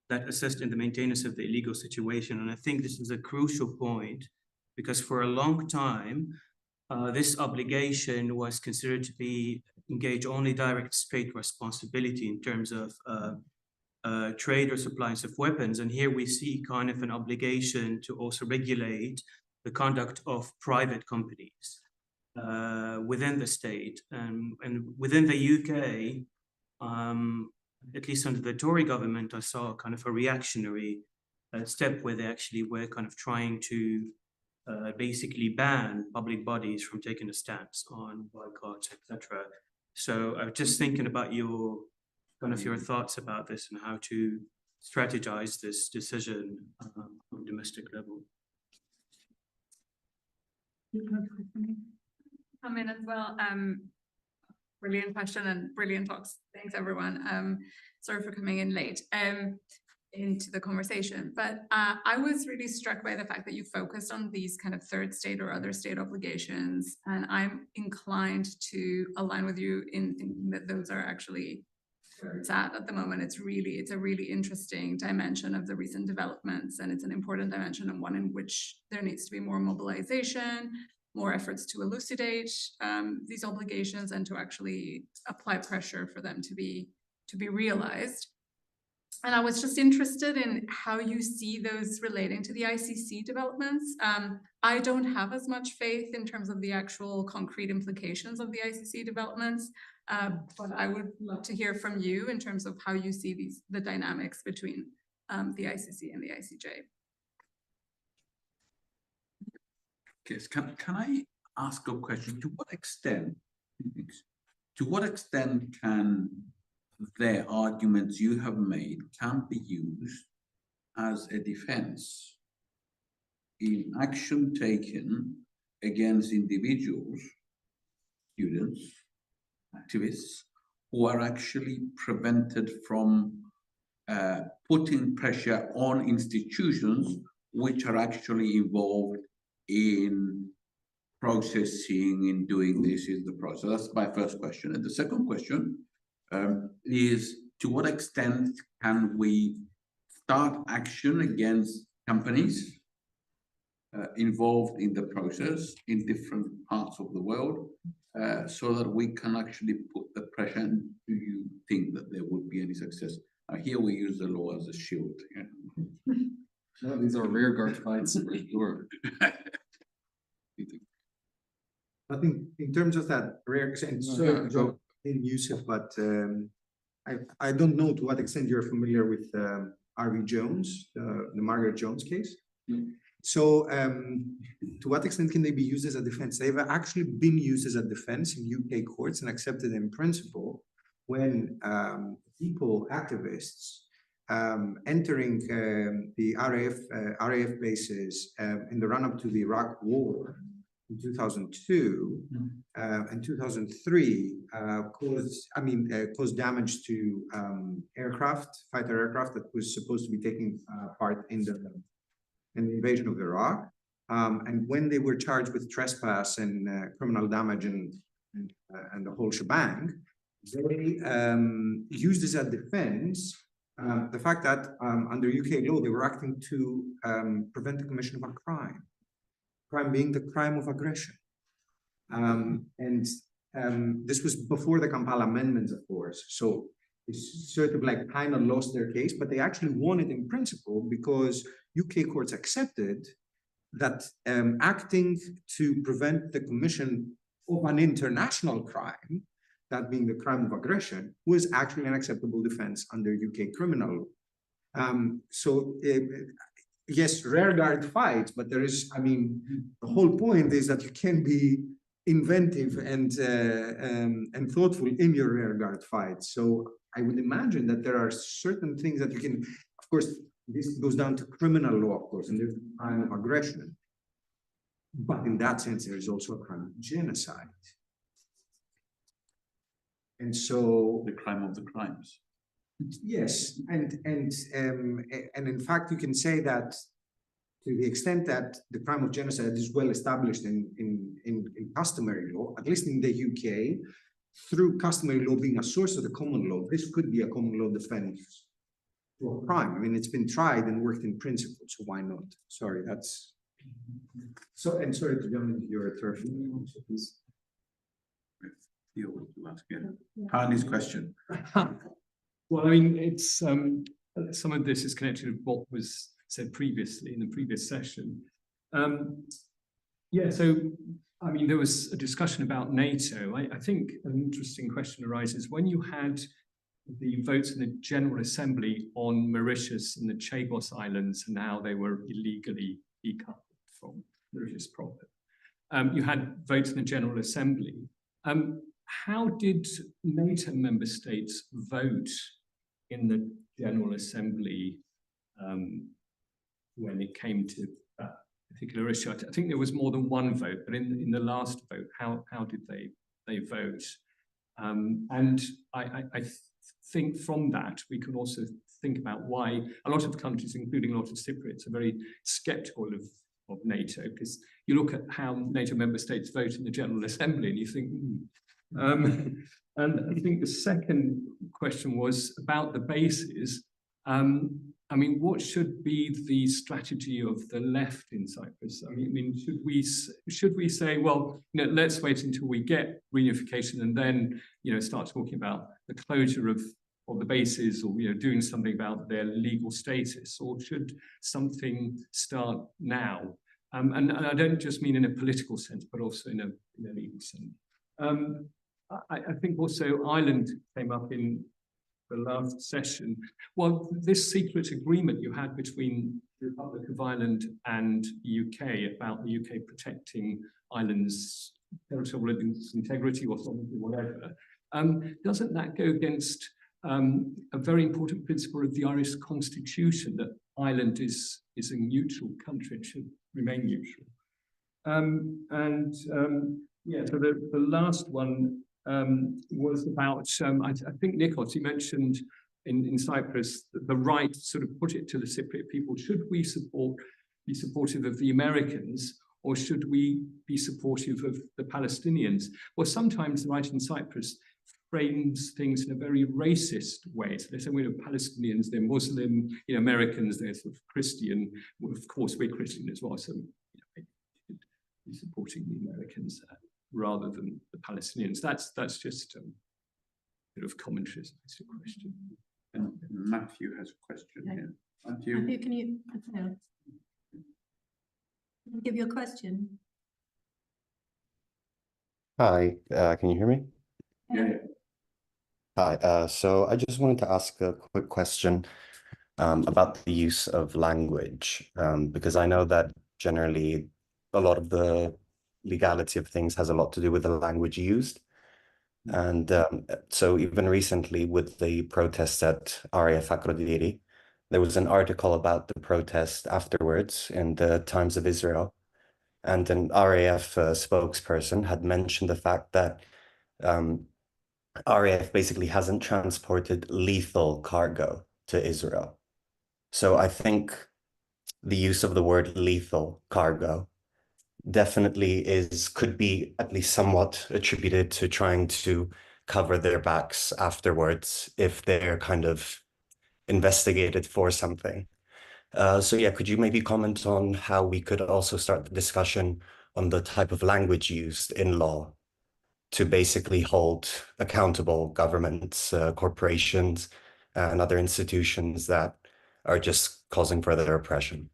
that assist in the maintenance of the illegal situation. And I think this is a crucial point, because for a long time, this obligation was considered to be engage only direct state responsibility in terms of trade or supplies of weapons. And here we see kind of an obligation to also regulate the conduct of private companies within the state. And within the UK, at least under the Tory government, I saw kind of a reactionary step where they actually were kind of trying to basically ban public bodies from taking a stance on boycotts, etc. So I was just thinking about your thoughts about this and how to strategize this decision on domestic level. Come in as well. Brilliant question and brilliant talks. Thanks everyone. Sorry for coming in late into the conversation, but I was really struck by the fact that you focused on these kind of third state or other state obligations, and I'm inclined to align with you in thinking that those are actually where it's at the moment. It's a really interesting dimension of the recent developments, and it's an important dimension and one in which there needs to be more mobilization, more efforts to elucidate these obligations and to actually apply pressure for them to be realized. And I was just interested in how you see those relating to the ICC developments. I don't have as much faith in terms of the actual concrete implications of the ICC developments, but I would love to hear from you in terms of how you see the dynamics between the ICC and the ICJ. Yes, can I ask a question? To what extent can the arguments you have made can be used as a defense in action taken against individuals, students, activists, who are actually prevented from putting pressure on institutions which are actually involved in processing, in doing this in the process? That's my first question. And the second question is, to what extent can we start action against companies involved in the process in different parts of the world, so that we can actually put the pressure? And do you think that there would be any success? Here we use the law as a shield. Yeah. No, these are rearguard fights for sure. I think in terms of that rare extent, in Yusuf, but I don't know to what extent you're familiar with R.V. Jones, the Margaret Jones case. So to what extent can they be used as a defense? They've actually been used as a defense in UK courts and accepted in principle when people, activists, entering the RAF bases in the run-up to the Iraq War in 2002 and 2003 caused damage to fighter aircraft that was supposed to be taking part in the invasion of Iraq. And when they were charged with trespass and criminal damage and the whole shebang, they used as a defense the fact that under UK law, they were acting to prevent the commission of a crime being the crime of aggression. This was before the Kampala amendments, of course. So it's sort of like kind of lost their case, but they actually won it in principle because UK courts accepted that acting to prevent the commission of an international crime, that being the crime of aggression, was actually an acceptable defense under UK criminal law. Yes, rearguard fights, but there is, I mean, the whole point is that you can be inventive and thoughtful in your rearguard fights. So I would imagine that there are certain things that you can, of course, this goes down to criminal law, of course, and there's a crime of aggression. But in that sense, there is also a crime of genocide. And so the crime of the crimes. yes, and in fact, you can say that to the extent that the crime of genocide is well established in customary law, at least in the UK, through customary law being a source of the common law, this could be a common law defense to a crime. I mean, it's been tried and worked in principle, so why not? Sorry, that's so. And sorry to jump into your third. Harley's question. Well, I mean, it's some of this is connected with what was said previously in the previous session. Yeah, so I mean, there was a discussion about NATO. I think an interesting question arises when you had the votes in the General Assembly on Mauritius and the Chagos Islands and how they were illegally decoupled from Mauritius proper. You had votes in the General Assembly. How did NATO member states vote in the General Assembly when it came to that particular issue? I think there was more than one vote, but in the last vote, how did they vote? And I think from that, we can also think about why a lot of countries, including a lot of Cypriots, are very skeptical of NATO, because you look at how NATO member states vote in the General Assembly and you think, and I think the second question was about the bases. I mean, what should be the strategy of the left in Cyprus? I mean, should we say, well, you know, let's wait until we get reunification and then, you know, start talking about the closure of the bases, or, you know, doing something about their legal status, or should something start now? And I don't just mean in a political sense, but also in a legal sense. I think also Ireland came up in the last session. Well, this secret agreement you had between the Republic of Ireland and the UK about the UK protecting Ireland's territorial integrity or something, whatever, doesn't that go against a very important principle of the Irish constitution, that Ireland is a neutral country, it should remain neutral? Yeah, so the last one was about, I think, Nikos, you mentioned in Cyprus, the right to sort of put it to the Cypriot people. Should we be supportive of the Americans, or should we be supportive of the Palestinians? Well, sometimes the right in Cyprus frames things in a very racist way. So they say, we're Palestinians, they're Muslim, you know, Americans, they're sort of Christian. Well, of course, we're Christian as well, so, you know, be supporting the Americans rather than the Palestinians. That's just a bit of commentary as a question. And Matthew has a question here. Matthew, Can you give your question? Hi, can you hear me? yeah. Hi, so I just wanted to ask a quick question about the use of language, because I know that generally a lot of the legality of things has a lot to do with the language used. And so even recently with the protests at RAF Aphrodite, there was an article about the protest afterwards in the Times of Israel. And an RAF spokesperson had mentioned the fact that RAF basically hasn't transported lethal cargo to Israel. So I think the use of the word lethal cargo definitely could be at least somewhat attributed to trying to cover their backs afterwards if they're kind of investigated for something. So yeah, could you maybe comment on how we could also start the discussion on the type of language used in law to basically hold accountable governments, corporations, and other institutions that are just causing further oppression?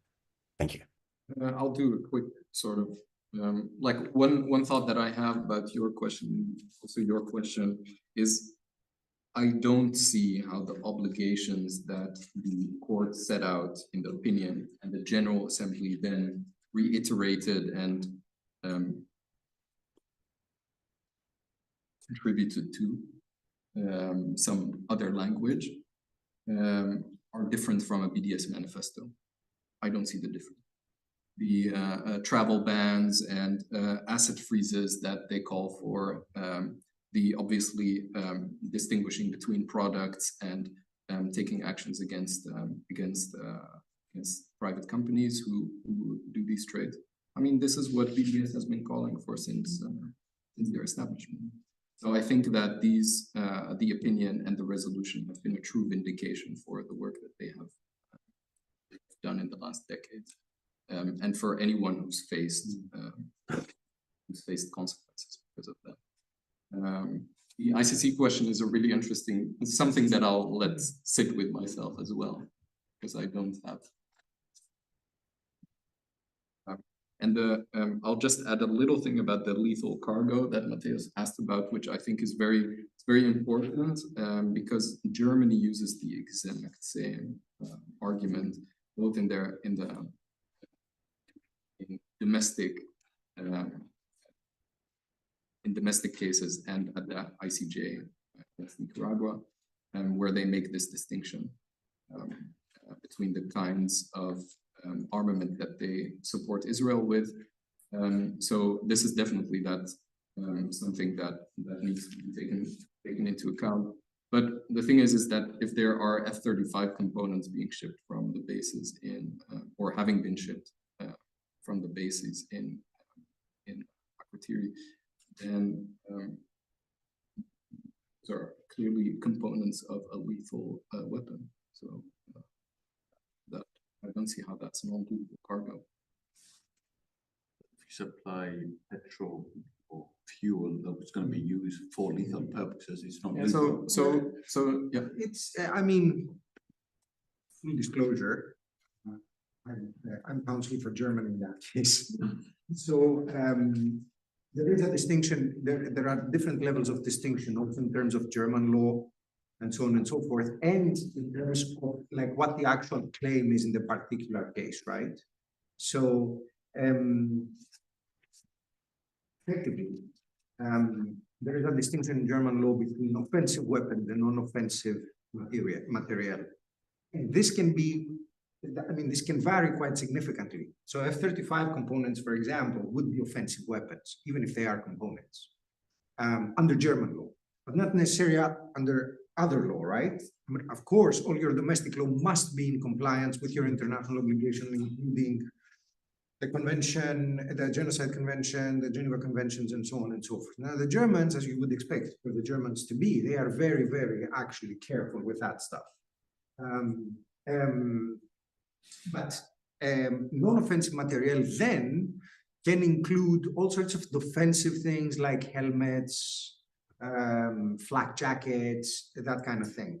Thank you. I'll do a quick sort of, like one thought that I have about your question, also your question, is I don't see how the obligations that the court set out in the opinion and the General Assembly then reiterated and contributed to some other language are different from a BDS manifesto. I don't see the difference. The travel bans and asset freezes that they call for, the obviously distinguishing between products and taking actions against private companies who do these trades. I mean, this is what BDS has been calling for since their establishment. So I think that these, the opinion and the resolution have been a true vindication for the work that they have done in the last decades. And for anyone who's faced consequences because of that. The ICC question is a really interesting, it's something that I'll let sit with myself as well, because I don't have. I'll just add a little thing about the lethal cargo that Mateus asked about, which I think is very important, because Germany uses the exact same argument, both in domestic cases and at the ICJ against Nicaragua, where they make this distinction between the kinds of armament that they support Israel with. So this is definitely something that needs to be taken into account. But the thing is that if there are F-35 components being shipped from the bases in, or having been shipped from the bases in Akrotiri, then those are clearly components of a lethal weapon. So that I don't see how that's non-lethal cargo. If you supply petrol or fuel that's going to be used for lethal purposes, it's not lethal. So yeah. It's, I mean, full disclosure, I'm counsel for Germany in that case. So there is a distinction, there are different levels of distinction, also in terms of German law and so on and so forth, and in terms of like what the actual claim is in the particular case, right? So effectively, there is a distinction in German law between offensive weapons and non-offensive material. And this can be, I mean, this can vary quite significantly. So F-35 components, for example, would be offensive weapons, even if they are components, under German law, but not necessarily under other law, right? I mean, of course, all your domestic law must be in compliance with your international obligation, including the convention, the Genocide Convention, the Geneva Conventions, and so on and so forth. Now, the Germans, as you would expect for the Germans to be, they are very, very actually careful with that stuff. But non-offensive material then can include all sorts of defensive things like helmets, flak jackets, that kind of thing.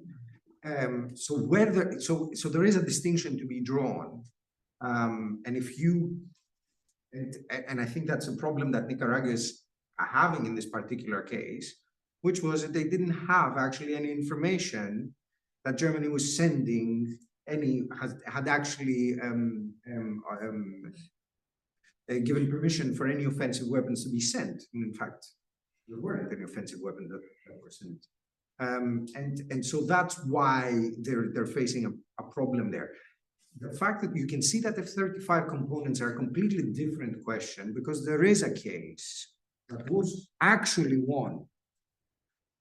So there is a distinction to be drawn. And if you, and I think that's a problem that Nicaragua is having in this particular case, which was that they didn't have actually any information that Germany was sending had actually given permission for any offensive weapons to be sent. And in fact, there weren't any offensive weapons that were sent. And so that's why they're facing a problem there. The fact that you can see that F-35 components are a completely different question, because there is a case that was actually won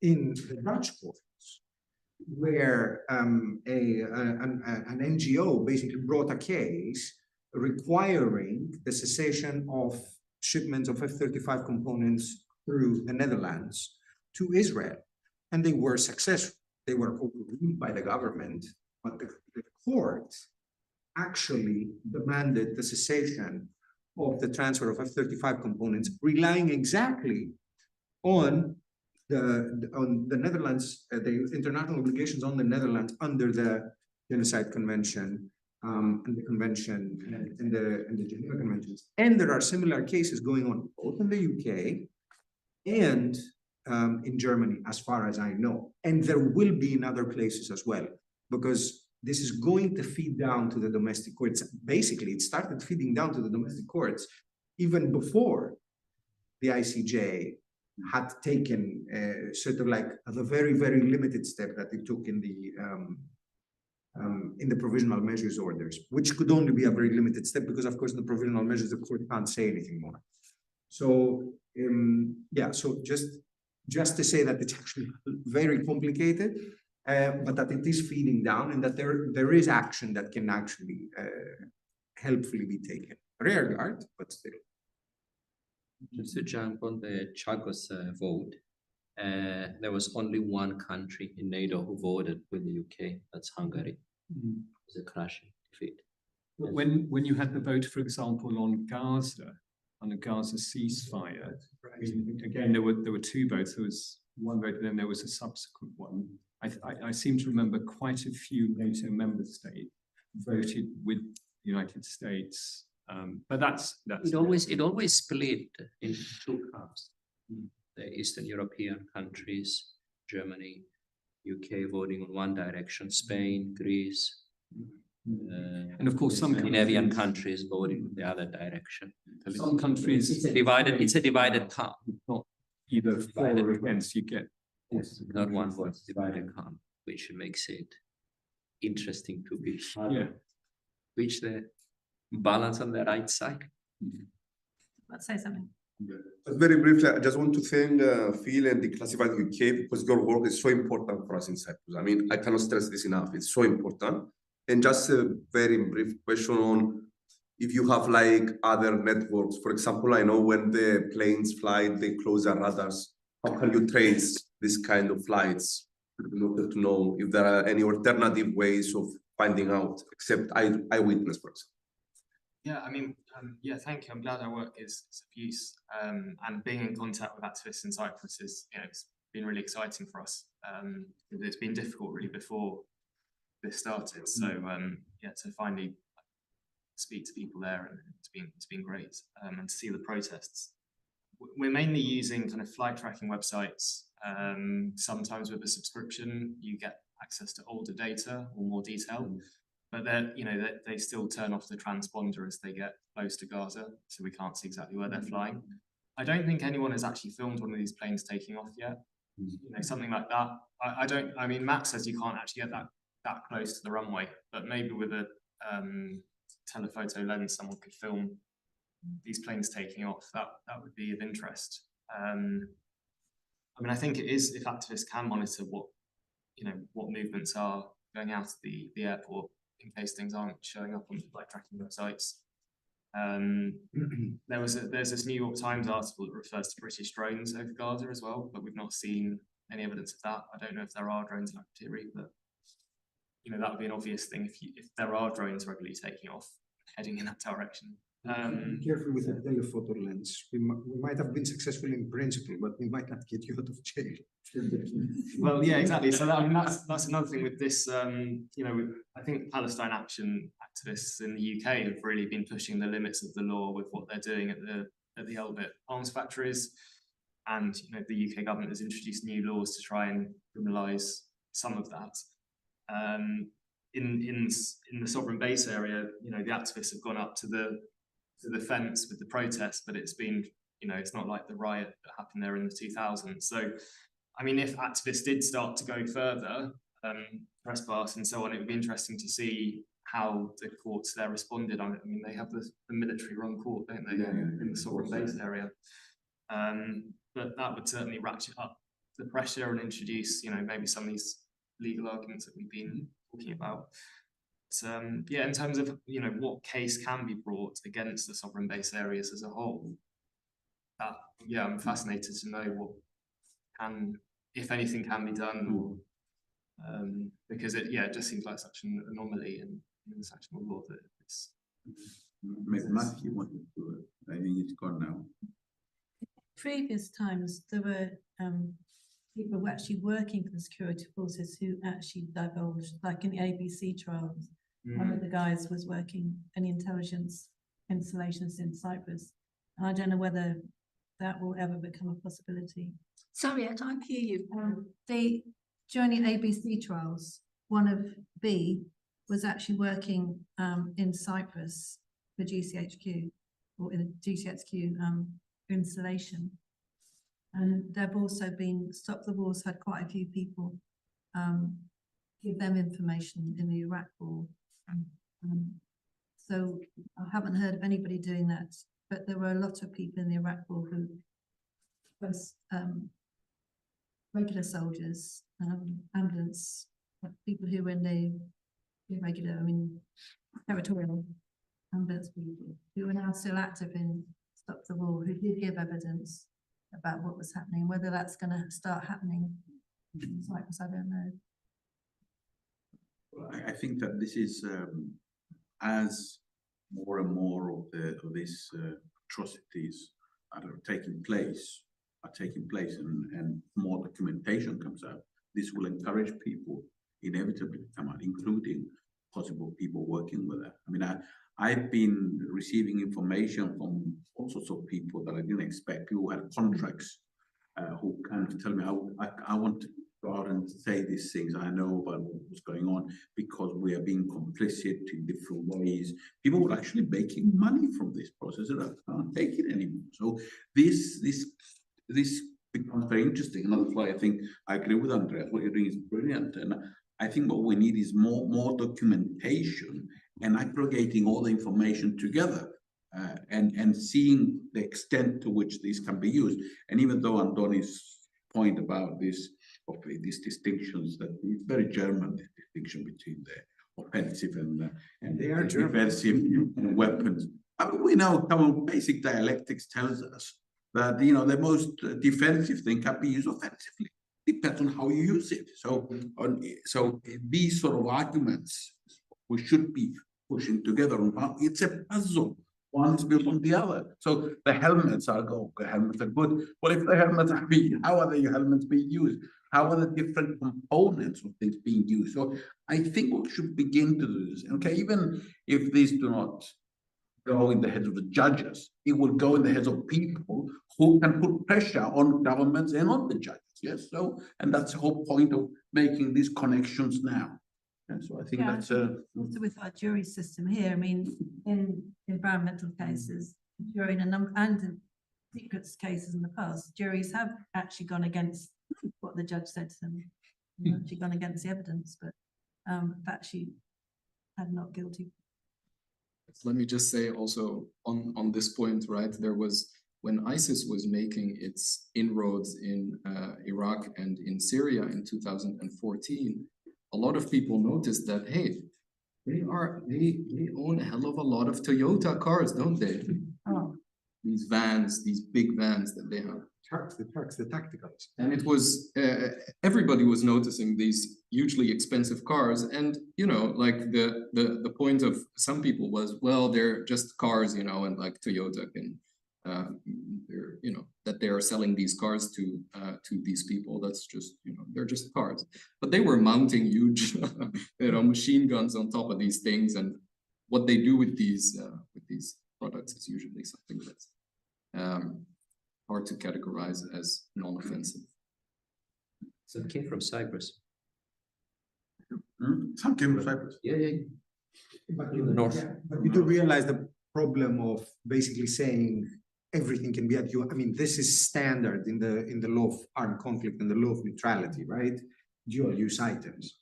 in the Dutch courts, where an NGO basically brought a case requiring the cessation of shipments of F-35 components through the Netherlands to Israel. And they were successful. They were overruled by the government, but the court actually demanded the cessation of the transfer of F-35 components, relying exactly on the Netherlands, the international obligations on the Netherlands under the Genocide Convention, and the convention and the Geneva Conventions. And there are similar cases going on both in the UK and in Germany, as far as I know. And there will be in other places as well, because this is going to feed down to the domestic courts. Basically, it started feeding down to the domestic courts even before the ICJ had taken sort of like the very, very limited step that it took in the provisional measures orders, which could only be a very limited step because, of course, the provisional measures, the court can't say anything more. So, yeah, so just to say that it's actually very complicated, but that it is feeding down and that there is action that can actually helpfully be taken. Rare art, but still. Just to jump on the Chagos vote, there was only one country in NATO who voted with the UK, that's Hungary. It was a crashing defeat. When you had the vote, for example, on Gaza, on the Gaza ceasefire, again, there were two votes. There was one vote and then there was a subsequent one. I seem to remember quite a few NATO member states voted with the United States. But that's it always split in two camps. The Eastern European countries, Germany, UK voting in one direction, Spain, Greece, and of course some Scandinavian countries voting in the other direction. Some countries it's a divided camp. Not either for or against. You get not one vote, divided camp, which makes it interesting to be which the balance on the right side. Let's say something. Very briefly, I just want to thank Phil and the Classified UK because your work is so important for us in Cyprus. I mean, I cannot stress this enough. It's so important. And just a very brief question on if you have like other networks. For example, I know when the planes fly, they close their radars. How can you trace this kind of flights in order to know if there are any alternative ways of finding out, except eyewitness, for example? Yeah, I mean, yeah, thank you. I'm glad our work is of use. And being in contact with activists in Cyprus is, it's been really exciting for us. It's been difficult really before this started. So yeah, to finally speak to people there, and it's been great. And to see the protests. We're mainly using kind of flight tracking websites. Sometimes with a subscription, you get access to older data or more detail. But they still turn off the transponder as they get close to Gaza, so we can't see exactly where they're flying. I don't think anyone has actually filmed one of these planes taking off yet. Something like that. I mean, Matt says you can't actually get that close to the runway, but maybe with a telephoto lens, someone could film these planes taking off. That would be of interest. I mean, I think it is, if activists can monitor what movements are going out of the airport, in case things aren't showing up on the flight tracking websites. There's this New York Times article that refers to British drones over Gaza as well, but we've not seen any evidence of that. I don't know if there are drones in activity, but that would be an obvious thing if there are drones regularly taking off, heading in that direction. Be careful with the telephoto lens. We might have been successful in principle, but we might not get you out of jail. Well, yeah, exactly. So that's another thing with this. I think Palestine Action activists in the UK have really been pushing the limits of the law with what they're doing at the Elbit arms factories, and the UK government has introduced new laws to try and criminalise some of that. In the sovereign base area, the activists have gone up to the fence with the protests, but it's been, it's not like the riot that happened there in the 2000s. So, I mean, if activists did start to go further, trespass and so on, it would be interesting to see how the courts there responded on it. I mean, they have the military-run court, don't they, in the sovereign base area? But that would certainly ratchet up the pressure and introduce, maybe some of these legal arguments that we've been talking about. Yeah, in terms of what case can be brought against the sovereign base areas as a whole, I'm fascinated to know what can, if anything, can be done, or because it just seems like such an anomaly in international law that it's. Matthew wanted to. I think it's gone now. Previous times there were people who were actually working for the security forces who actually divulged, like in the ABC trials, one of the guys was working in intelligence installations in Cyprus. And I don't know whether that will ever become a possibility. Sorry, I can't hear you. During the ABC trials, one of B was actually working in Cyprus for GCHQ, or in a GCHQ installation. And there've also been, Stop the Wars had quite a few people give them information in the Iraq war. So I haven't heard of anybody doing that, but there were a lot of people in the Iraq war who was regular soldiers, ambulance, people who were in the irregular, territorial ambulance people, who are now still active in Stop the War, who did give evidence about what was happening. Whether that's going to start happening in Cyprus, I don't know. Well, I think that this is as more and more of these atrocities are taking place, and more documentation comes out. This will encourage people inevitably to come out, including possible people working with it. I've been receiving information from all sorts of people that I didn't expect. People who had contracts who kind of tell me, I want to go out and say these things. I know about what's going on because we are being complicit in different ways. People were actually making money from this process, and I can't take it anymore. So this becomes very interesting, and that's why I think I agree with Andreas. What you're doing is brilliant, and I think what we need is more documentation and aggregating all the information together, and seeing the extent to which this can be used. And even though Antoni's point about these distinctions, that it's very German, the distinction between the offensive and They are defensive weapons. We know common basic dialectics tells us that the most defensive thing can be used offensively. Depends on how you use it. So these sort of arguments we should be pushing together. It's a puzzle. One's built on the other. So the helmets are good. Well, if the helmets are how are the helmets being used? How are the different components of things being used? So I think we should begin to do this. Okay, even if these do not go in the heads of the judges, it will go in the heads of people who can put pressure on governments and on the judges. Yes, so, and that's the whole point of making these connections now. And so I think that's also with our jury system here. In environmental cases, during a number and in secrets cases in the past, juries have actually gone against what the judge said to them, actually gone against the evidence, but actually had not guilty. Let me just say also on this point, right? There was, when ISIS was making its inroads in Iraq and in Syria in 2014, a lot of people noticed that, hey, they own a hell of a lot of Toyota cars, don't they? Oh. These vans, these big vans that they have. The trucks, the tacticals. And it was, everybody was noticing these hugely expensive cars. And, like the point of some people was, well, they're just cars, and like Toyota can, that they are selling these cars to these people. That's just, they're just cars. But they were mounting huge, machine guns on top of these things. And what they do with these products is usually something that's hard to categorize as non-offensive. So it came from Cyprus. Some came from Cyprus. Yeah. But In the north. But you do realize the problem of basically saying everything can be at you. This is standard in the law of armed conflict and the law of neutrality, right? Dual use items.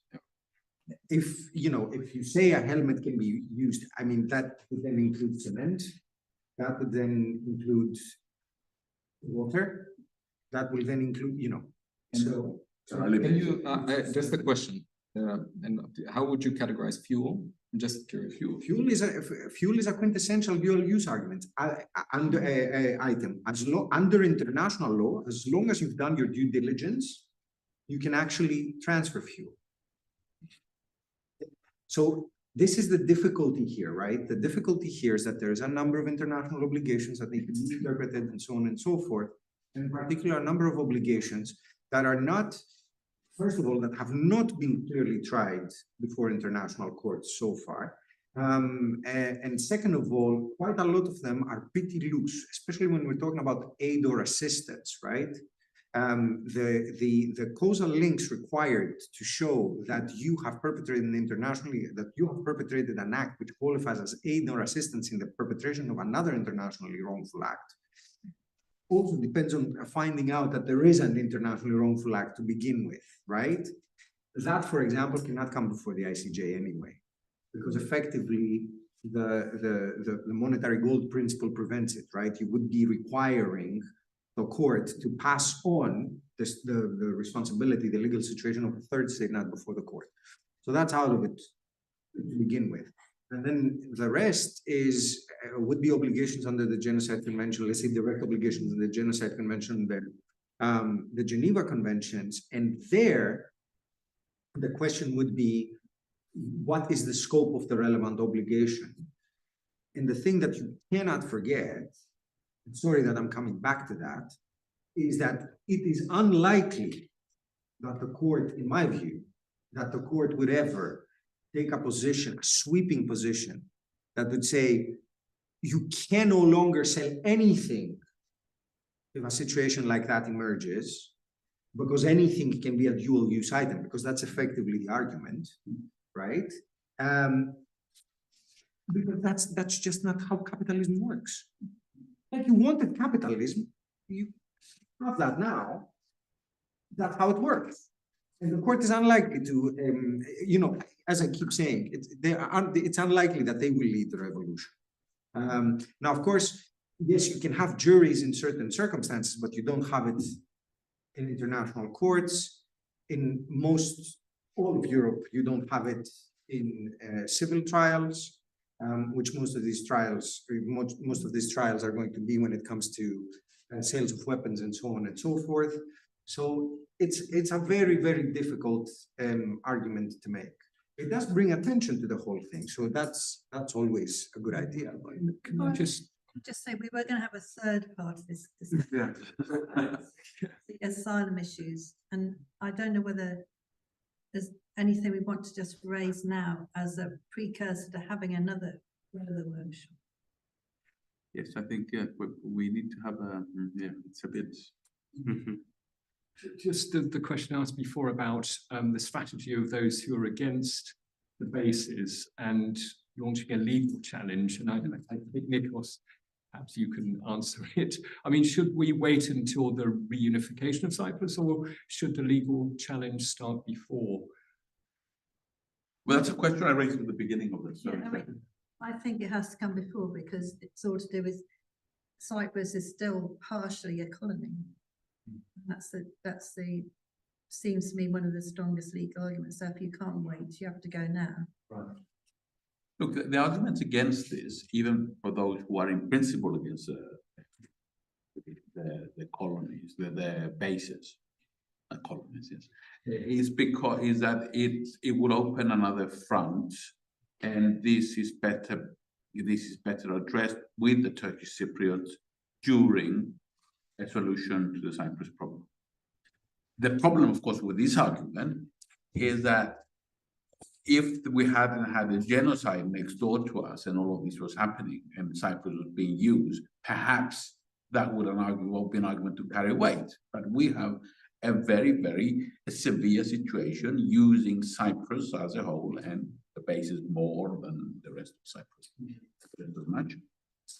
If you say a helmet can be used, that would then include cement. That would then include water. That will then include, So can you just a question? And how would you categorize fuel? I'm just curious. Fuel is a quintessential dual-use argument item. Under international law, as long as you've done your due diligence, you can actually transfer fuel. So this is the difficulty here, right? The difficulty here is that there's a number of international obligations that need to be interpreted and so on and so forth. And in particular, a number of obligations that are not first of all, that have not been clearly tried before international courts so far. And second of all, quite a lot of them are pretty loose, especially when we're talking about aid or assistance, right? The causal links required to show that you have perpetrated an act which qualifies as aid or assistance in the perpetration of another internationally wrongful act also depends on finding out that there is an internationally wrongful act to begin with, right? That, for example, cannot come before the ICJ anyway, because effectively the monetary gold principle prevents it, right? You would be requiring the court to pass on the responsibility, the legal situation of a third state, not before the court. So that's out of it to begin with. And then the rest is would be obligations under the Genocide Convention, let's say direct obligations under the Genocide Convention, the Geneva Conventions, and there the question would be, what is the scope of the relevant obligation? And the thing that you cannot forget, sorry that I'm coming back to that, is that it is unlikely that the court, in my view, that the court would ever take a position, a sweeping position, that would say, you can no longer sell anything if a situation like that emerges, because anything can be a dual use item, because that's effectively the argument, right? Because that's just not how capitalism works. Like, you wanted capitalism, you have that now, that's how it works. And the court is unlikely to, you know, as I keep saying, it's unlikely that they will lead the revolution. Now, of course, yes, you can have juries in certain circumstances, but you don't have it in international courts. In all of Europe, you don't have it in civil trials, which most of these trials are going to be when it comes to sales of weapons and so on and so forth. So it's a very, very difficult argument to make. It does bring attention to the whole thing, so that's always a good idea. Can I just say we were going to have a third part of this discussion, the asylum issues, and I don't know whether there's anything we want to just raise now as a precursor to having another workshop. Yes, I think we need to have it's a bit. Just the question asked before about the strategy of those who are against the bases and launching a legal challenge. And I think, Nikos, perhaps you can answer it. I mean, should we wait until the reunification of Cyprus, or should the legal challenge start before? Well, that's a question I raised at the beginning of this. Yeah, I think it has to come before, because it's all to do with Cyprus is still partially a colony. That's the seems to me one of the strongest legal arguments. So if you can't wait, you have to go now. Right. Look, the arguments against this, even for those who are in principle against the colonies, the bases, colonies, yes, is that it would open another front, and this is better addressed with the Turkish Cypriots during a solution to the Cyprus problem. The problem, of course, with this argument is that if we hadn't had a genocide next door to us and all of this was happening and Cyprus was being used, perhaps that would be an argument to carry weight. But we have a very, very severe situation using Cyprus as a whole and the bases more than the rest of Cyprus, as much,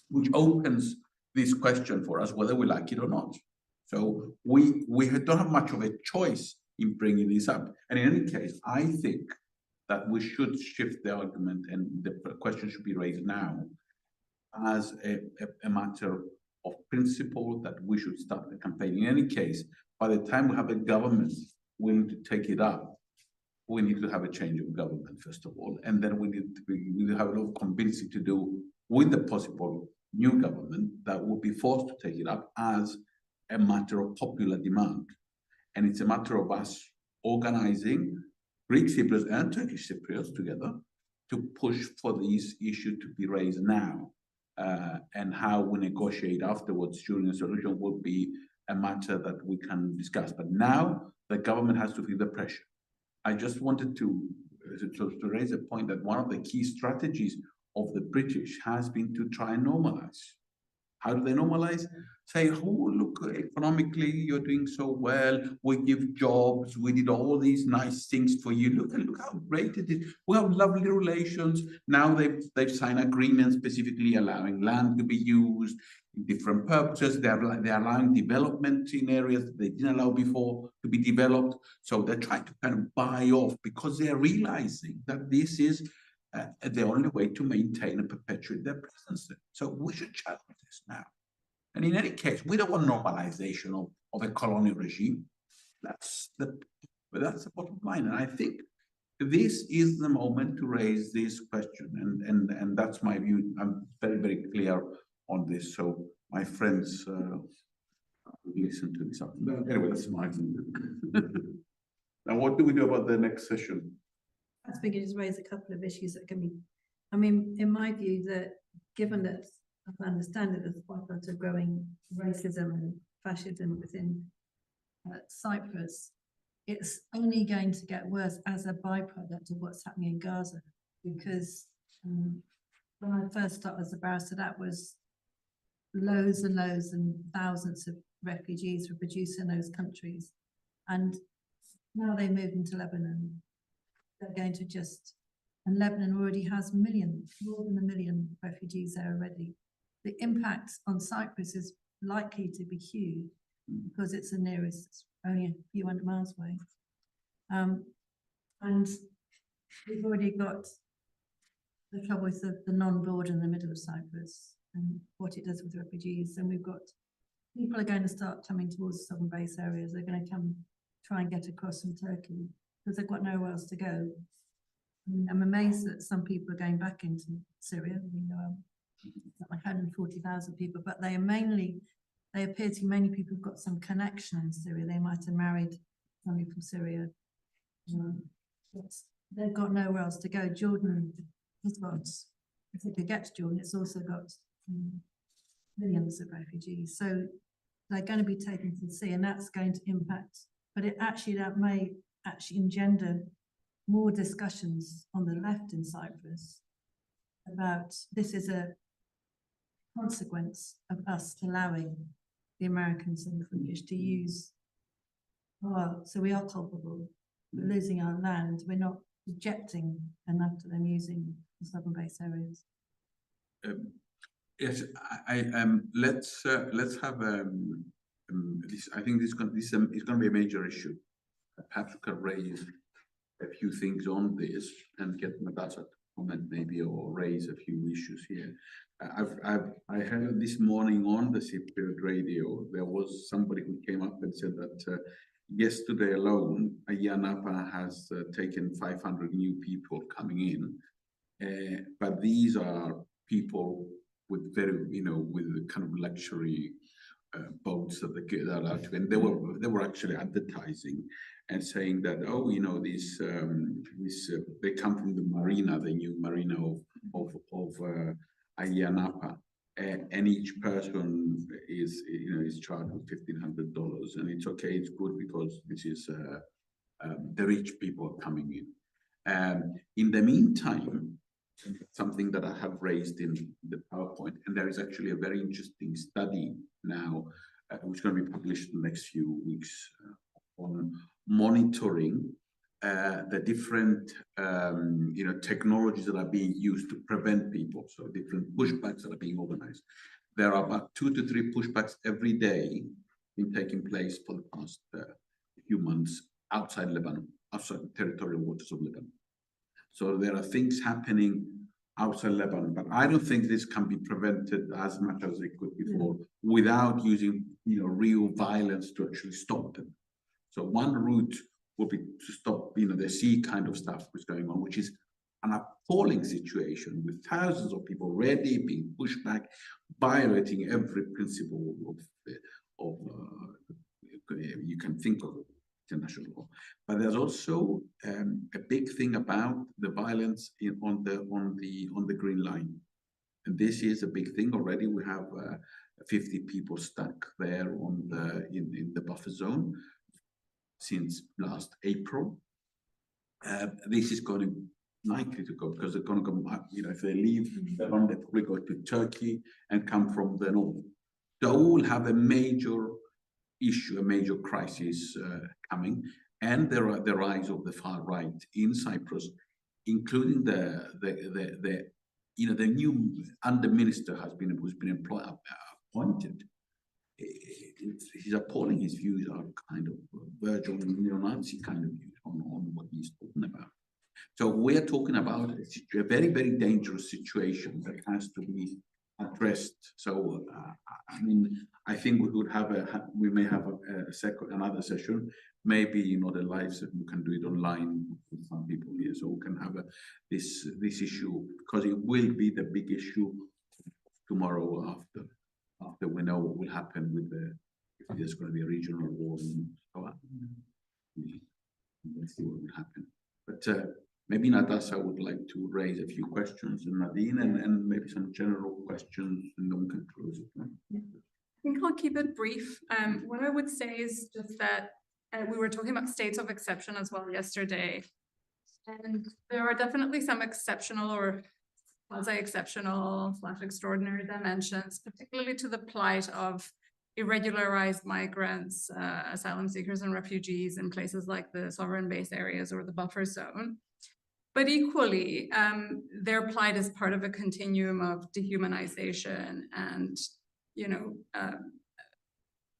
which opens this question for us whether we like it or not. So we don't have much of a choice in bringing this up. And in any case, I think that we should shift the argument, and the question should be raised now as a matter of principle that we should start the campaign. In any case, by the time we have a government willing to take it up, we need to have a change of government, first of all, and then we need to have a lot of convincing to do with the possible new government that will be forced to take it up as a matter of popular demand. And it's a matter of us organizing Greek Cypriots and Turkish Cypriots together to push for this issue to be raised now. And how we negotiate afterwards during a solution will be a matter that we can discuss. But now the government has to feel the pressure. I just wanted to raise a point that one of the key strategies of the British has been to try and normalize. How do they normalize? Say, oh, look, economically, you're doing so well. We give jobs. We did all these nice things for you. Look how great it is. We have lovely relations. Now they've signed agreements specifically allowing land to be used in different purposes. They're allowing development in areas that they didn't allow before to be developed. So they're trying to kind of buy off because they're realizing that this is the only way to maintain and perpetuate their presence there. So we should challenge this now. And in any case, we don't want normalization of a colonial regime. That's the bottom line. And I think this is the moment to raise this question. And that's my view. I'm very, very clear on this. So my friends listen to this. Anyway, that's my view. Now, what do we do about the next session? I think it just raised a couple of issues that can be, I mean, in my view, that given that, as I understand it, there's quite a lot of growing racism and fascism within Cyprus, it's only going to get worse as a byproduct of what's happening in Gaza. Because when I first started as a barrister, that was loads and loads and thousands of refugees were produced in those countries. And now they moved into Lebanon. They're going to and Lebanon already has more than 1 million refugees there already. The impact on Cyprus is likely to be huge because it's the nearest, it's only a few hundred miles away. And we've already got the trouble with the non-border in the middle of Cyprus and what it does with refugees. And we've got people are going to start coming towards the southern base areas. They're going to try and get across from Turkey, because they've got nowhere else to go. I'm amazed that some people are going back into Syria. Like 140,000 people, but they appear to be mainly people who've got some connection in Syria. They might have married somebody from Syria. They've got nowhere else to go. Jordan has got, if they could get to Jordan, it's also got millions of refugees. So they're going to be taken to the sea, and that's going to impact. But that may actually engender more discussions on the left in Cyprus about this is a consequence of us allowing the Americans and the British to use, so we are culpable. We're losing our land. We're not rejecting enough to them using the southern base areas. Yes, let's have this. I think this is going to be a major issue. Perhaps we can raise a few things on this and get Madasa to comment maybe, or raise a few issues here. I heard this morning on the Cypriot radio, there was somebody who came up and said that yesterday alone, Ayanapa has taken 500 new people coming in, but these are people with with kind of luxury boats that they're allowed to, and they were actually advertising and saying that, oh, they come from the marina, the new marina of Ayanapa, and each person is charged with $1,500, and it's okay, it's good, because this is the rich people coming in. In the meantime, something that I have raised in the PowerPoint, and there is actually a very interesting study now, which is going to be published in the next few weeks, on monitoring the different technologies that are being used to prevent people. So different pushbacks that are being organized. There are about 2 to 3 pushbacks every day been taking place for the past few months outside Lebanon, outside the territorial waters of Lebanon. So there are things happening outside Lebanon, but I don't think this can be prevented as much as it could before without using real violence to actually stop them. So one route would be to stop the sea kind of stuff that's going on, which is an appalling situation with thousands of people already being pushed back, violating every principle of you can think of international law. But there's also a big thing about the violence on the Green Line, and this is a big thing already. We have 50 people stuck there in the buffer zone. since last April. This is going to likely to go because they're going to go, if they leave Lebanon, they probably go to Turkey and come from the north. So we'll have a major issue, a major crisis coming, and the rise of the far right in Cyprus, including the new under minister who's been appointed. He's appalling. His views are kind of verge on neo-Nazi kind of views on what he's talking about. So we're talking about a very, very dangerous situation that has to be addressed. So I think we may have another session, maybe not a live session. We can do it online with some people here, so we can have this issue, because it will be the big issue tomorrow after we know what will happen with if there's going to be a regional war and so on. Let's see what will happen. But maybe Natasha would like to raise a few questions, and Nadine, and maybe some general questions, and then we can close it. I think I'll keep it brief. What I would say is just that we were talking about states of exception as well yesterday, and there are definitely some exceptional or quasi-exceptional / extraordinary dimensions, particularly to the plight of irregularized migrants, asylum seekers and refugees in places like the sovereign base areas or the buffer zone. But equally, their plight is part of a continuum of dehumanization and,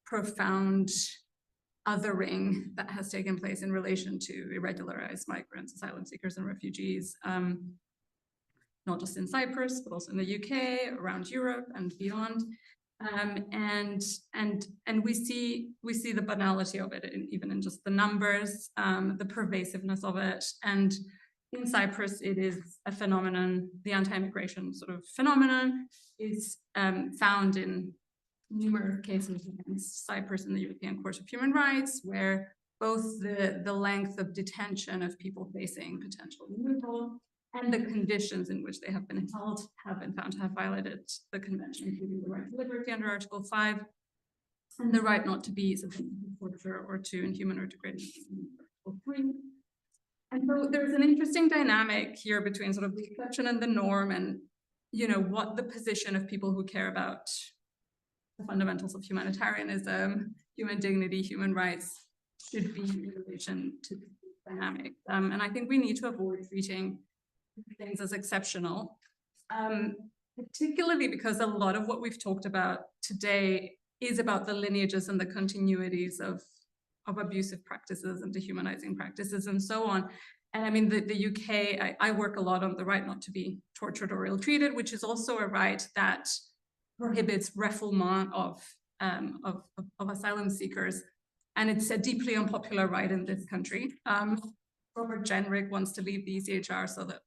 profound othering that has taken place in relation to irregularized migrants, asylum seekers and refugees, not just in Cyprus, but also in the UK, around Europe and beyond. And we see the banality of it, even in just the numbers, the pervasiveness of it. And in Cyprus, it is a phenomenon. The anti-immigration sort of phenomenon is found in numerous cases against Cyprus in the European Court of Human Rights, where both the length of detention of people facing potential removal and the conditions in which they have been held have been found to have violated the convention, including the right to liberty under Article 5, and the right not to be subject to torture or to inhuman or degrading Article 3. And so there's an interesting dynamic here between sort of the exception and the norm, and what the position of people who care about the fundamentals of humanitarianism, human dignity, human rights should be in relation to this dynamic. And I think we need to avoid treating things as exceptional, particularly because a lot of what we've talked about today is about the lineages and the continuities of abusive practices and dehumanizing practices and so on. And I mean, the UK, I work a lot on the right not to be tortured or ill-treated, which is also a right that prohibits refoulement of asylum seekers. And it's a deeply unpopular right in this country. Robert Jenrick wants to leave the ECHR so that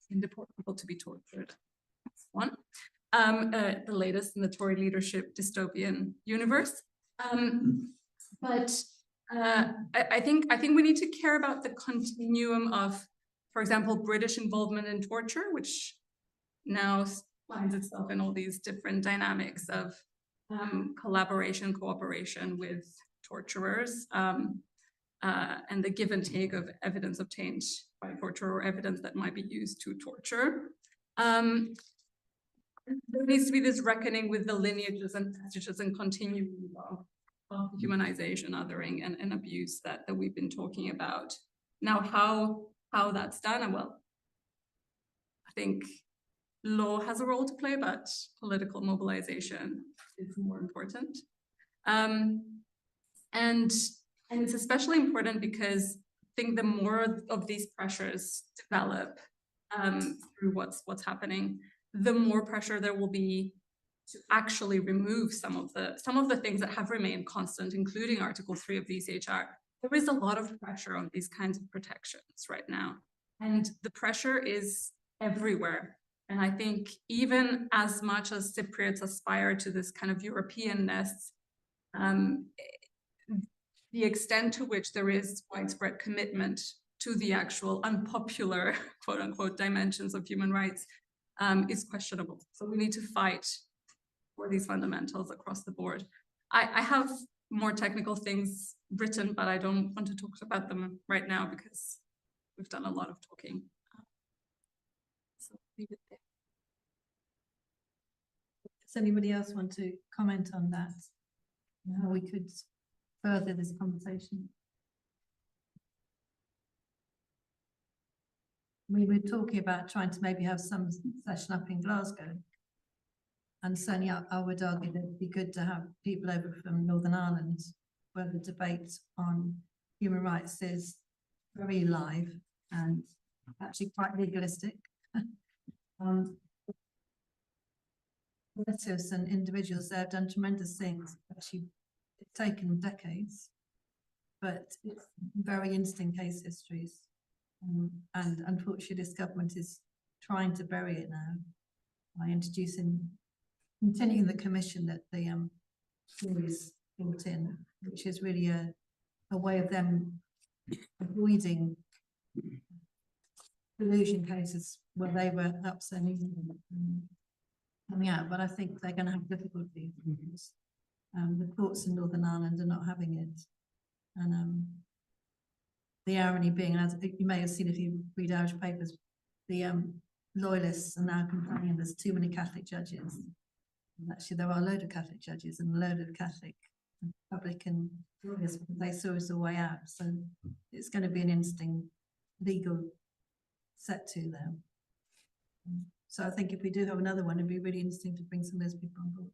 can deport people to be tortured. That's one. The latest in the Tory leadership dystopian universe. But I think we need to care about the continuum of, for example, British involvement in torture, which now finds itself in all these different dynamics of collaboration, cooperation with torturers, and the give and take of evidence obtained by torture or evidence that might be used to torture. There needs to be this reckoning with the lineages and passages and continuum of humanization, othering, and abuse that we've been talking about. Now, how that's done, well, I think law has a role to play, but political mobilization is more important. And it's especially important because I think the more of these pressures develop through what's happening, the more pressure there will be to actually remove some of the things that have remained constant, including Article 3 of the ECHR. There is a lot of pressure on these kinds of protections right now, and the pressure is everywhere. And I think even as much as Cypriots aspire to this kind of Europeanness, the extent to which there is widespread commitment to the actual unpopular, quote unquote, dimensions of human rights is questionable. So we need to fight for these fundamentals across the board. I have more technical things written, but I don't want to talk about them right now because we've done a lot of talking. So leave it there. Does anybody else want to comment on that? And how we could further this conversation? We were talking about trying to maybe have some session up in Glasgow. And certainly I would argue that it'd be good to have people over from Northern Ireland where the debate on human rights is very live and actually quite legalistic. Relatives and individuals there have done tremendous things. Actually, it's taken decades, but it's very interesting case histories. And unfortunately, this government is trying to bury it now by continuing the commission that the Tories brought in, which is really a way of them avoiding collusion cases where they were upsetting coming out. But I think they're going to have difficulty because the courts in Northern Ireland are not having it. And the irony being, as you may have seen if you read Irish papers, the loyalists are now complaining there's too many Catholic judges. And actually, there are a load of Catholic judges and a load of Catholic and Republican lawyers. They saw us a way out. So it's going to be an interesting legal set to them. So I think if we do have another one, it'd be really interesting to bring some of those people on board.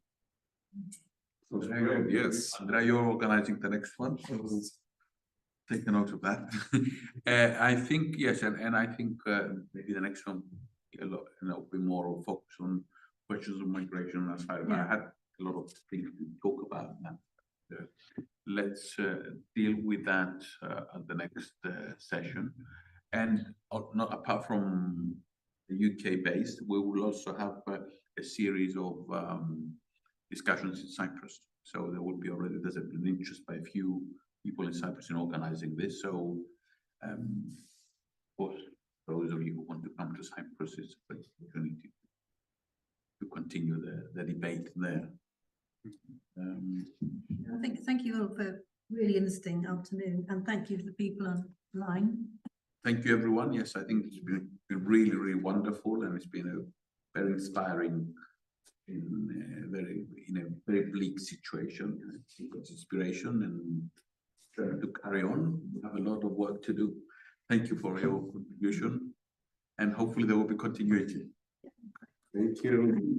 So, yes, Andrea, you're organizing the next one. So take a note of that. I think, yes, and I think maybe the next one will be more focused on questions of migration and asylum. Yeah. I had a lot of things to talk about that. Let's deal with that at the next session. And not apart from the UK based, we will also have a series of discussions in Cyprus. So there will be there's an interest by a few people in Cyprus in organizing this. So, of course, those of you who want to come to Cyprus, it's a great opportunity to continue the debate there. Thank you all for a really interesting afternoon, and thank you for the people online. Thank you, everyone. Yes, I think it's been really, really wonderful, and it's been a very inspiring in a very bleak situation. It's inspiration and trying to carry on. We have a lot of work to do. Thank you for your contribution, and hopefully there will be continuity. Thank you.